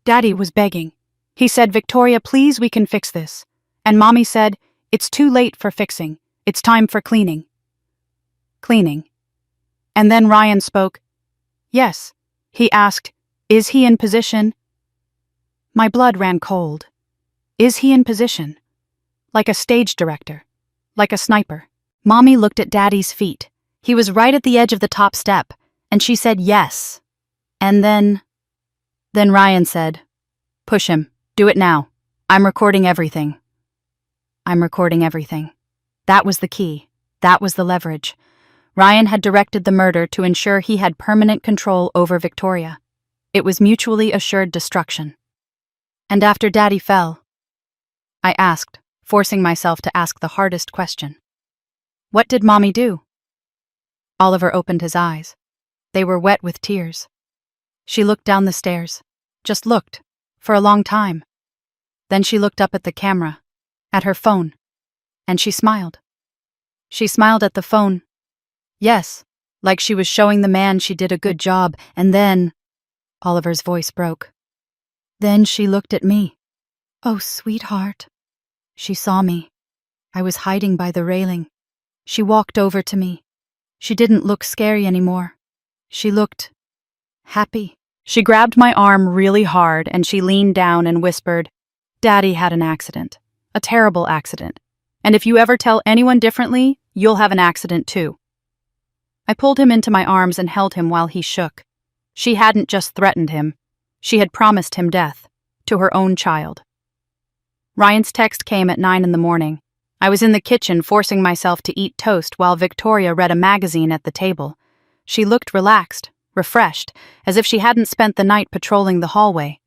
Daddy was begging. He said, Victoria, please, we can fix this. And Mommy said, it's too late for fixing. It's time for cleaning. Cleaning. And then Ryan spoke. Yes. He asked, is he in position? My blood ran cold. Is he in position? Like a stage director. Like a sniper. Mommy looked at Daddy's feet. He was right at the edge of the top step, and she said yes. And then Ryan said, "Push him. Do it now. I'm recording everything." I'm recording everything. That was the key. That was the leverage. Ryan had directed the murder to ensure he had permanent control over Victoria. It was mutually assured destruction. And after Daddy fell, I asked, forcing myself to ask the hardest question. What did Mommy do? Oliver opened his eyes. They were wet with tears. She looked down the stairs. Just looked, for a long time. Then she looked up at the camera, at her phone, and she smiled. She smiled at the phone. Yes, like she was showing the man she did a good job, and then... Oliver's voice broke. Then she looked at me. Oh, sweetheart. She saw me. I was hiding by the railing. She walked over to me. She didn't look scary anymore. She looked happy. She grabbed my arm really hard and she leaned down and whispered, "Daddy had an accident. A terrible accident. And if you ever tell anyone differently, you'll have an accident too." I pulled him into my arms and held him while he shook. She hadn't just threatened him. She had promised him death, to her own child. Ryan's text came at 9 a.m. I was in the kitchen forcing myself to eat toast while Victoria read a magazine at the table. She looked relaxed, refreshed, as if she hadn't spent the night patrolling the hallway.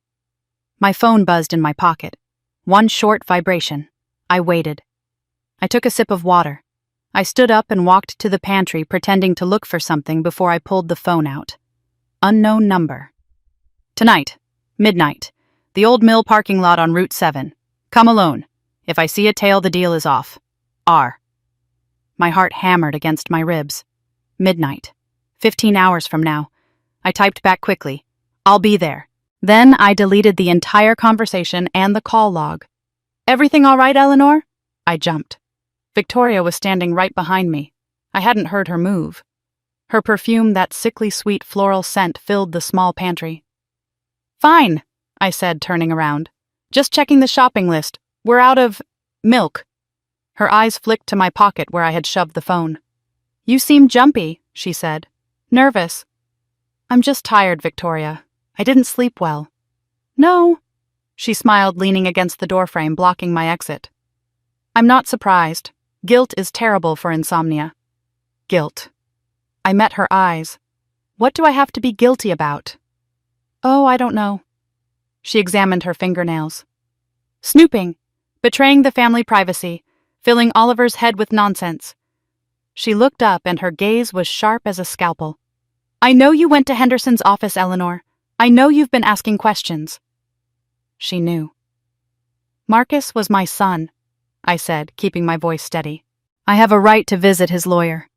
My phone buzzed in my pocket. One short vibration. I waited. I took a sip of water. I stood up and walked to the pantry pretending to look for something before I pulled the phone out. Unknown number. Tonight, midnight. The old mill parking lot on Route 7. Come alone. If I see a tail, the deal is off. R. My heart hammered against my ribs. Midnight. 15 hours from now. I typed back quickly. I'll be there. Then I deleted the entire conversation and the call log. Everything all right, Eleanor? I jumped. Victoria was standing right behind me. I hadn't heard her move. Her perfume, that sickly sweet floral scent, filled the small pantry. Fine, I said, turning around. Just checking the shopping list. We're out of... milk. Her eyes flicked to my pocket where I had shoved the phone. You seem jumpy, she said. Nervous. I'm just tired, Victoria. I didn't sleep well. No. She smiled, leaning against the doorframe, blocking my exit. I'm not surprised. Guilt is terrible for insomnia. Guilt. I met her eyes. What do I have to be guilty about? Oh, I don't know. She examined her fingernails. Snooping. Betraying the family privacy. Filling Oliver's head with nonsense. She looked up and her gaze was sharp as a scalpel. I know you went to Henderson's office, Eleanor. I know you've been asking questions. She knew. Marcus was my son, I said, keeping my voice steady. I have a right to visit his lawyer.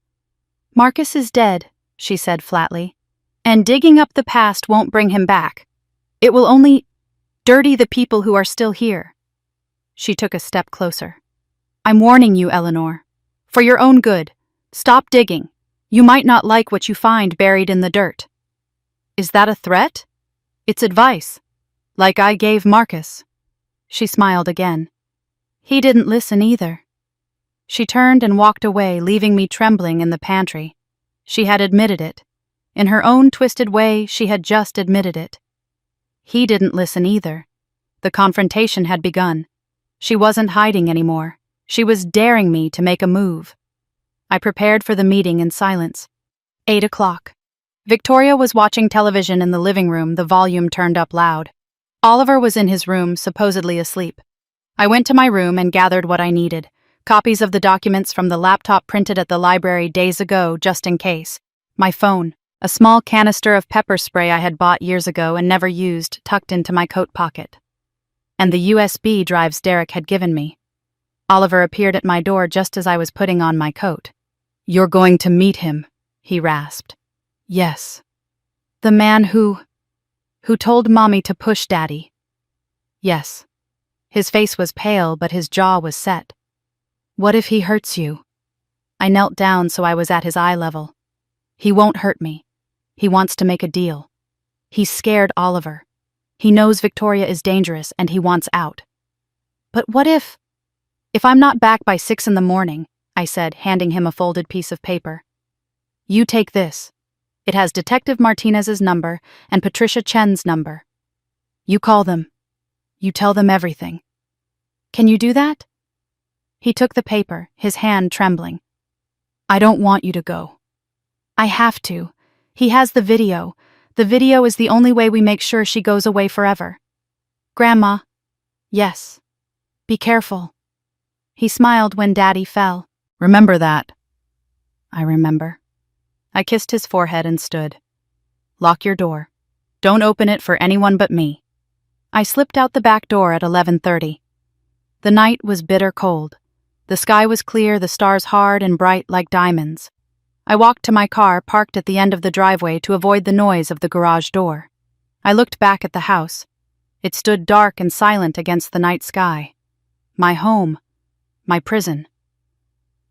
Marcus is dead, she said flatly, and digging up the past won't bring him back. It will only dirty the people who are still here. She took a step closer. I'm warning you, Eleanor. For your own good, stop digging. You might not like what you find buried in the dirt. Is that a threat? It's advice. Like I gave Marcus. She smiled again. He didn't listen either. She turned and walked away, leaving me trembling in the pantry. She had admitted it. In her own twisted way, she had just admitted it. He didn't listen either. The confrontation had begun. She wasn't hiding anymore. She was daring me to make a move. I prepared for the meeting in silence. 8 o'clock. Victoria was watching television in the living room, the volume turned up loud. Oliver was in his room, supposedly asleep. I went to my room and gathered what I needed. Copies of the documents from the laptop printed at the library days ago, just in case. My phone, a small canister of pepper spray I had bought years ago and never used, tucked into my coat pocket. And the USB drives Derek had given me. Oliver appeared at my door just as I was putting on my coat. You're going to meet him, he rasped. Yes. The man who told Mommy to push Daddy. Yes. His face was pale, but his jaw was set. What if he hurts you? I knelt down so I was at his eye level. He won't hurt me. He wants to make a deal. He's scared Oliver. He knows Victoria is dangerous and he wants out. But what if I'm not back by 6 a.m, I said, handing him a folded piece of paper. You take this. It has Detective Martinez's number and Patricia Chen's number. You call them. You tell them everything. Can you do that? He took the paper, his hand trembling. I don't want you to go. I have to. He has the video. The video is the only way we make sure she goes away forever. Grandma. Yes. Be careful. He smiled when Daddy fell. Remember that. I remember. I kissed his forehead and stood. Lock your door. Don't open it for anyone but me. I slipped out the back door at 11:30. The night was bitter cold. The sky was clear, the stars hard and bright like diamonds. I walked to my car, parked at the end of the driveway to avoid the noise of the garage door. I looked back at the house. It stood dark and silent against the night sky. My home. My prison.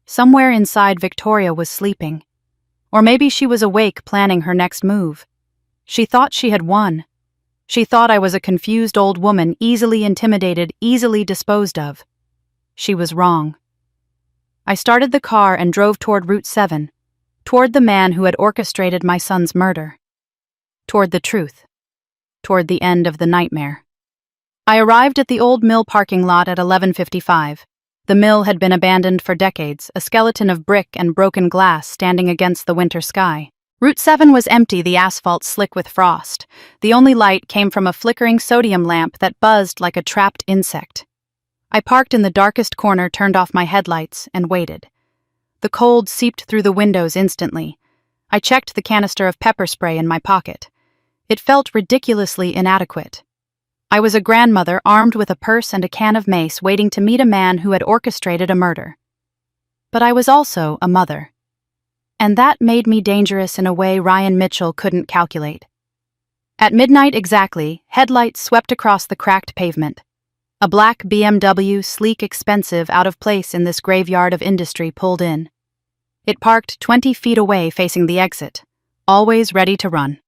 Somewhere inside, Victoria was sleeping. Or maybe she was awake, planning her next move. She thought she had won. She thought I was a confused old woman, easily intimidated, easily disposed of. She was wrong. I started the car and drove toward Route 7, toward the man who had orchestrated my son's murder. Toward the truth. Toward the end of the nightmare. I arrived at the old mill parking lot at 11:55. The mill had been abandoned for decades, a skeleton of brick and broken glass standing against the winter sky. Route 7 was empty, the asphalt slick with frost. The only light came from a flickering sodium lamp that buzzed like a trapped insect. I parked in the darkest corner, turned off my headlights, and waited. The cold seeped through the windows instantly. I checked the canister of pepper spray in my pocket. It felt ridiculously inadequate. I was a grandmother armed with a purse and a can of mace, waiting to meet a man who had orchestrated a murder. But I was also a mother. And that made me dangerous in a way Ryan Mitchell couldn't calculate. At midnight exactly, headlights swept across the cracked pavement. A black BMW, sleek, expensive, out of place in this graveyard of industry, pulled in. It parked 20 feet away facing the exit, always ready to run.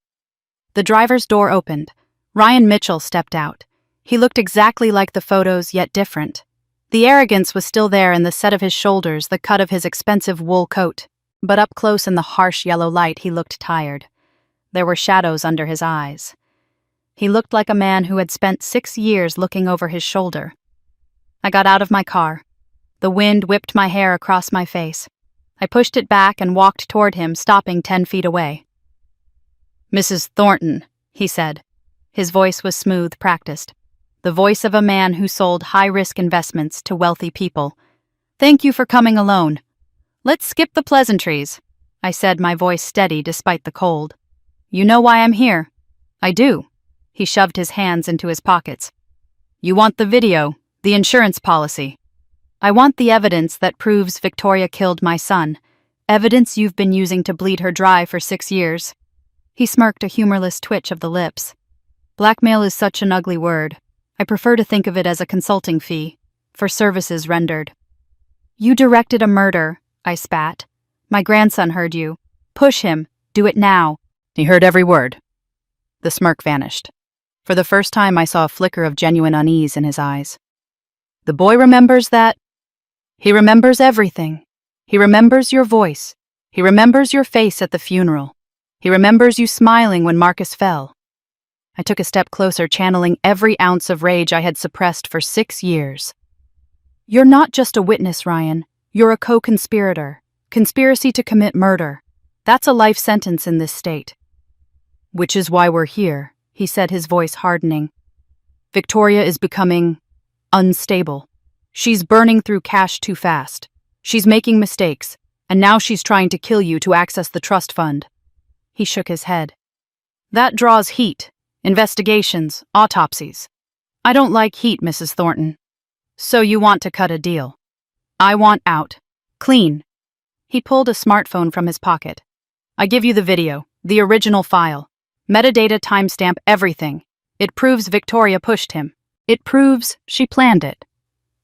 The driver's door opened. Ryan Mitchell stepped out. He looked exactly like the photos, yet different. The arrogance was still there in the set of his shoulders, the cut of his expensive wool coat. But up close in the harsh yellow light, he looked tired. There were shadows under his eyes. He looked like a man who had spent 6 years looking over his shoulder. I got out of my car. The wind whipped my hair across my face. I pushed it back and walked toward him, stopping 10 feet away. Mrs. Thornton, he said. His voice was smooth, practiced. The voice of a man who sold high-risk investments to wealthy people. Thank you for coming alone. Let's skip the pleasantries, I said, my voice steady despite the cold. You know why I'm here? I do. He shoved his hands into his pockets. You want the video, the insurance policy. I want the evidence that proves Victoria killed my son. Evidence you've been using to bleed her dry for 6 years. He smirked, a humorless twitch of the lips. Blackmail is such an ugly word. I prefer to think of it as a consulting fee, for services rendered. You directed a murder, I spat. My grandson heard you. Push him. Do it now. He heard every word. The smirk vanished. For the first time, I saw a flicker of genuine unease in his eyes. The boy remembers that. He remembers everything. He remembers your voice. He remembers your face at the funeral. He remembers you smiling when Marcus fell. I took a step closer, channeling every ounce of rage I had suppressed for 6 years. You're not just a witness, Ryan. You're a co-conspirator. Conspiracy to commit murder. That's a life sentence in this state. Which is why we're here, he said, his voice hardening. Victoria is becoming unstable. She's burning through cash too fast. She's making mistakes, and now she's trying to kill you to access the trust fund. He shook his head. That draws heat. Investigations, autopsies. I don't like heat, Mrs. Thornton. So you want to cut a deal. I want out. Clean. He pulled a smartphone from his pocket. I give you the video, the original file. Metadata, timestamp, everything. It proves Victoria pushed him. It proves she planned it.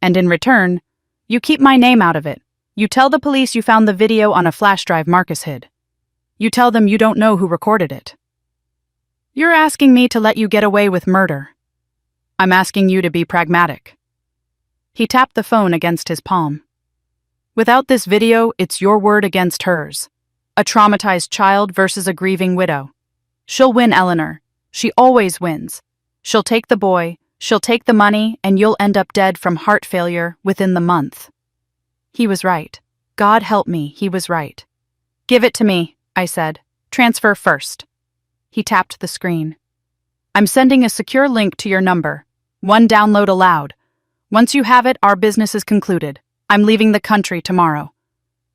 And in return, you keep my name out of it. You tell the police you found the video on a flash drive Marcus hid. You tell them you don't know who recorded it. You're asking me to let you get away with murder. I'm asking you to be pragmatic. He tapped the phone against his palm. Without this video, it's your word against hers. A traumatized child versus a grieving widow. She'll win, Eleanor. She always wins. She'll take the boy, she'll take the money, and you'll end up dead from heart failure within the month." He was right. God help me, he was right. "Give it to me," I said. "Transfer first." He tapped the screen. "I'm sending a secure link to your number. One download allowed. Once you have it, our business is concluded. I'm leaving the country tomorrow."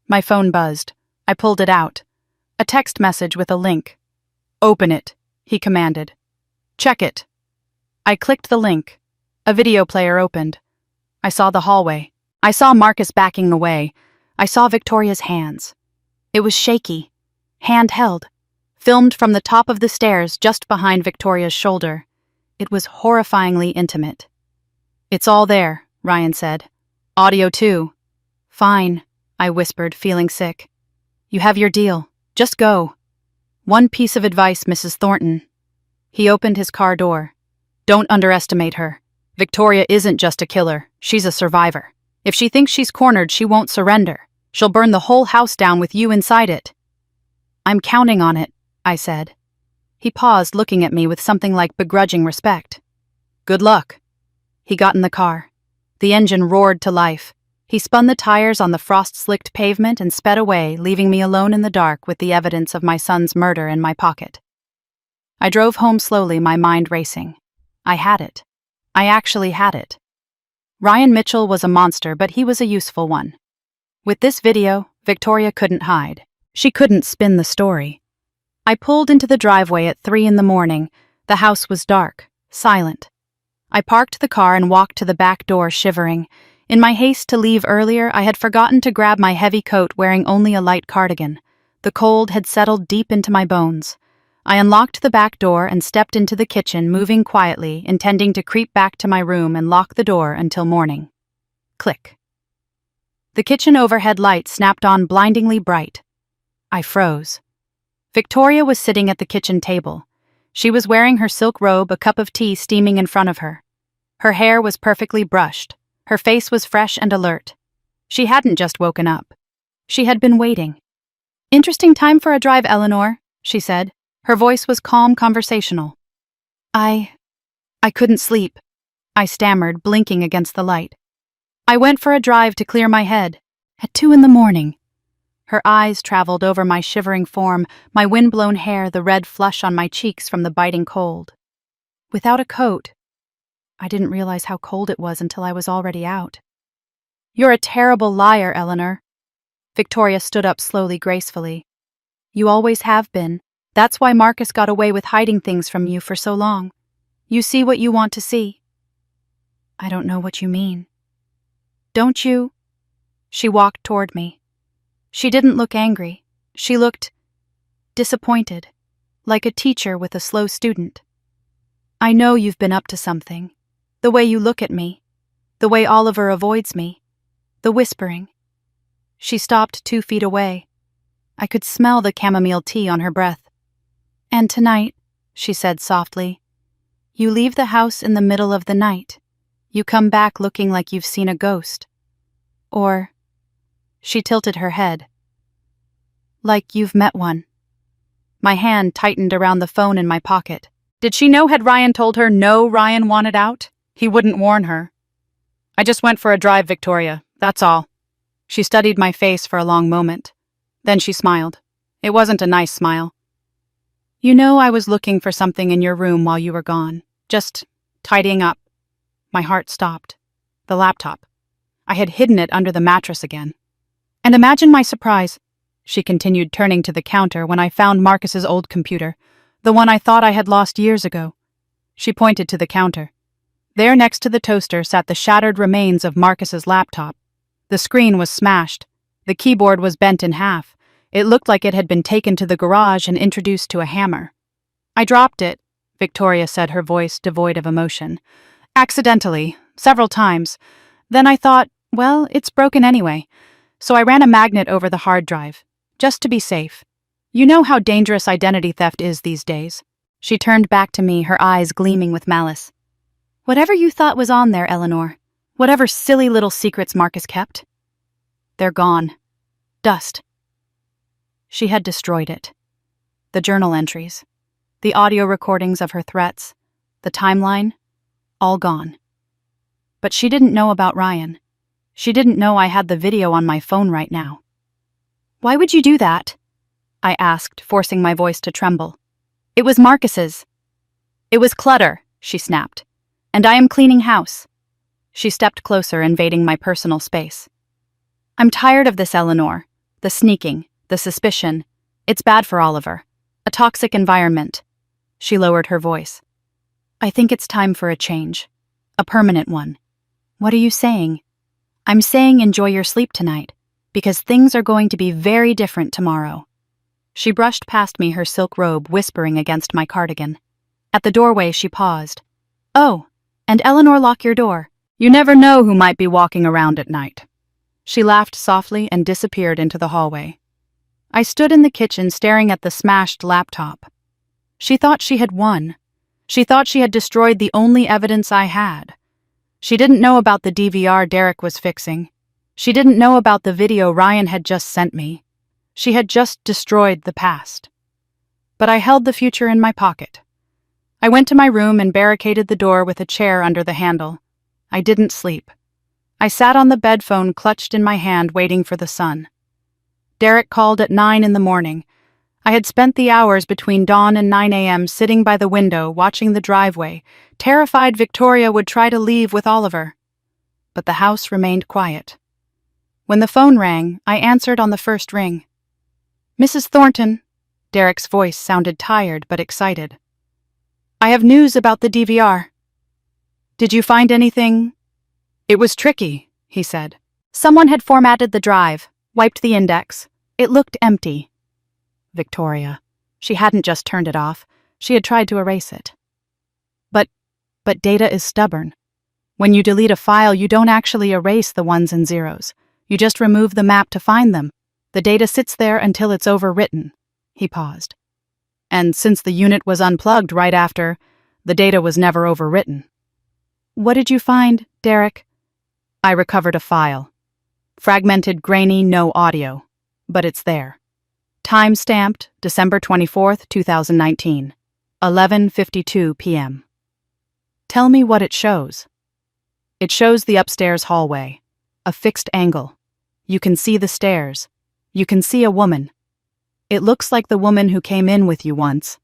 My phone buzzed. I pulled it out. A text message with a link. "Open it," he commanded. "Check it." I clicked the link. A video player opened. I saw the hallway. I saw Marcus backing away. I saw Victoria's hands. It was shaky. Handheld. Filmed from the top of the stairs just behind Victoria's shoulder. It was horrifyingly intimate. "It's all there," Ryan said. "Audio too." "Fine," I whispered, feeling sick. "You have your deal. Just go." "One piece of advice, Mrs. Thornton." He opened his car door. "Don't underestimate her. Victoria isn't just a killer, she's a survivor. If she thinks she's cornered, she won't surrender. She'll burn the whole house down with you inside it." "I'm counting on it," I said. He paused, looking at me with something like begrudging respect. "Good luck." He got in the car. The engine roared to life. He spun the tires on the frost-slicked pavement and sped away, leaving me alone in the dark with the evidence of my son's murder in my pocket. I drove home slowly, my mind racing. I had it. I actually had it. Ryan Mitchell was a monster, but he was a useful one. With this video, Victoria couldn't hide. She couldn't spin the story. I pulled into the driveway at 3 a.m. The house was dark, silent. I parked the car and walked to the back door, shivering. In my haste to leave earlier, I had forgotten to grab my heavy coat, wearing only a light cardigan. The cold had settled deep into my bones. I unlocked the back door and stepped into the kitchen, moving quietly, intending to creep back to my room and lock the door until morning. Click. The kitchen overhead light snapped on, blindingly bright. I froze. Victoria was sitting at the kitchen table. She was wearing her silk robe, a cup of tea steaming in front of her. Her hair was perfectly brushed. Her face was fresh and alert. She hadn't just woken up. She had been waiting. "Interesting time for a drive, Eleanor," she said. Her voice was calm, conversational. I couldn't sleep," I stammered, blinking against the light. "I went for a drive to clear my head. At 2 a.m. Her eyes traveled over my shivering form, my wind-blown hair, the red flush on my cheeks from the biting cold. Without a coat. I didn't realize how cold it was until I was already out. "You're a terrible liar, Eleanor." Victoria stood up slowly, gracefully. "You always have been. That's why Marcus got away with hiding things from you for so long. You see what you want to see." "I don't know what you mean." "Don't you?" She walked toward me. She didn't look angry. She looked disappointed, like a teacher with a slow student. "I know you've been up to something. The way you look at me. The way Oliver avoids me. The whispering." She stopped 2 feet away. I could smell the chamomile tea on her breath. "And tonight," she said softly, "you leave the house in the middle of the night. You come back looking like you've seen a ghost. Or," she tilted her head, "like you've met one." My hand tightened around the phone in my pocket. Did she know? Had Ryan told her no, Ryan wanted out? He wouldn't warn her. "I just went for a drive, Victoria, that's all." She studied my face for a long moment. Then she smiled. It wasn't a nice smile. "You know, I was looking for something in your room while you were gone. Just tidying up." My heart stopped. The laptop. I had hidden it under the mattress again. "And imagine my surprise," she continued, turning to the counter, "when I found Marcus's old computer, the one I thought I had lost years ago." She pointed to the counter. There, next to the toaster, sat the shattered remains of Marcus's laptop. The screen was smashed. The keyboard was bent in half. It looked like it had been taken to the garage and introduced to a hammer. "I dropped it," Victoria said, her voice devoid of emotion. "Accidentally, several times. Then I thought, well, it's broken anyway. So I ran a magnet over the hard drive, just to be safe. You know how dangerous identity theft is these days." She turned back to me, her eyes gleaming with malice. "Whatever you thought was on there, Eleanor. Whatever silly little secrets Marcus kept." They're gone. Dust. She had destroyed it. The journal entries, the audio recordings of her threats, the timeline, all gone. But she didn't know about Ryan. She didn't know I had the video on my phone right now. "Why would you do that?" I asked, forcing my voice to tremble. "It was Marcus's." "It was clutter," she snapped. "And I am cleaning house." She stepped closer, invading my personal space. "I'm tired of this, Eleanor. The sneaking, the suspicion. It's bad for Oliver. A toxic environment." She lowered her voice. "I think it's time for a change. A permanent one." "What are you saying?" "I'm saying enjoy your sleep tonight, because things are going to be very different tomorrow." She brushed past me, her silk robe whispering against my cardigan. At the doorway, she paused. "Oh, and Eleanor, lock your door. You never know who might be walking around at night." She laughed softly and disappeared into the hallway. I stood in the kitchen staring at the smashed laptop. She thought she had won. She thought she had destroyed the only evidence I had. She didn't know about the DVR Derek was fixing. She didn't know about the video Ryan had just sent me. She had just destroyed the past. But I held the future in my pocket. I went to my room and barricaded the door with a chair under the handle. I didn't sleep. I sat on the bed phone clutched in my hand, waiting for the sun. Derek called at 9 in the morning. I had spent the hours between dawn and 9 a.m. sitting by the window, watching the driveway, terrified Victoria would try to leave with Oliver. But the house remained quiet. When the phone rang, I answered on the first ring. "Mrs. Thornton." Derek's voice sounded tired but excited. "I have news about the DVR." "Did you find anything?" "It was tricky," he said. "Someone had formatted the drive, wiped the index. It looked empty." Victoria. She hadn't just turned it off. She had tried to erase it. But data is stubborn. When you delete a file, you don't actually erase the ones and zeros. You just remove the map to find them. The data sits there until it's overwritten." He paused. "And since the unit was unplugged right after, the data was never overwritten." "What did you find, Derek?" "I recovered a file. Fragmented, grainy, no audio. But it's there. Time-stamped December 24th, 2019, 11:52 p.m. "Tell me what it shows." "It shows the upstairs hallway. A fixed angle. You can see the stairs. You can see a woman. It looks like the woman who came in with you once."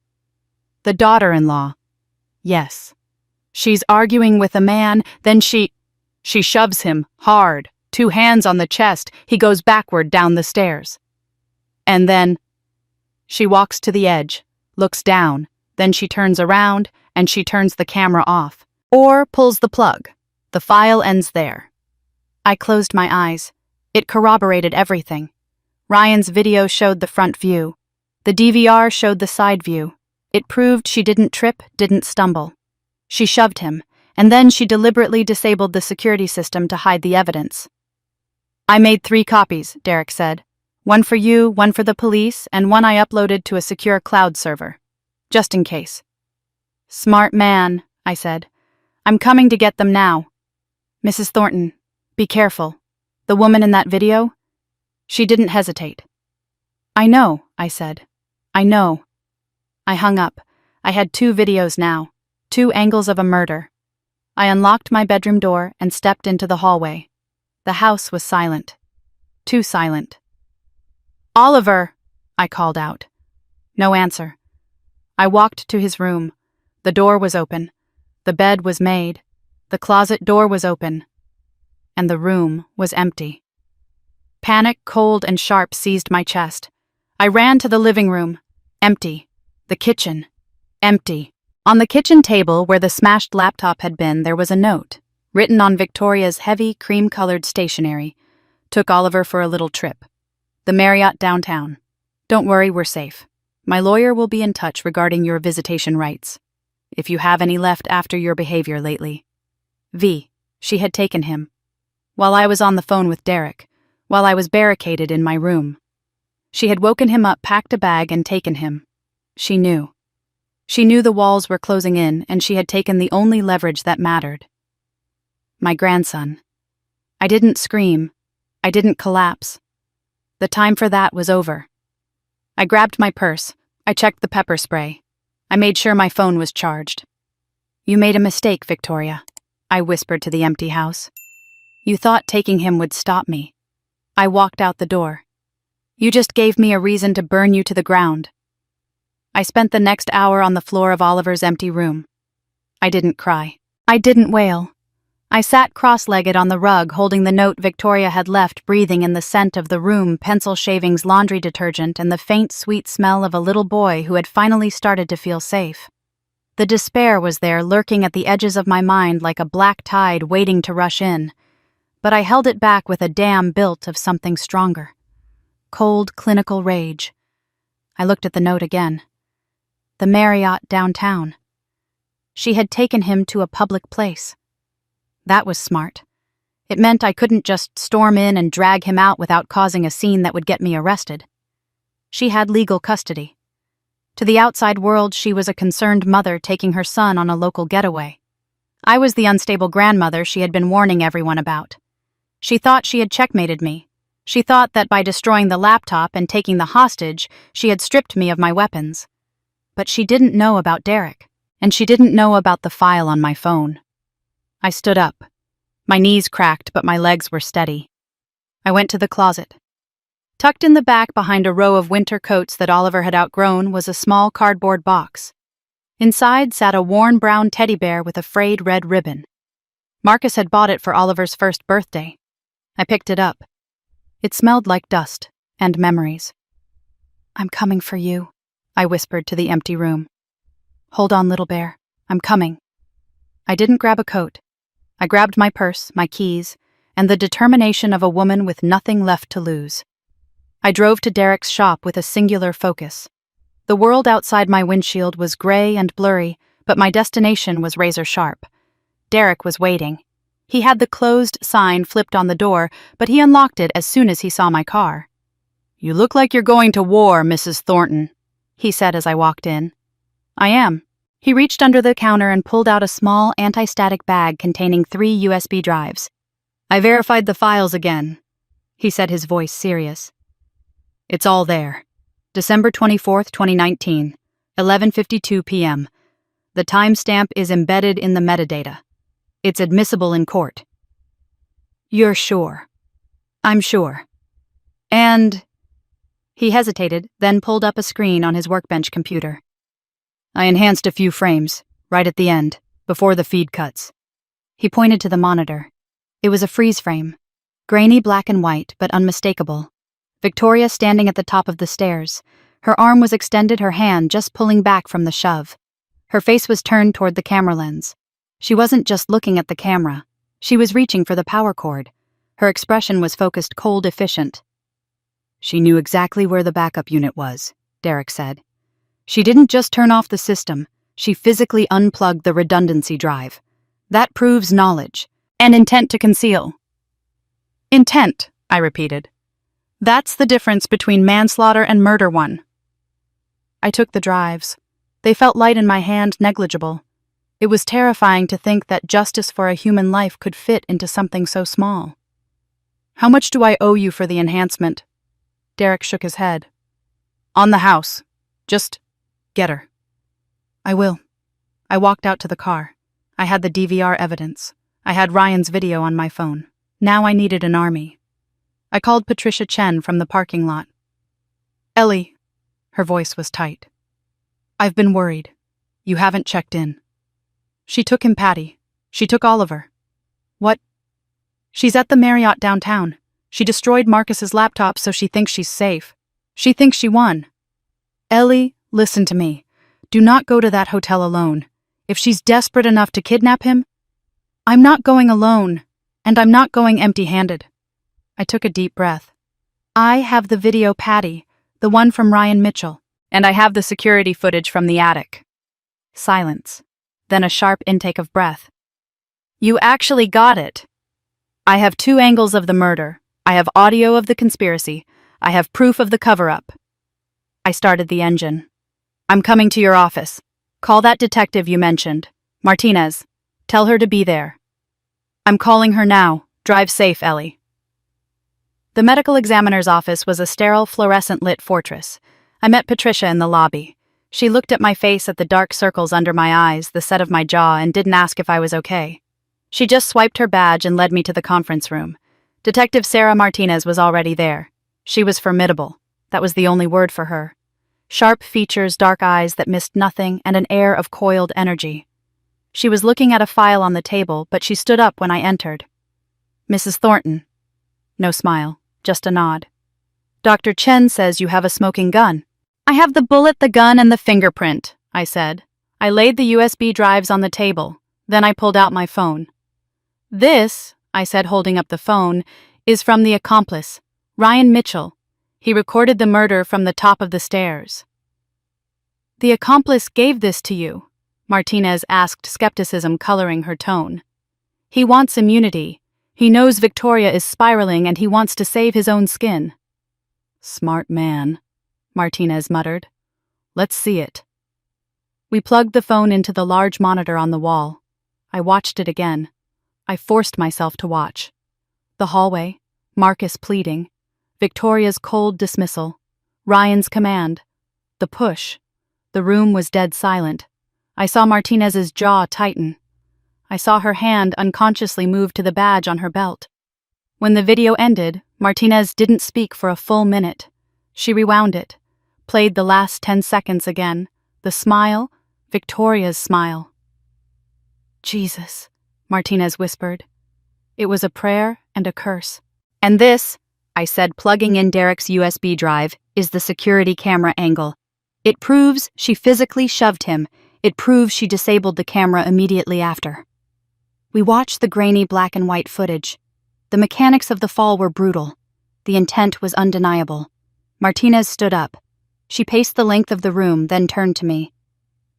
"The daughter-in-law." "Yes. She's arguing with a man, then she shoves him, hard, 2 hands on the chest. He goes backward down the stairs. And then she walks to the edge, looks down, then she turns around and she turns the camera off, or pulls the plug. The file ends there." I closed my eyes. It corroborated everything. Ryan's video showed the front view. The DVR showed the side view. It proved she didn't trip, didn't stumble. She shoved him, and then she deliberately disabled the security system to hide the evidence. "I made 3 copies, Derek said. One for you, one for the police, and one I uploaded to a secure cloud server. Just in case." "Smart man," I said. "I'm coming to get them now." "Mrs. Thornton, be careful. The woman in that video?" She didn't hesitate. "I know," I said. "I know." I hung up. I had 2 videos now, 2 angles of a murder. I unlocked my bedroom door and stepped into the hallway. The house was silent. Too silent. "Oliver!" I called out. No answer. I walked to his room. The door was open. The bed was made. The closet door was open. And the room was empty. Panic, cold and sharp, seized my chest. I ran to the living room. Empty. The kitchen. Empty. On the kitchen table, where the smashed laptop had been, there was a note, written on Victoria's heavy, cream-colored stationery. "Took Oliver for a little trip. The Marriott downtown. Don't worry, we're safe. My lawyer will be in touch regarding your visitation rights, if you have any left after your behavior lately. V." She had taken him. While I was on the phone with Derek, while I was barricaded in my room. She had woken him up, packed a bag, and taken him. She knew. She knew the walls were closing in, and she had taken the only leverage that mattered. My grandson. I didn't scream. I didn't collapse. The time for that was over. I grabbed my purse. I checked the pepper spray. I made sure my phone was charged. "You made a mistake, Victoria," I whispered to the empty house. "You thought taking him would stop me." I walked out the door. "You just gave me a reason to burn you to the ground." I spent the next hour on the floor of Oliver's empty room. I didn't cry. I didn't wail. I sat cross-legged on the rug, holding the note Victoria had left, breathing in the scent of the room, pencil shavings, laundry detergent, and the faint, sweet smell of a little boy who had finally started to feel safe. The despair was there, lurking at the edges of my mind like a black tide waiting to rush in. But I held it back with a dam built of something stronger. Cold, clinical rage. I looked at the note again. The Marriott downtown. She had taken him to a public place. That was smart. It meant I couldn't just storm in and drag him out without causing a scene that would get me arrested. She had legal custody. To the outside world, she was a concerned mother taking her son on a local getaway. I was the unstable grandmother she had been warning everyone about. She thought she had checkmated me. She thought that by destroying the laptop and taking the hostage, she had stripped me of my weapons. But she didn't know about Derek, and she didn't know about the file on my phone. I stood up. My knees cracked, but my legs were steady. I went to the closet. Tucked in the back behind a row of winter coats that Oliver had outgrown was a small cardboard box. Inside sat a worn brown teddy bear with a frayed red ribbon. Marcus had bought it for Oliver's first birthday. I picked it up. It smelled like dust and memories. "I'm coming for you," I whispered to the empty room. "Hold on, little bear. I'm coming." I didn't grab a coat. I grabbed my purse, my keys, and the determination of a woman with nothing left to lose. I drove to Derek's shop with a singular focus. The world outside my windshield was gray and blurry, but my destination was razor sharp. Derek was waiting. He had the closed sign flipped on the door, but he unlocked it as soon as he saw my car. "You look like you're going to war, Mrs. Thornton," he said as I walked in. "I am." He reached under the counter and pulled out a small anti-static bag containing 3 USB drives. "I verified the files again," he said, his voice serious. "It's all there. December 24th, 2019, 11:52 p.m. The timestamp is embedded in the metadata. It's admissible in court." "You're sure?" "I'm sure." "And—" He hesitated, then pulled up a screen on his workbench computer. "I enhanced a few frames, right at the end, before the feed cuts." He pointed to the monitor. It was a freeze frame. Grainy black and white, but unmistakable. Victoria standing at the top of the stairs. Her arm was extended, her hand just pulling back from the shove. Her face was turned toward the camera lens. She wasn't just looking at the camera. She was reaching for the power cord. Her expression was focused, cold, efficient. "She knew exactly where the backup unit was," Derek said. "She didn't just turn off the system, she physically unplugged the redundancy drive. That proves knowledge, and intent to conceal." "Intent," I repeated. "That's the difference between manslaughter and murder one." I took the drives. They felt light in my hand, negligible. It was terrifying to think that justice for a human life could fit into something so small. "How much do I owe you for the enhancement?" Derek shook his head. "On the house. Just get her." "I will." I walked out to the car. I had the DVR evidence. I had Ryan's video on my phone. Now I needed an army. I called Patricia Chen from the parking lot. "Ellie," her voice was tight. "I've been worried. You haven't checked in." "She took him, Patty. She took Oliver." "What?" "She's at the Marriott downtown. She destroyed Marcus's laptop so she thinks she's safe. She thinks she won." "Ellie, listen to me. Do not go to that hotel alone. If she's desperate enough to kidnap him..." "I'm not going alone, and I'm not going empty-handed." I took a deep breath. "I have the video, Patty, the one from Ryan Mitchell, and I have the security footage from the attic." Silence, then a sharp intake of breath. "You actually got it." "I have 2 angles of the murder. I have audio of the conspiracy. I have proof of the cover-up." I started the engine. "I'm coming to your office. Call that detective you mentioned. Martinez. Tell her to be there." "I'm calling her now. Drive safe, Ellie." The medical examiner's office was a sterile, fluorescent-lit fortress. I met Patricia in the lobby. She looked at my face at the dark circles under my eyes, the set of my jaw, and didn't ask if I was okay. She just swiped her badge and led me to the conference room. Detective Sarah Martinez was already there. She was formidable. That was the only word for her. Sharp features, dark eyes that missed nothing, and an air of coiled energy. She was looking at a file on the table, but she stood up when I entered. "Mrs. Thornton." No smile, just a nod. "Dr. Chen says you have a smoking gun." "I have the bullet, the gun, and the fingerprint," I said. I laid the USB drives on the table. Then I pulled out my phone. "This," I said, holding up the phone, "is from the accomplice, Ryan Mitchell. He recorded the murder from the top of the stairs." "The accomplice gave this to you?" Martinez asked, skepticism coloring her tone. "He wants immunity. He knows Victoria is spiraling and he wants to save his own skin." "Smart man," Martinez muttered. "Let's see it." We plugged the phone into the large monitor on the wall. I watched it again. I forced myself to watch. The hallway, Marcus pleading, Victoria's cold dismissal, Ryan's command, the push. The room was dead silent. I saw Martinez's jaw tighten. I saw her hand unconsciously move to the badge on her belt. When the video ended, Martinez didn't speak for a full minute. She rewound it, played the last 10 seconds again, the smile, Victoria's smile. "Jesus," Martinez whispered. It was a prayer and a curse. "And this," I said, plugging in Derek's USB drive, "is the security camera angle. It proves she physically shoved him. It proves she disabled the camera immediately after." We watched the grainy black and white footage. The mechanics of the fall were brutal. The intent was undeniable. Martinez stood up. She paced the length of the room, then turned to me.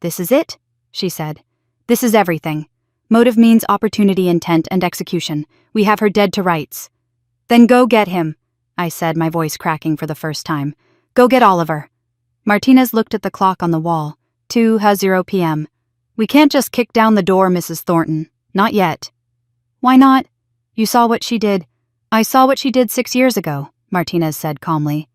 "This is it," she said. "This is everything. Motive means opportunity, intent, and execution. We have her dead to rights." "Then go get him," I said, my voice cracking for the first time. "Go get Oliver." Martinez looked at the clock on the wall. 2:00 p.m. "We can't just kick down the door, Mrs. Thornton. Not yet." "Why not? You saw what she did." "I saw what she did 6 years ago," Martinez said calmly.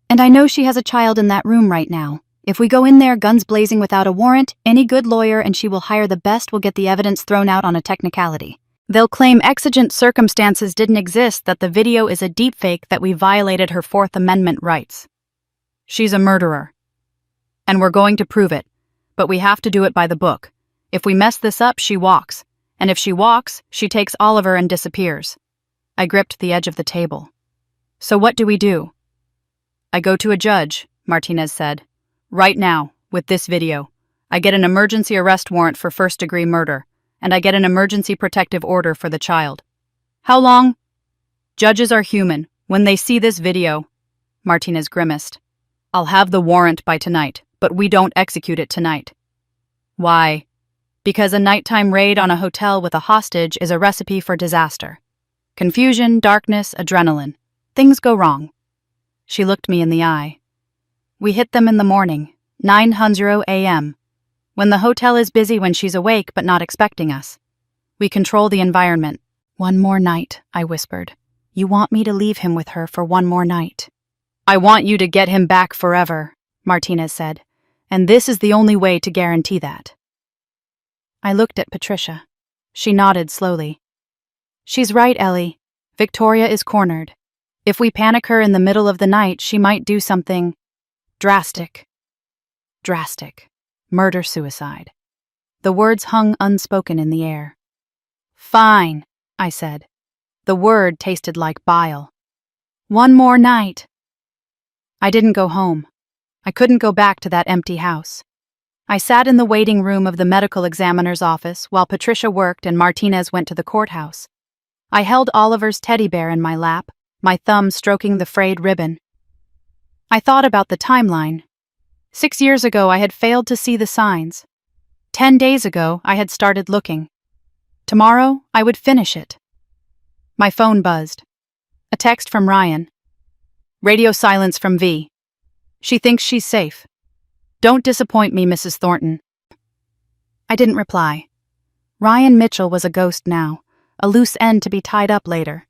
"And I know she has a child in that room right now. If we go in there guns blazing without a warrant, any good lawyer and she will hire the best will get the evidence thrown out on a technicality. They'll claim exigent circumstances didn't exist, that the video is a deepfake, that we violated her Fourth Amendment rights. She's a murderer. And we're going to prove it. But we have to do it by the book. If we mess this up, she walks. And if she walks, she takes Oliver and disappears." I gripped the edge of the table. "So what do we do?" "I go to a judge," Martinez said. "Right now, with this video. I get an emergency arrest warrant for first-degree murder, and I get an emergency protective order for the child." "How long?" "Judges are human. When they see this video," Martinez grimaced, "I'll have the warrant by tonight, but we don't execute it tonight." "Why?" "Because a nighttime raid on a hotel with a hostage is a recipe for disaster. Confusion, darkness, adrenaline. Things go wrong." She looked me in the eye. "We hit them in the morning, 9:00 a.m. When the hotel is busy, when she's awake but not expecting us. We control the environment." "One more night," I whispered. "You want me to leave him with her for one more night?" "I want you to get him back forever," Martinez said. "And this is the only way to guarantee that." I looked at Patricia. She nodded slowly. "She's right, Ellie. Victoria is cornered. If we panic her in the middle of the night, she might do something drastic. Drastic. Murder-suicide." The words hung unspoken in the air. "Fine," I said. The word tasted like bile. "One more night." I didn't go home. I couldn't go back to that empty house. I sat in the waiting room of the medical examiner's office while Patricia worked and Martinez went to the courthouse. I held Oliver's teddy bear in my lap, my thumb stroking the frayed ribbon. I thought about the timeline. 6 years ago, I had failed to see the signs. 10 days ago, I had started looking. Tomorrow, I would finish it. My phone buzzed. A text from Ryan. "Radio silence from V. She thinks she's safe. Don't disappoint me, Mrs. Thornton." I didn't reply. Ryan Mitchell was a ghost now, a loose end to be tied up later.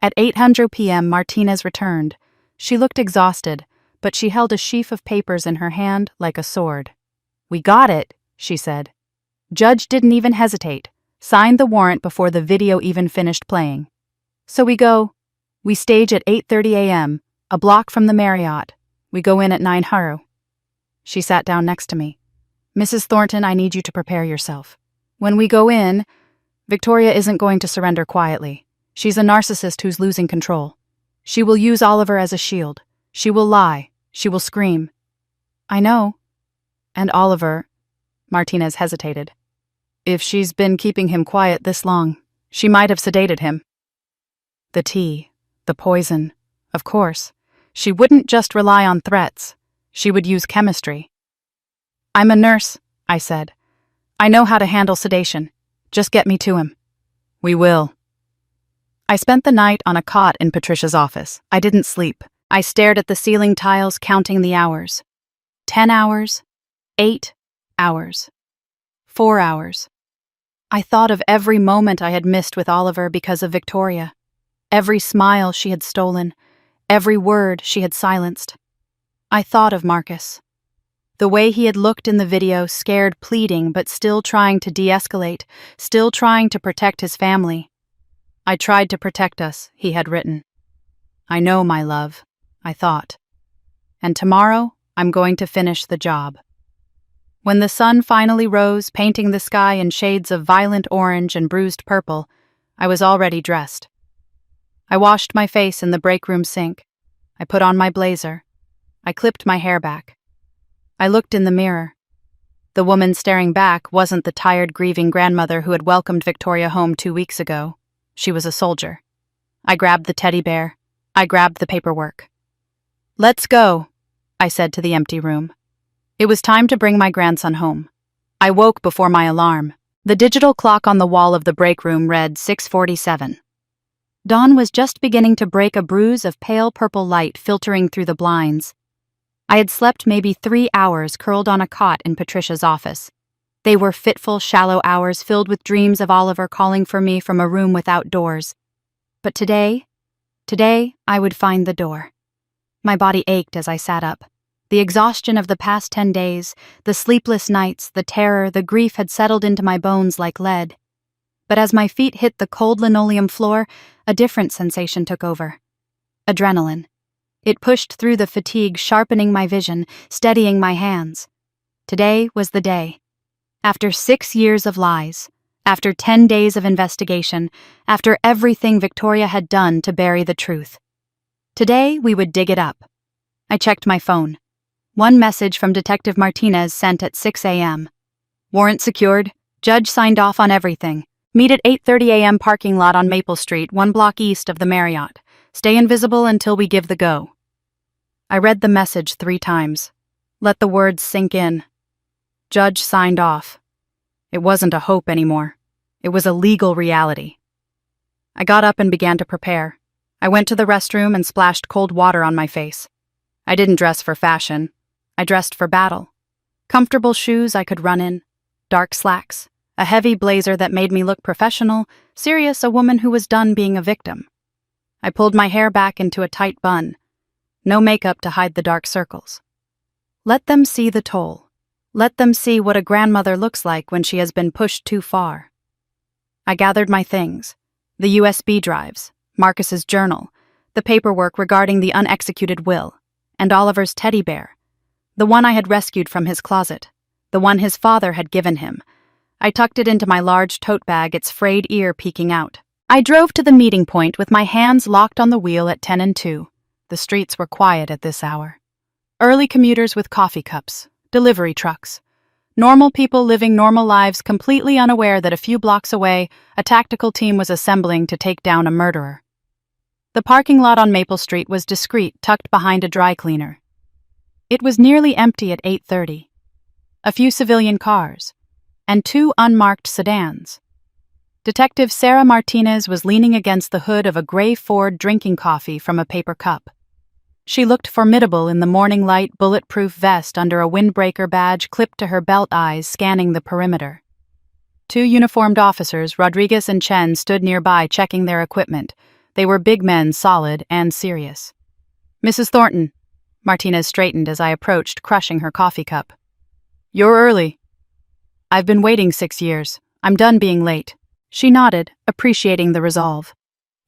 At 8:00 p.m., Martinez returned. She looked exhausted, but she held a sheaf of papers in her hand like a sword. "We got it," she said. "Judge didn't even hesitate. Signed the warrant before the video even finished playing. So we stage at 8:30 a.m., a block from the Marriott. We go in at 9:00. She sat down next to me. "Mrs. Thornton, I need you to prepare yourself. When we go in, Victoria isn't going to surrender quietly. She's a narcissist who's losing control. She will use Oliver as a shield. She will lie. She will scream." "I know." "And Oliver," Martinez hesitated. "If she's been keeping him quiet this long, she might have sedated him." The tea, the poison, of course. She wouldn't just rely on threats. She would use chemistry. "I'm a nurse," I said. "I know how to handle sedation. Just get me to him." "We will." I spent the night on a cot in Patricia's office. I didn't sleep. I stared at the ceiling tiles, counting the hours. 10 hours, 8 hours, 4 hours. I thought of every moment I had missed with Oliver because of Victoria. Every smile she had stolen, every word she had silenced. I thought of Marcus. The way he had looked in the video, scared, pleading, but still trying to de-escalate, still trying to protect his family. "I tried to protect us," he had written. "I know, my love," I thought. "And tomorrow, I'm going to finish the job." When the sun finally rose, painting the sky in shades of violent orange and bruised purple, I was already dressed. I washed my face in the break room sink. I put on my blazer. I clipped my hair back. I looked in the mirror. The woman staring back wasn't the tired, grieving grandmother who had welcomed Victoria home 2 weeks ago. She was a soldier. I grabbed the teddy bear. I grabbed the paperwork. "Let's go," I said to the empty room. It was time to bring my grandson home. I woke before my alarm. The digital clock on the wall of the break room read 6:47. Dawn was just beginning to break, a bruise of pale purple light filtering through the blinds. I had slept maybe 3 hours curled on a cot in Patricia's office. They were fitful, shallow hours filled with dreams of Oliver calling for me from a room without doors. But today I would find the door. My body ached as I sat up. The exhaustion of the past 10 days, the sleepless nights, the terror, the grief had settled into my bones like lead. But as my feet hit the cold linoleum floor, a different sensation took over. Adrenaline. It pushed through the fatigue, sharpening my vision, steadying my hands. Today was the day. After 6 years of lies, after 10 days of investigation, after everything Victoria had done to bury the truth. Today we would dig it up. I checked my phone. One message from Detective Martinez sent at 6 a.m. "Warrant secured. Judge signed off on everything. Meet at 8:30 a.m. parking lot on Maple Street, 1 block east of the Marriott. Stay invisible until we give the go." I read the message 3 times. Let the words sink in. Judge signed off. It wasn't a hope anymore. It was a legal reality. I got up and began to prepare. I went to the restroom and splashed cold water on my face. I didn't dress for fashion. I dressed for battle. Comfortable shoes I could run in, dark slacks, a heavy blazer that made me look professional, serious, a woman who was done being a victim. I pulled my hair back into a tight bun. No makeup to hide the dark circles. Let them see the toll. Let them see what a grandmother looks like when she has been pushed too far. I gathered my things. The USB drives, Marcus's journal, the paperwork regarding the unexecuted will, and Oliver's teddy bear, the one I had rescued from his closet, the one his father had given him. I tucked it into my large tote bag, its frayed ear peeking out. I drove to the meeting point with my hands locked on the wheel at 10 and 2. The streets were quiet at this hour. Early commuters with coffee cups, delivery trucks. Normal people living normal lives, completely unaware that a few blocks away, a tactical team was assembling to take down a murderer. The parking lot on Maple Street was discreet, tucked behind a dry cleaner. It was nearly empty at 8:30. A few civilian cars, and 2 unmarked sedans. Detective Sarah Martinez was leaning against the hood of a gray Ford, drinking coffee from a paper cup. She looked formidable in the morning light, bulletproof vest under a windbreaker badge clipped to her belt, eyes scanning the perimeter. 2 uniformed officers, Rodriguez and Chen, stood nearby checking their equipment, They were big men, solid and serious. "Mrs. Thornton." Martinez straightened as I approached, crushing her coffee cup. "You're early." "I've been waiting 6 years. I'm done being late." She nodded, appreciating the resolve.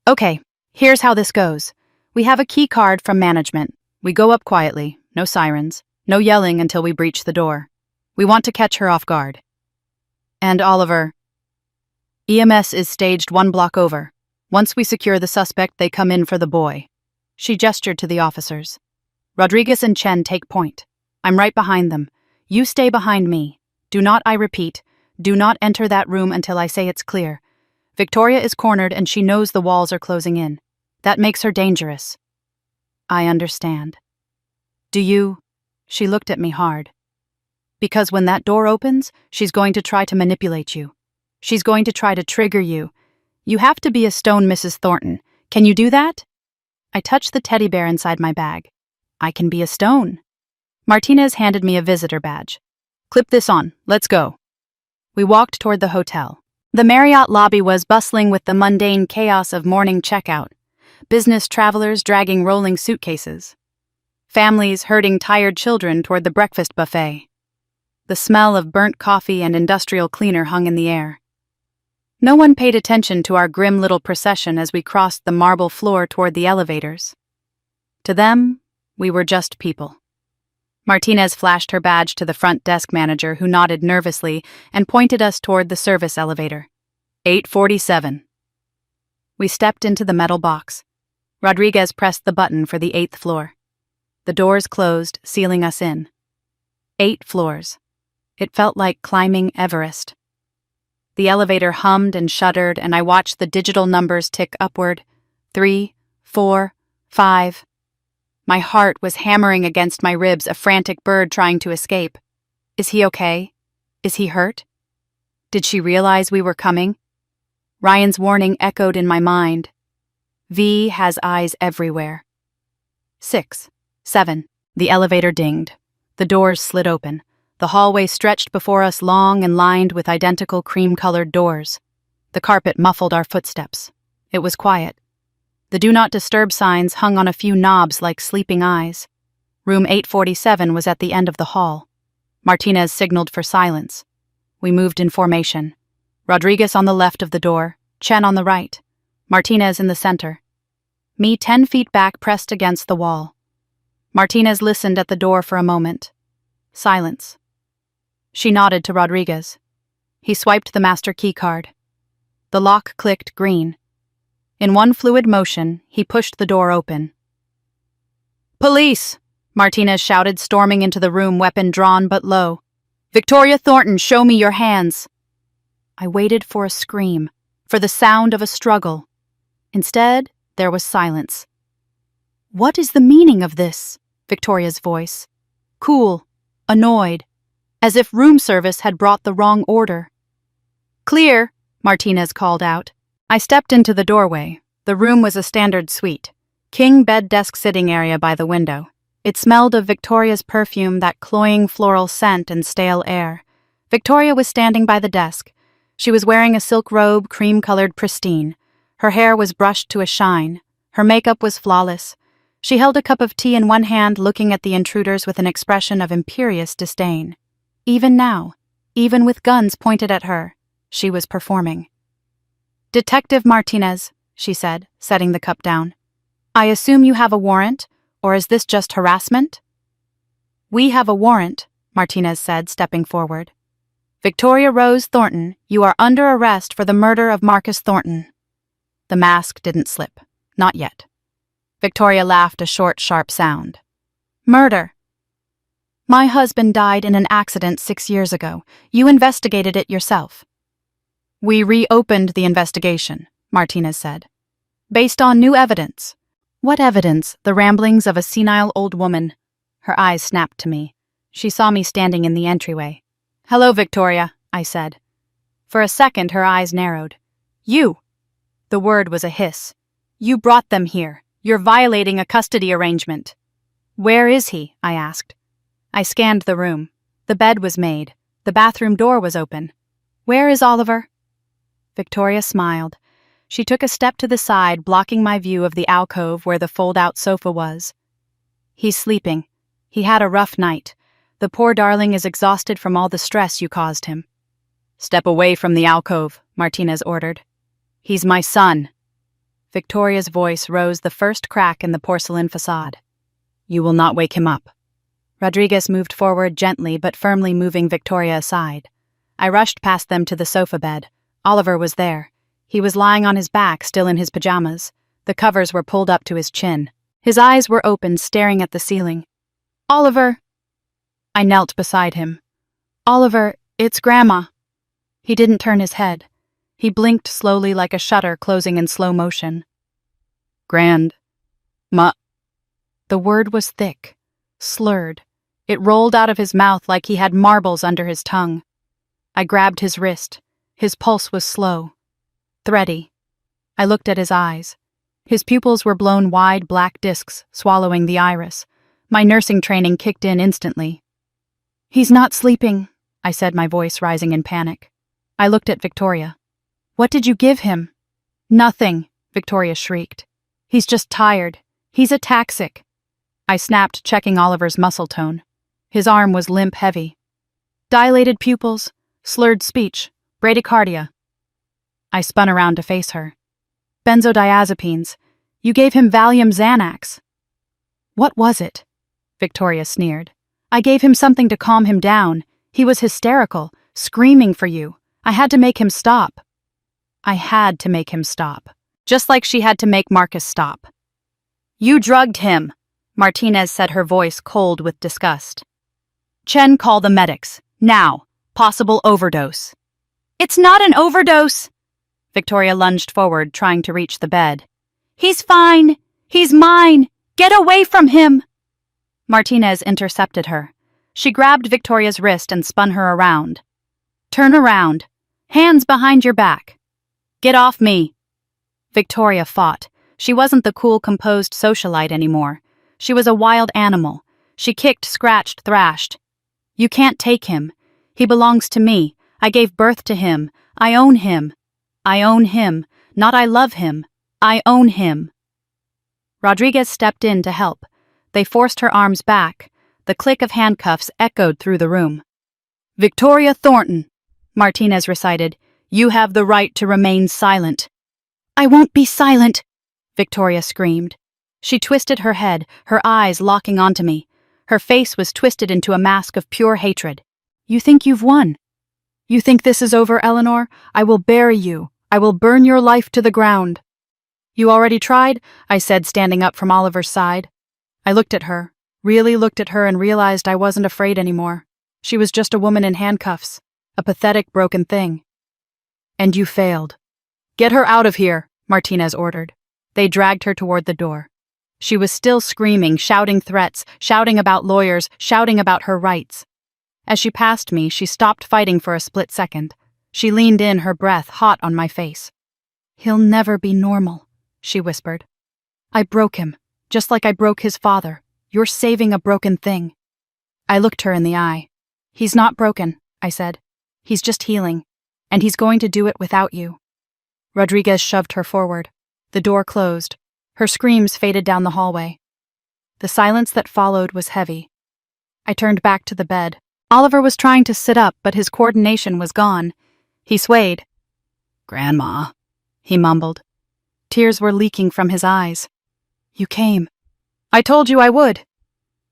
"Okay, here's how this goes. We have a key card from management. We go up quietly, no sirens, no yelling until we breach the door. We want to catch her off guard." "And Oliver?" "EMS is staged 1 block over. Once we secure the suspect, they come in for the boy." She gestured to the officers. "Rodriguez and Chen take point. I'm right behind them. You stay behind me. Do not, I repeat, do not enter that room until I say it's clear. Victoria is cornered and she knows the walls are closing in. That makes her dangerous." "I understand." "Do you?" She looked at me hard. "Because when that door opens, she's going to try to manipulate you. She's going to try to trigger you. You have to be a stone, Mrs. Thornton. Can you do that?" I touched the teddy bear inside my bag. "I can be a stone." Martinez handed me a visitor badge. "Clip this on. Let's go." We walked toward the hotel. The Marriott lobby was bustling with the mundane chaos of morning checkout. Business travelers dragging rolling suitcases. Families herding tired children toward the breakfast buffet. The smell of burnt coffee and industrial cleaner hung in the air. No one paid attention to our grim little procession as we crossed the marble floor toward the elevators. To them, we were just people. Martinez flashed her badge to the front desk manager, who nodded nervously and pointed us toward the service elevator. 847. We stepped into the metal box. Rodriguez pressed the button for the 8th floor. The doors closed, sealing us in. 8 floors. It felt like climbing Everest. The elevator hummed and shuddered, and I watched the digital numbers tick upward. 3, 4, 5. My heart was hammering against my ribs, a frantic bird trying to escape. Is he okay? Is he hurt? Did she realize we were coming? Ryan's warning echoed in my mind. V has eyes everywhere. 6, 7. The elevator dinged. The doors slid open. The hallway stretched before us, long and lined with identical cream-colored doors. The carpet muffled our footsteps. It was quiet. The Do Not Disturb signs hung on a few knobs like sleeping eyes. Room 847 was at the end of the hall. Martinez signaled for silence. We moved in formation. Rodriguez on the left of the door, Chen on the right, Martinez in the center. Me 10 feet back, pressed against the wall. Martinez listened at the door for a moment. Silence. She nodded to Rodriguez. He swiped the master key card. The lock clicked green. In one fluid motion, he pushed the door open. "Police!" Martinez shouted, storming into the room, weapon drawn but low. "Victoria Thornton, show me your hands!" I waited for a scream, for the sound of a struggle. Instead, there was silence. "What is the meaning of this?" Victoria's voice. Cool, annoyed, as if room service had brought the wrong order. "Clear," Martinez called out. I stepped into the doorway. The room was a standard suite. King bed desk sitting area by the window. It smelled of Victoria's perfume, that cloying floral scent and stale air. Victoria was standing by the desk. She was wearing a silk robe, cream-colored, pristine. Her hair was brushed to a shine. Her makeup was flawless. She held a cup of tea in one hand, looking at the intruders with an expression of imperious disdain. Even now, even with guns pointed at her, she was performing. "Detective Martinez," she said, setting the cup down. "I assume you have a warrant, or is this just harassment?" "We have a warrant," Martinez said, stepping forward. "Victoria Rose Thornton, you are under arrest for the murder of Marcus Thornton." The mask didn't slip. Not yet. Victoria laughed, a short, sharp sound. "Murder. My husband died in an accident 6 years ago. You investigated it yourself." "We reopened the investigation," Martinez said. "Based on new evidence." "What evidence?" "The ramblings of a senile old woman." Her eyes snapped to me. She saw me standing in the entryway. "Hello, Victoria," I said. For a second, her eyes narrowed. "You!" The word was a hiss. "You brought them here. You're violating a custody arrangement." "Where is he?" I asked. I scanned the room. The bed was made. The bathroom door was open. "Where is Oliver?" Victoria smiled. She took a step to the side, blocking my view of the alcove where the fold-out sofa was. He's sleeping. He had a rough night. The poor darling is exhausted from all the stress you caused him. Step away from the alcove, Martinez ordered. He's my son. Victoria's voice rose the first crack in the porcelain facade. You will not wake him up. Rodriguez moved forward gently but firmly, moving Victoria aside. I rushed past them to the sofa bed. Oliver was there. He was lying on his back, still in his pajamas. The covers were pulled up to his chin. His eyes were open, staring at the ceiling. Oliver! I knelt beside him. Oliver, it's Grandma. He didn't turn his head. He blinked slowly like a shutter closing in slow motion. Ma. The word was thick, slurred. It rolled out of his mouth like he had marbles under his tongue. I grabbed his wrist. His pulse was slow, thready. I looked at his eyes. His pupils were blown wide black discs, swallowing the iris. My nursing training kicked in instantly. He's not sleeping, I said, my voice rising in panic. I looked at Victoria. What did you give him? Nothing, Victoria shrieked. He's just tired. He's ataxic. I snapped, checking Oliver's muscle tone. His arm was limp heavy. Dilated pupils, slurred speech, bradycardia. I spun around to face her. Benzodiazepines. You gave him Valium Xanax. What was it? Victoria sneered. I gave him something to calm him down. He was hysterical, screaming for you. I had to make him stop. I had to make him stop. Just like she had to make Marcus stop. You drugged him, Martinez said, her voice cold with disgust. Chen, call the medics. Now. Possible overdose. It's not an overdose. Victoria lunged forward, trying to reach the bed. He's fine. He's mine. Get away from him. Martinez intercepted her. She grabbed Victoria's wrist and spun her around. Turn around. Hands behind your back. Get off me. Victoria fought. She wasn't the cool, composed socialite anymore. She was a wild animal. She kicked, scratched, thrashed. You can't take him. He belongs to me. I gave birth to him. I own him. I own him. Not I love him. I own him. Rodriguez stepped in to help. They forced her arms back. The click of handcuffs echoed through the room. Victoria Thornton, Martinez recited, you have the right to remain silent. I won't be silent, Victoria screamed. She twisted her head, her eyes locking onto me. Her face was twisted into a mask of pure hatred. You think you've won? You think this is over, Eleanor? I will bury you. I will burn your life to the ground. You already tried? I said, standing up from Oliver's side. I looked at her, really looked at her, and realized I wasn't afraid anymore. She was just a woman in handcuffs, a pathetic, broken thing. And you failed. Get her out of here, Martinez ordered. They dragged her toward the door. She was still screaming, shouting threats, shouting about lawyers, shouting about her rights. As she passed me, she stopped fighting for a split second. She leaned in, her breath hot on my face. He'll never be normal, she whispered. I broke him, just like I broke his father. You're saving a broken thing. I looked her in the eye. He's not broken, I said. He's just healing, and he's going to do it without you. Rodriguez shoved her forward. The door closed. Her screams faded down the hallway. The silence that followed was heavy. I turned back to the bed. Oliver was trying to sit up, but his coordination was gone. He swayed. Grandma, he mumbled. Tears were leaking from his eyes. You came. I told you I would.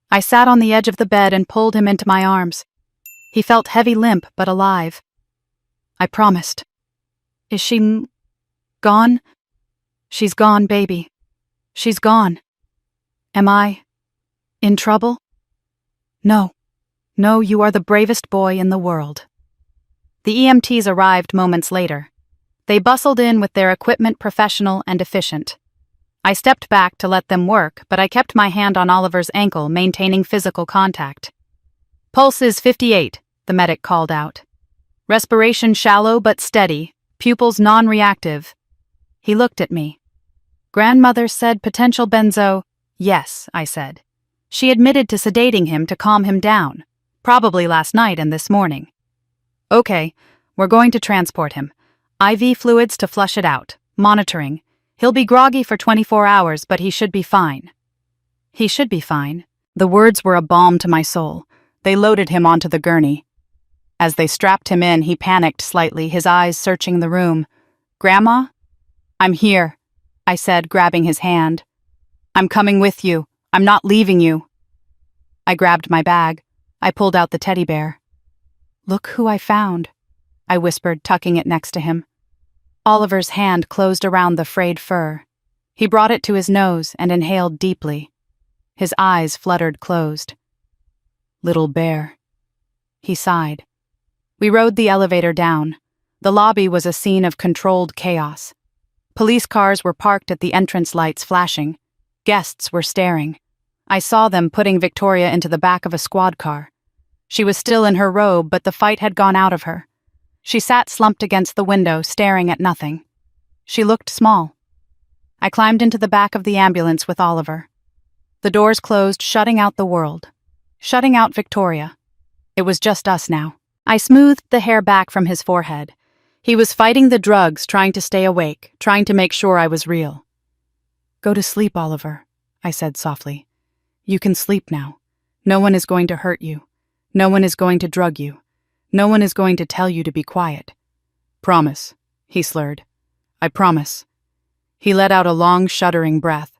I sat on the edge of the bed and pulled him into my arms. He felt heavy, limp, but alive. I promised. Is she gone? She's gone, baby. She's gone. Am I in trouble? No. No, you are the bravest boy in the world. The EMTs arrived moments later. They bustled in with their equipment, professional and efficient. I stepped back to let them work, but I kept my hand on Oliver's ankle, maintaining physical contact. Pulse is 58, the medic called out. Respiration shallow but steady, pupils non-reactive. He looked at me. Grandmother said potential benzo. Yes, I said. She admitted to sedating him to calm him down. Probably last night and this morning. Okay, we're going to transport him. IV fluids to flush it out. Monitoring. He'll be groggy for 24 hours, but he should be fine. He should be fine. The words were a balm to my soul. They loaded him onto the gurney. As they strapped him in, he panicked slightly, his eyes searching the room. "Grandma?" "I'm here," I said, grabbing his hand. "I'm coming with you. I'm not leaving you." I grabbed my bag. I pulled out the teddy bear. "Look who I found," I whispered, tucking it next to him. Oliver's hand closed around the frayed fur. He brought it to his nose and inhaled deeply. His eyes fluttered closed. "Little bear." He sighed. We rode the elevator down. The lobby was a scene of controlled chaos. Police cars were parked at the entrance lights flashing. Guests were staring. I saw them putting Victoria into the back of a squad car. She was still in her robe, but the fight had gone out of her. She sat slumped against the window, staring at nothing. She looked small. I climbed into the back of the ambulance with Oliver. The doors closed, shutting out the world. Shutting out Victoria. It was just us now. I smoothed the hair back from his forehead. He was fighting the drugs, trying to stay awake, trying to make sure I was real. "Go to sleep, Oliver," I said softly. "You can sleep now. No one is going to hurt you. No one is going to drug you. No one is going to tell you to be quiet." "Promise," he slurred. "I promise." He let out a long, shuddering breath.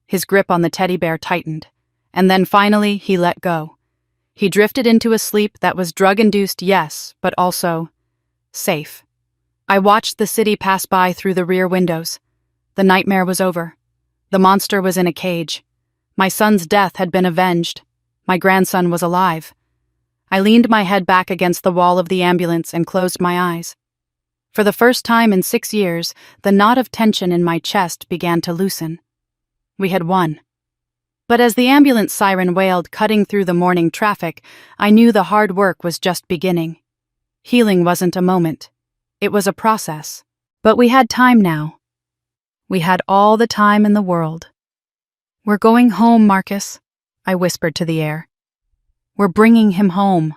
His grip on the teddy bear tightened, and then finally he let go. He drifted into a sleep that was drug-induced, yes, but also safe. I watched the city pass by through the rear windows. The nightmare was over. The monster was in a cage. My son's death had been avenged. My grandson was alive. I leaned my head back against the wall of the ambulance and closed my eyes. For the first time in 6 years, the knot of tension in my chest began to loosen. We had won. But as the ambulance siren wailed, cutting through the morning traffic, I knew the hard work was just beginning. Healing wasn't a moment. It was a process. But we had time now. We had all the time in the world. "We're going home, Marcus," I whispered to the air. "We're bringing him home."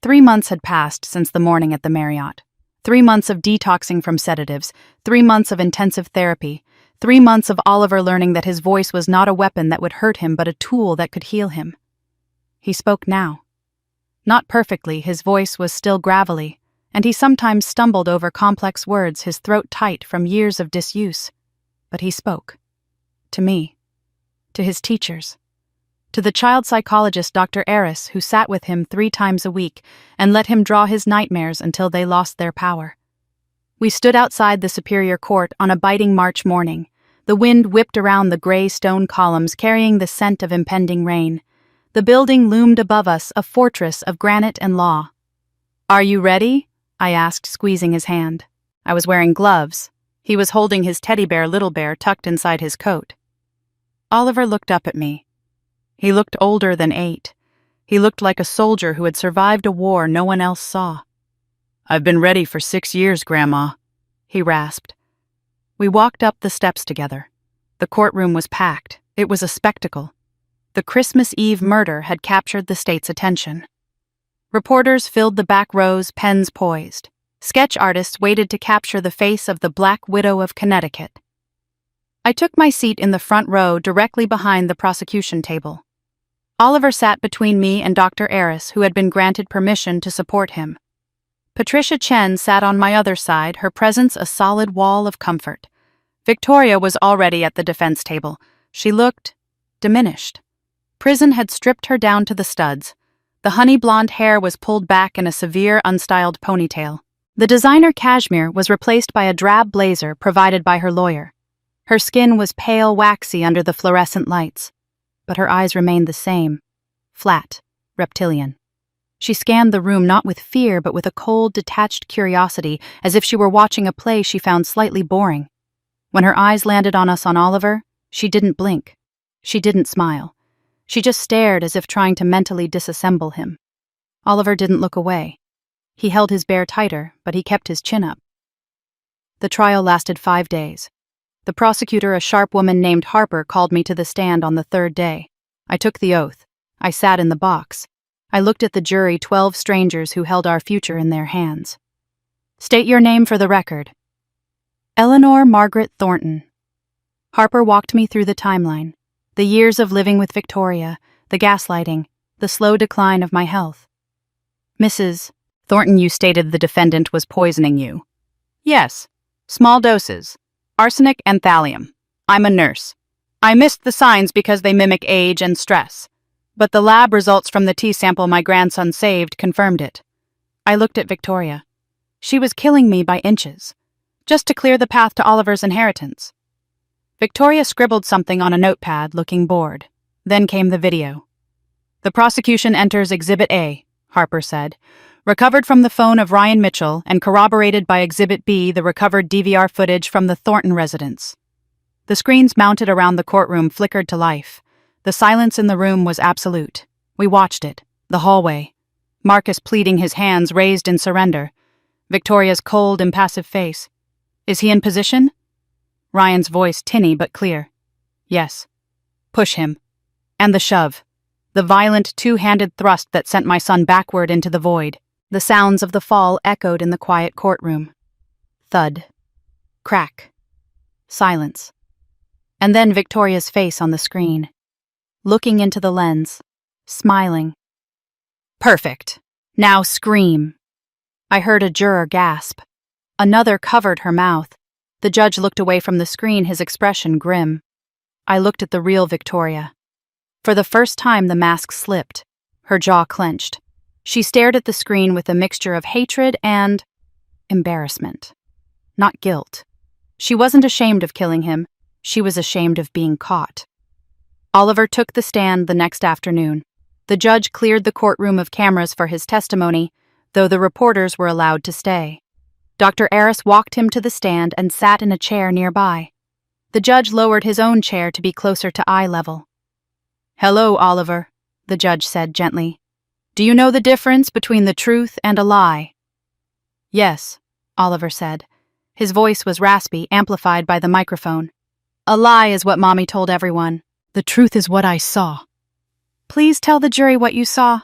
3 months had passed since the morning at the Marriott. 3 months of detoxing from sedatives, 3 months of intensive therapy, 3 months of Oliver learning that his voice was not a weapon that would hurt him but a tool that could heal him. He spoke now. Not perfectly, his voice was still gravelly, and he sometimes stumbled over complex words, his throat tight from years of disuse. But he spoke. To me. To his teachers. To the child psychologist Dr. Eris, who sat with him 3 times a week and let him draw his nightmares until they lost their power. We stood outside the Superior Court on a biting March morning. The wind whipped around the gray stone columns, carrying the scent of impending rain. The building loomed above us, a fortress of granite and law. "Are you ready?" I asked, squeezing his hand. I was wearing gloves. He was holding his teddy bear, Little Bear, tucked inside his coat. Oliver looked up at me. He looked older than 8. He looked like a soldier who had survived a war no one else saw. "I've been ready for 6 years, Grandma," he rasped. We walked up the steps together. The courtroom was packed. It was a spectacle. The Christmas Eve murder had captured the state's attention. Reporters filled the back rows, pens poised. Sketch artists waited to capture the face of the Black Widow of Connecticut. I took my seat in the front row, directly behind the prosecution table. Oliver sat between me and Dr. Eris, who had been granted permission to support him. Patricia Chen sat on my other side, her presence a solid wall of comfort. Victoria was already at the defense table. She looked diminished. Prison had stripped her down to the studs. The honey blonde hair was pulled back in a severe, unstyled ponytail. The designer cashmere was replaced by a drab blazer provided by her lawyer. Her skin was pale, waxy under the fluorescent lights, but her eyes remained the same, flat, reptilian. She scanned the room not with fear but with a cold, detached curiosity, as if she were watching a play she found slightly boring. When her eyes landed on Oliver, she didn't blink. She didn't smile. She just stared as if trying to mentally disassemble him. Oliver didn't look away. He held his bear tighter, but he kept his chin up. The trial lasted 5 days. The prosecutor, a sharp woman named Harper, called me to the stand on the 3rd day. I took the oath. I sat in the box. I looked at the jury, 12 strangers who held our future in their hands. "State your name for the record." Eleanor Margaret Thornton. Harper walked me through the timeline. The years of living with Victoria, the gaslighting, the slow decline of my health. Mrs. Thornton, you stated the defendant was poisoning you. Yes. Small doses. Arsenic and thallium. I'm a nurse. I missed the signs because they mimic age and stress. But the lab results from the tea sample my grandson saved confirmed it. I looked at Victoria. She was killing me by inches, just to clear the path to Oliver's inheritance. Victoria scribbled something on a notepad, looking bored. Then came the video. The prosecution enters Exhibit A, Harper said, recovered from the phone of Ryan Mitchell and corroborated by Exhibit B, the recovered DVR footage from the Thornton residence. The screens mounted around the courtroom flickered to life. The silence in the room was absolute. We watched it, the hallway. Marcus pleading, his hands raised in surrender. Victoria's cold, impassive face. Is he in position? Ryan's voice tinny but clear. Yes. Push him. And the shove. The violent two-handed thrust that sent my son backward into the void. The sounds of the fall echoed in the quiet courtroom. Thud. Crack. Silence. And then Victoria's face on the screen. Looking into the lens. Smiling. Perfect. Now scream. I heard a juror gasp. Another covered her mouth. The judge looked away from the screen, his expression grim. I looked at the real Victoria. For the first time, the mask slipped. Her jaw clenched. She stared at the screen with a mixture of hatred and embarrassment. Not guilt. She wasn't ashamed of killing him. She was ashamed of being caught. Oliver took the stand the next afternoon. The judge cleared the courtroom of cameras for his testimony, though the reporters were allowed to stay. Dr. Aris walked him to the stand and sat in a chair nearby. The judge lowered his own chair to be closer to eye level. Hello, Oliver, the judge said gently. Do you know the difference between the truth and a lie? Yes, Oliver said. His voice was raspy, amplified by the microphone. A lie is what Mommy told everyone. The truth is what I saw. Please tell the jury what you saw.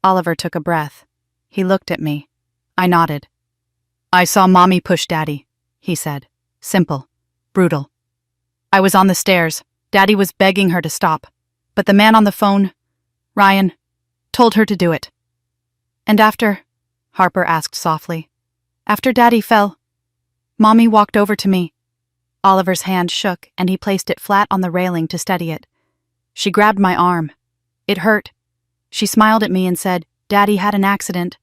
Oliver took a breath. He looked at me. I nodded. I saw Mommy push Daddy, he said. Simple. Brutal. I was on the stairs. Daddy was begging her to stop. But the man on the phone, Ryan, told her to do it. And after, Harper asked softly, after Daddy fell, Mommy walked over to me. Oliver's hand shook and he placed it flat on the railing to steady it. She grabbed my arm. It hurt. She smiled at me and said, Daddy had an accident,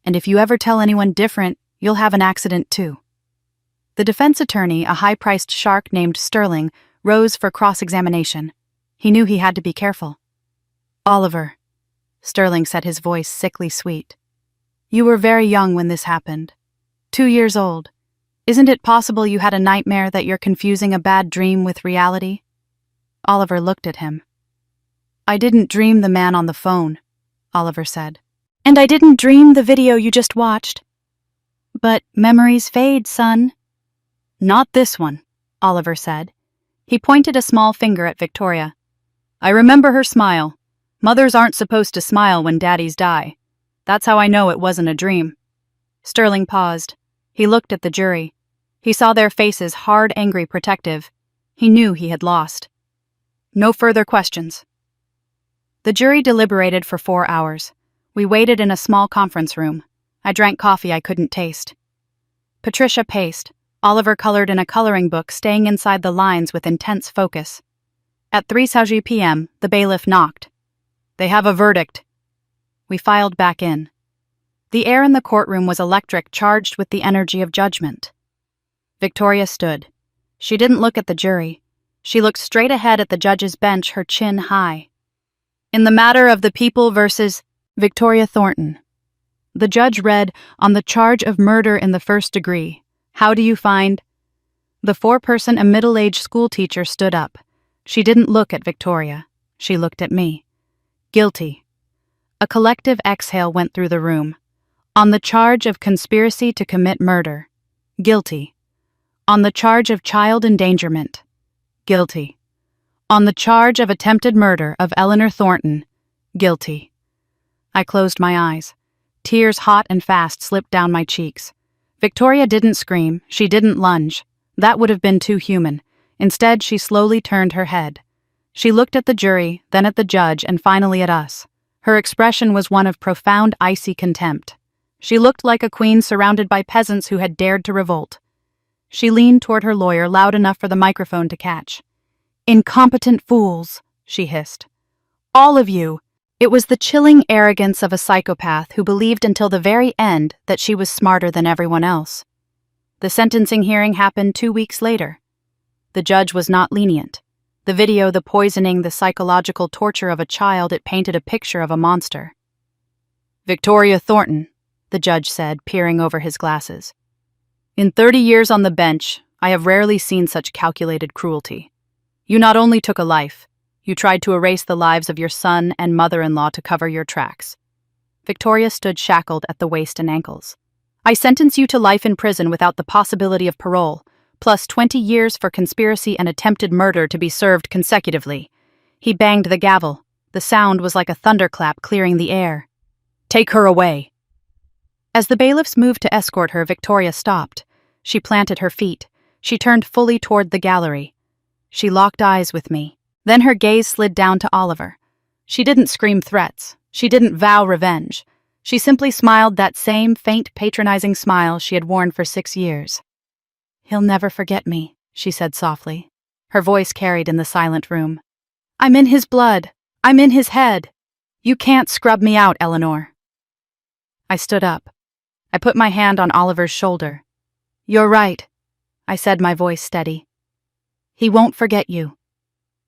and if you ever tell anyone different, you'll have an accident too. The defense attorney, a high-priced shark named Sterling, rose for cross-examination. He knew he had to be careful. Oliver, Sterling said, his voice sickly sweet. You were very young when this happened. 2 years old. Isn't it possible you had a nightmare that you're confusing a bad dream with reality? Oliver looked at him. I didn't dream the man on the phone, Oliver said. And I didn't dream the video you just watched. But memories fade, son. Not this one, Oliver said. He pointed a small finger at Victoria. I remember her smile. Mothers aren't supposed to smile when daddies die. That's how I know it wasn't a dream. Sterling paused. He looked at the jury. He saw their faces, hard, angry, protective. He knew he had lost. No further questions. The jury deliberated for 4 hours. We waited in a small conference room. I drank coffee I couldn't taste. Patricia paced. Oliver colored in a coloring book, staying inside the lines with intense focus. At 3:30 p.m., the bailiff knocked. They have a verdict. We filed back in. The air in the courtroom was electric, charged with the energy of judgment. Victoria stood. She didn't look at the jury. She looked straight ahead at the judge's bench, her chin high. In the matter of the people versus Victoria Thornton. The judge read, on the charge of murder in the first degree. How do you find? The foreperson, a middle-aged schoolteacher, stood up. She didn't look at Victoria. She looked at me. Guilty. A collective exhale went through the room. On the charge of conspiracy to commit murder. Guilty. On the charge of child endangerment. Guilty. On the charge of attempted murder of Eleanor Thornton. Guilty. I closed my eyes. Tears, hot and fast, slipped down my cheeks. Victoria didn't scream. She didn't lunge. That would have been too human. Instead, she slowly turned her head. She looked at the jury, then at the judge, and finally at us. Her expression was one of profound, icy contempt. She looked like a queen surrounded by peasants who had dared to revolt. She leaned toward her lawyer loud enough for the microphone to catch. "Incompetent fools," she hissed. "All of you." It was the chilling arrogance of a psychopath who believed until the very end that she was smarter than everyone else. The sentencing hearing happened 2 weeks later. The judge was not lenient. The video, the poisoning, the psychological torture of a child, it painted a picture of a monster. "Victoria Thornton," the judge said, peering over his glasses. "In 30 years on the bench, I have rarely seen such calculated cruelty. You not only took a life, you tried to erase the lives of your son and mother-in-law to cover your tracks." Victoria stood shackled at the waist and ankles. "I sentence you to life in prison without the possibility of parole, plus 20 years for conspiracy and attempted murder to be served consecutively." He banged the gavel. The sound was like a thunderclap clearing the air. "Take her away." As the bailiffs moved to escort her, Victoria stopped. She planted her feet. She turned fully toward the gallery. She locked eyes with me. Then her gaze slid down to Oliver. She didn't scream threats. She didn't vow revenge. She simply smiled that same faint, patronizing smile she had worn for 6 years. "He'll never forget me," she said softly. Her voice carried in the silent room. "I'm in his blood. I'm in his head. You can't scrub me out, Eleanor." I stood up. I put my hand on Oliver's shoulder. "You're right," I said, my voice steady. "He won't forget you.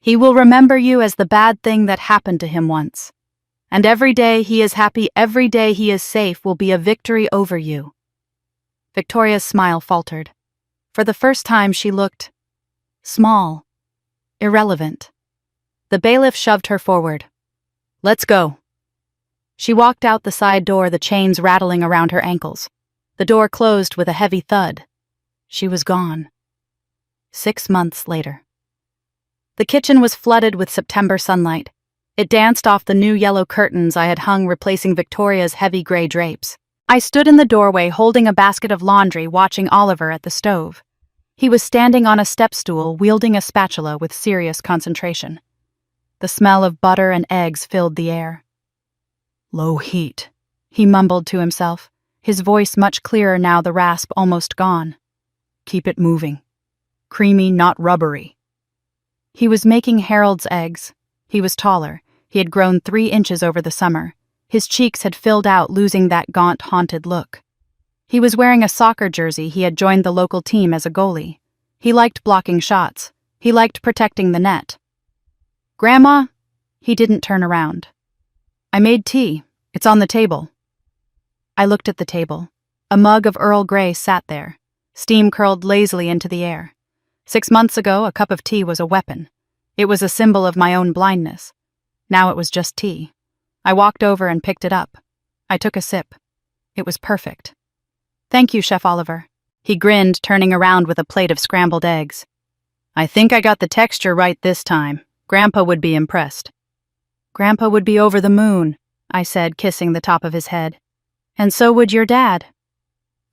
He will remember you as the bad thing that happened to him once. And every day he is happy, every day he is safe will be a victory over you." Victoria's smile faltered. For the first time she looked small, irrelevant. The bailiff shoved her forward. "Let's go." She walked out the side door, the chains rattling around her ankles. The door closed with a heavy thud. She was gone. 6 months later. The kitchen was flooded with September sunlight. It danced off the new yellow curtains I had hung, replacing Victoria's heavy gray drapes. I stood in the doorway holding a basket of laundry, watching Oliver at the stove. He was standing on a step stool, wielding a spatula with serious concentration. The smell of butter and eggs filled the air. "Low heat," he mumbled to himself, his voice much clearer now, the rasp almost gone. "Keep it moving. Creamy, not rubbery." He was making Harold's eggs. He was taller. He had grown 3 inches over the summer. His cheeks had filled out, losing that gaunt, haunted look. He was wearing a soccer jersey. He had joined the local team as a goalie. He liked blocking shots. He liked protecting the net. "Grandma?" He didn't turn around. "I made tea. It's on the table." I looked at the table. A mug of Earl Grey sat there. Steam curled lazily into the air. 6 months ago, a cup of tea was a weapon. It was a symbol of my own blindness. Now it was just tea. I walked over and picked it up. I took a sip. It was perfect. "Thank you, Chef Oliver." He grinned, turning around with a plate of scrambled eggs. "I think I got the texture right this time. Grandpa would be impressed." "Grandpa would be over the moon," I said, kissing the top of his head. "And so would your dad."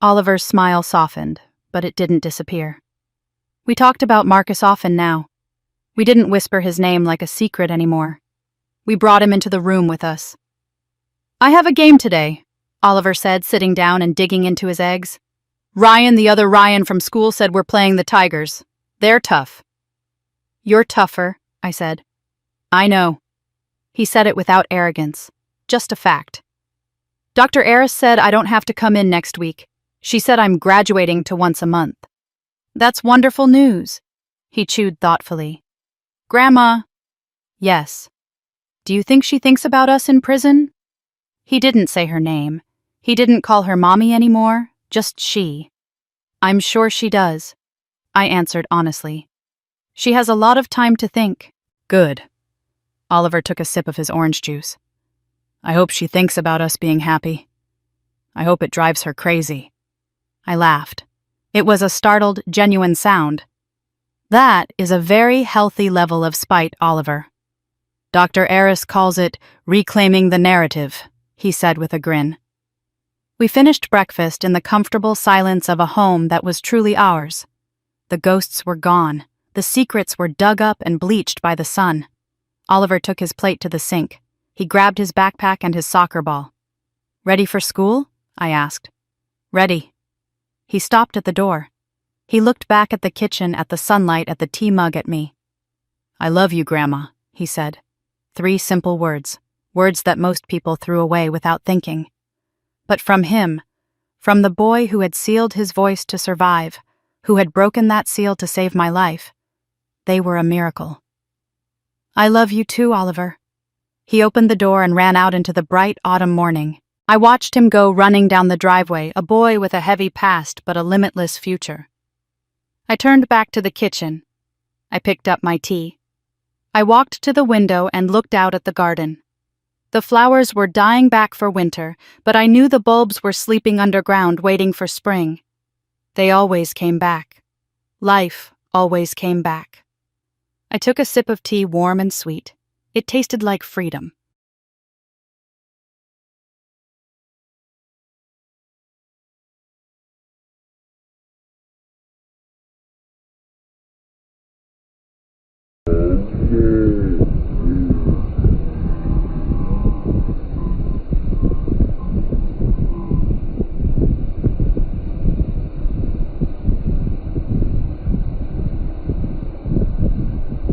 Oliver's smile softened, but it didn't disappear. We talked about Marcus often now. We didn't whisper his name like a secret anymore. We brought him into the room with us. "I have a game today," Oliver said, sitting down and digging into his eggs. "Ryan, the other Ryan from school, said we're playing the Tigers. They're tough." "You're tougher," I said. "I know." He said it without arrogance. Just a fact. "Dr. Eris said I don't have to come in next week. She said I'm graduating to once a month." "That's wonderful news." He chewed thoughtfully. "Grandma." "Yes." "Do you think she thinks about us in prison?" He didn't say her name. He didn't call her Mommy anymore, just she. "I'm sure she does," I answered honestly. "She has a lot of time to think." "Good." Oliver took a sip of his orange juice. "I hope she thinks about us being happy. I hope it drives her crazy." I laughed. It was a startled, genuine sound. "That is a very healthy level of spite, Oliver. Dr. Eris calls it reclaiming the narrative," he said with a grin. We finished breakfast in the comfortable silence of a home that was truly ours. The ghosts were gone. The secrets were dug up and bleached by the sun. Oliver took his plate to the sink. He grabbed his backpack and his soccer ball. "Ready for school?" I asked. "Ready." He stopped at the door. He looked back at the kitchen, at the sunlight, at the tea mug, at me. "I love you, Grandma," he said. 3 simple words, words that most people threw away without thinking. But from him, from the boy who had sealed his voice to survive, who had broken that seal to save my life, they were a miracle. "I love you too, Oliver." He opened the door and ran out into the bright autumn morning. I watched him go running down the driveway, a boy with a heavy past but a limitless future. I turned back to the kitchen. I picked up my tea. I walked to the window and looked out at the garden. The flowers were dying back for winter, but I knew the bulbs were sleeping underground waiting for spring. They always came back. Life always came back. I took a sip of tea, warm and sweet. It tasted like freedom.